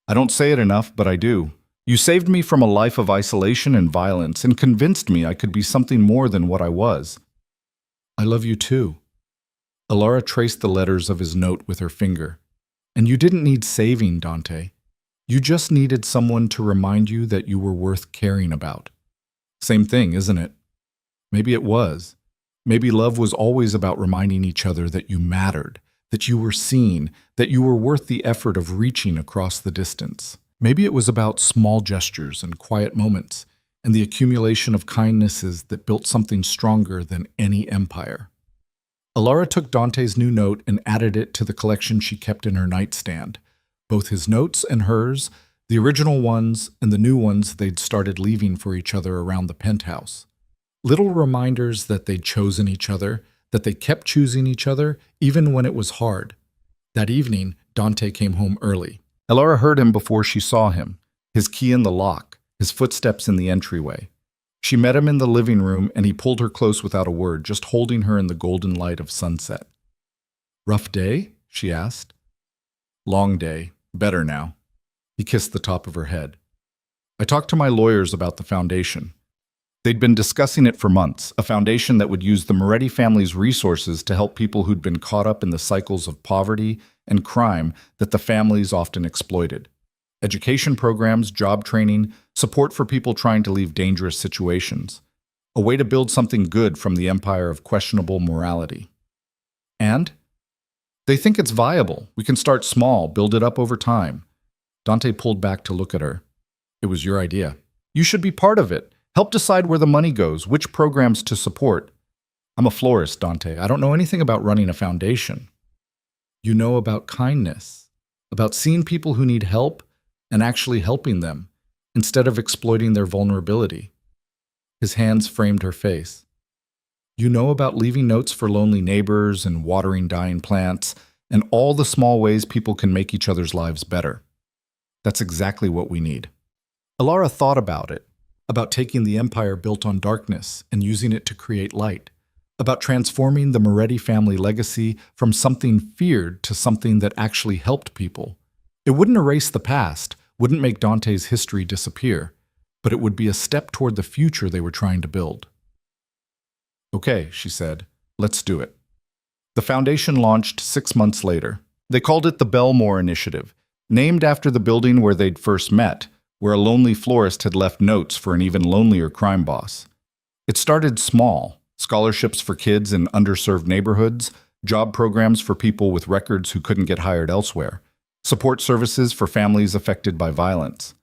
I don't say it enough, but I do. You saved me from a life of isolation and violence and convinced me I could be something more than what I was. I love you too. Alara traced the letters of his note with her finger. And you didn't need saving, Dante. You just needed someone to remind you that you were worth caring about. Same thing, isn't it? Maybe it was. Maybe love was always about reminding each other that you mattered, that you were seen, that you were worth the effort of reaching across the distance. Maybe it was about small gestures and quiet moments, and the accumulation of kindnesses that built something stronger than any empire. Alara took Dante's new note and added it to the collection she kept in her nightstand. Both his notes and hers, the original ones and the new ones they'd started leaving for each other around the penthouse. Little reminders that they'd chosen each other, that they kept choosing each other, even when it was hard. That evening, Dante came home early. Alara heard him before she saw him, his key in the lock, his footsteps in the entryway. She met him in the living room, and he pulled her close without a word, just holding her in the golden light of sunset. Rough day? She asked. Long day. Better now. He kissed the top of her head. I talked to my lawyers about the foundation. They'd been discussing it for months, a foundation that would use the Moretti family's resources to help people who'd been caught up in the cycles of poverty and crime that the families often exploited. Education programs, job training, support for people trying to leave dangerous situations. A way to build something good from the empire of questionable morality. And? They think it's viable. We can start small, build it up over time. Dante pulled back to look at her. It was your idea. You should be part of it. Help decide where the money goes, which programs to support. I'm a florist, Dante. I don't know anything about running a foundation. You know about kindness, about seeing people who need help and actually helping them, instead of exploiting their vulnerability. His hands framed her face. You know about leaving notes for lonely neighbors and watering dying plants, and all the small ways people can make each other's lives better. That's exactly what we need. Alara thought about it. About taking the empire built on darkness and using it to create light, about transforming the Moretti family legacy from something feared to something that actually helped people. It wouldn't erase the past, wouldn't make Dante's history disappear, but it would be a step toward the future they were trying to build. Okay, she said, let's do it. The foundation launched 6 months later. They called it the Belmore Initiative, named after the building where they'd first met, where a lonely florist had left notes for an even lonelier crime boss. It started small, scholarships for kids in underserved neighborhoods, job programs for people with records who couldn't get hired elsewhere, support services for families affected by violence.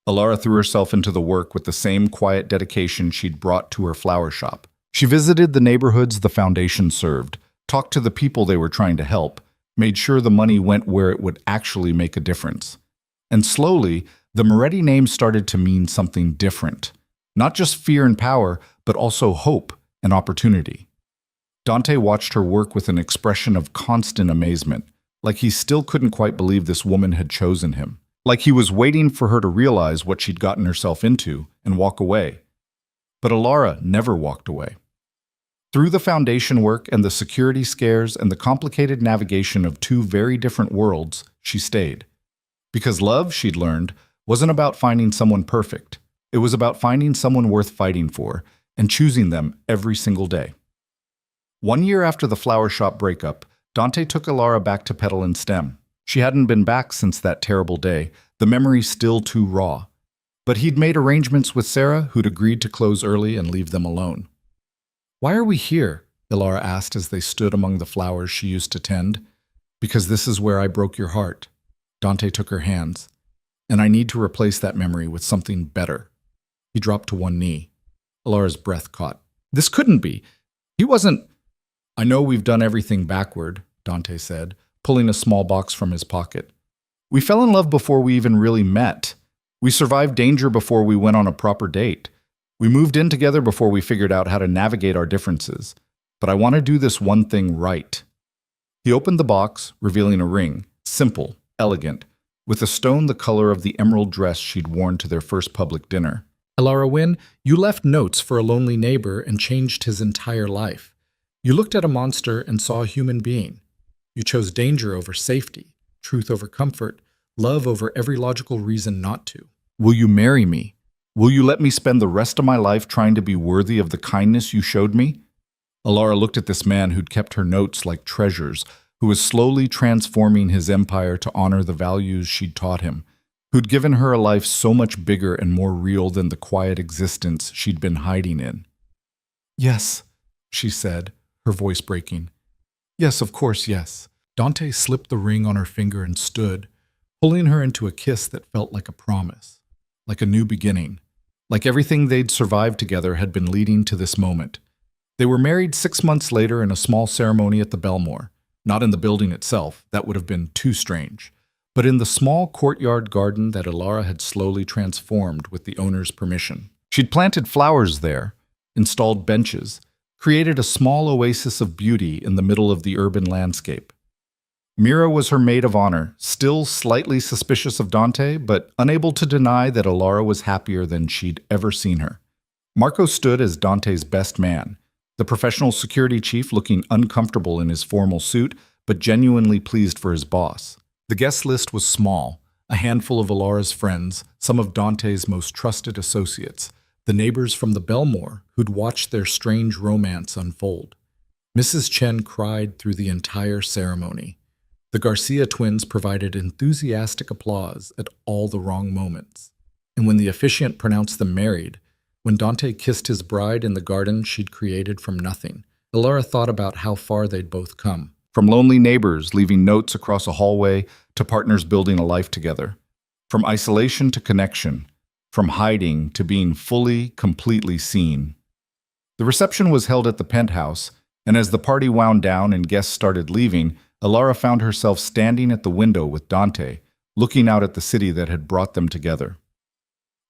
Alara threw herself into the work with the same quiet dedication she'd brought to her flower shop. She visited the neighborhoods the foundation served, talked to the people they were trying to help, made sure the money went where it would actually make a difference. And slowly, the Moretti name started to mean something different. Not just fear and power, but also hope and opportunity. Dante watched her work with an expression of constant amazement, like he still couldn't quite believe this woman had chosen him, like he was waiting for her to realize what she'd gotten herself into and walk away. But Alara never walked away. Through the foundation work and the security scares and the complicated navigation of 2 very different worlds, she stayed. Because love, she'd learned, wasn't about finding someone perfect. It was about finding someone worth fighting for and choosing them every single day. 1 year after the flower shop breakup, Dante took Alara back to Petal and Stem. She hadn't been back since that terrible day, the memory still too raw. But he'd made arrangements with Sarah, who'd agreed to close early and leave them alone. Why are we here? Alara asked as they stood among the flowers she used to tend. Because this is where I broke your heart. Dante took her hands. And I need to replace that memory with something better. He dropped to one knee. Alara's breath caught. This couldn't be. He wasn't... I know we've done everything backward, Dante said, pulling a small box from his pocket. We fell in love before we even really met. We survived danger before we went on a proper date. We moved in together before we figured out how to navigate our differences, but I want to do this one thing right." He opened the box, revealing a ring, simple, elegant, with a stone the color of the emerald dress she'd worn to their first public dinner. Elara Wynn, you left notes for a lonely neighbor and changed his entire life. You looked at a monster and saw a human being. You chose danger over safety, truth over comfort, love over every logical reason not to. Will you marry me? Will you let me spend the rest of my life trying to be worthy of the kindness you showed me?" Elara looked at this man who'd kept her notes like treasures, who was slowly transforming his empire to honor the values she'd taught him, who'd given her a life so much bigger and more real than the quiet existence she'd been hiding in. "Yes," she said, her voice breaking. "Yes, of course, yes." Dante slipped the ring on her finger and stood, pulling her into a kiss that felt like a promise, like a new beginning, like everything they'd survived together had been leading to this moment. They were married 6 months later in a small ceremony at the Belmore, not in the building itself, that would have been too strange, but in the small courtyard garden that Elara had slowly transformed with the owner's permission. She'd planted flowers there, installed benches, created a small oasis of beauty in the middle of the urban landscape. Mira was her maid of honor, still slightly suspicious of Dante, but unable to deny that Elara was happier than she'd ever seen her. Marco stood as Dante's best man, the professional security chief looking uncomfortable in his formal suit, but genuinely pleased for his boss. The guest list was small, a handful of Elara's friends, some of Dante's most trusted associates, the neighbors from the Belmore who'd watched their strange romance unfold. Mrs. Chen cried through the entire ceremony. The Garcia twins provided enthusiastic applause at all the wrong moments. And when the officiant pronounced them married, when Dante kissed his bride in the garden she'd created from nothing, Elara thought about how far they'd both come. From lonely neighbors leaving notes across a hallway to partners building a life together. From isolation to connection. From hiding to being fully, completely seen. The reception was held at the penthouse, and as the party wound down and guests started leaving, Elara found herself standing at the window with Dante, looking out at the city that had brought them together.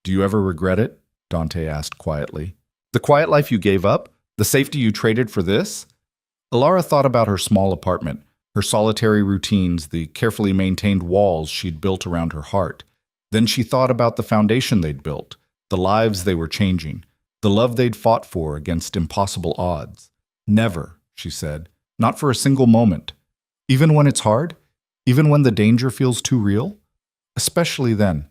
"Do you ever regret it?" Dante asked quietly. "The quiet life you gave up? The safety you traded for this?" Elara thought about her small apartment, her solitary routines, the carefully maintained walls she'd built around her heart. Then she thought about the foundation they'd built, the lives they were changing, the love they'd fought for against impossible odds. "Never," she said, "not for a single moment. Even when it's hard? Even when the danger feels too real? Especially then."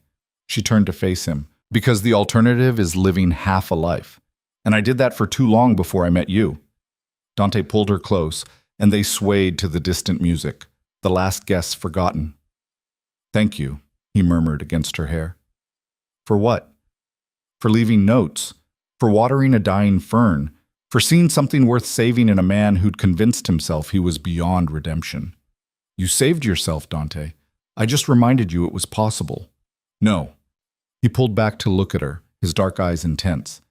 She turned to face him, "Because the alternative is living half a life. And I did that for too long before I met you." Dante pulled her close, and they swayed to the distant music, the last guests forgotten. "Thank you," he murmured against her hair. "For what?" "For leaving notes, for watering a dying fern, for seeing something worth saving in a man who'd convinced himself he was beyond redemption." "You saved yourself, Dante. I just reminded you it was possible." "No." He pulled back to look at her, his dark eyes intense.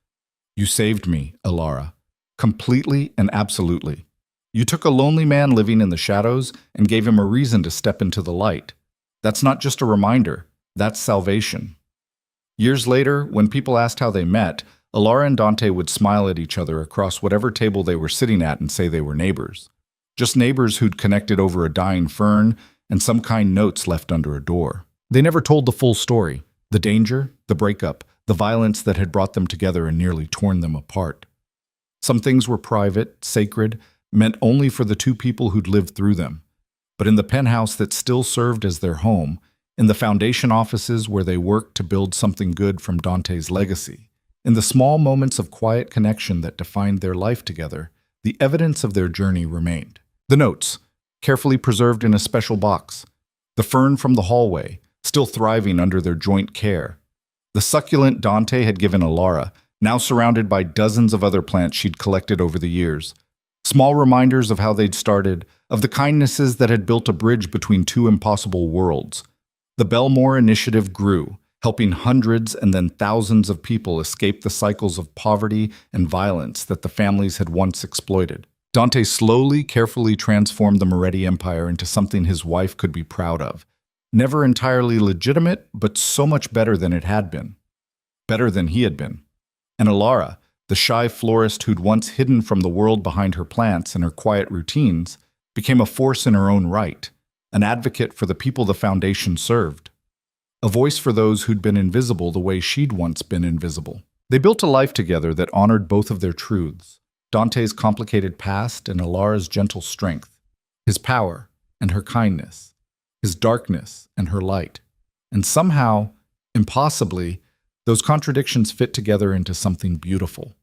"You saved me, Elara. Completely and absolutely. You took a lonely man living in the shadows and gave him a reason to step into the light. That's not just a reminder, that's salvation." Years later, when people asked how they met, Elara and Dante would smile at each other across whatever table they were sitting at and say they were neighbors. Just neighbors who'd connected over a dying fern and some kind notes left under a door. They never told the full story, the danger, the breakup, the violence that had brought them together and nearly torn them apart. Some things were private, sacred, meant only for the two people who'd lived through them. But in the penthouse that still served as their home, in the foundation offices where they worked to build something good from Dante's legacy, in the small moments of quiet connection that defined their life together, the evidence of their journey remained. The notes, carefully preserved in a special box. The fern from the hallway, still thriving under their joint care. The succulent Dante had given Elara, now surrounded by dozens of other plants she'd collected over the years. Small reminders of how they'd started, of the kindnesses that had built a bridge between two impossible worlds. The Belmore initiative grew, helping hundreds and then thousands of people escape the cycles of poverty and violence that the families had once exploited. Dante slowly, carefully transformed the Moretti Empire into something his wife could be proud of. Never entirely legitimate, but so much better than it had been. Better than he had been. And Alara, the shy florist who'd once hidden from the world behind her plants and her quiet routines, became a force in her own right, an advocate for the people the foundation served, a voice for those who'd been invisible the way she'd once been invisible. They built a life together that honored both of their truths, Dante's complicated past and Alara's gentle strength, his power and her kindness, his darkness and her light. And somehow, impossibly, those contradictions fit together into something beautiful.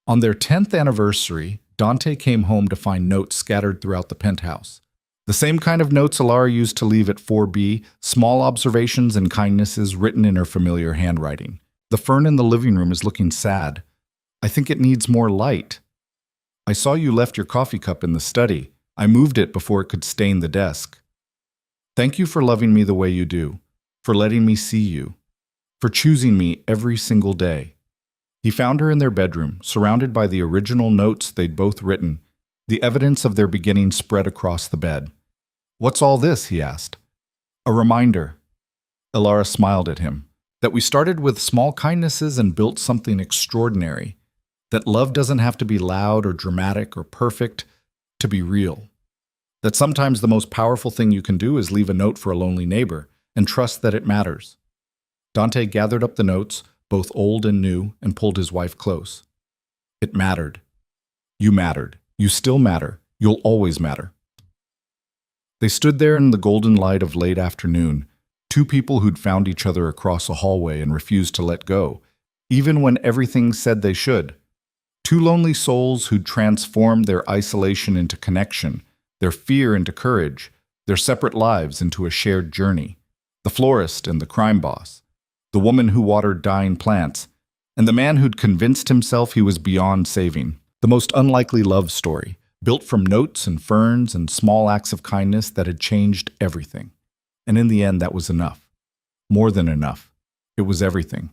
On their 10th anniversary, Dante came home to find notes scattered throughout the penthouse. The same kind of notes Alara used to leave at 4B, small observations and kindnesses written in her familiar handwriting. The fern in the living room is looking sad. I think it needs more light. I saw you left your coffee cup in the study. I moved it before it could stain the desk. Thank you for loving me the way you do, for letting me see you, for choosing me every single day. He found her in their bedroom, surrounded by the original notes they'd both written. The evidence of their beginning spread across the bed. What's all this? He asked. A reminder. Alara smiled at him. That we started with small kindnesses and built something extraordinary. That love doesn't have to be loud or dramatic or perfect to be real. That sometimes the most powerful thing you can do is leave a note for a lonely neighbor and trust that it matters. Dante gathered up the notes, both old and new, and pulled his wife close. It mattered. You mattered. You still matter. You'll always matter. They stood there in the golden light of late afternoon, two people who'd found each other across a hallway and refused to let go, even when everything said they should. Two lonely souls who'd transformed their isolation into connection, their fear into courage, their separate lives into a shared journey. The florist and the crime boss, the woman who watered dying plants, and the man who'd convinced himself he was beyond saving. The most unlikely love story, built from notes and ferns and small acts of kindness that had changed everything. And in the end, that was enough. More than enough. It was everything.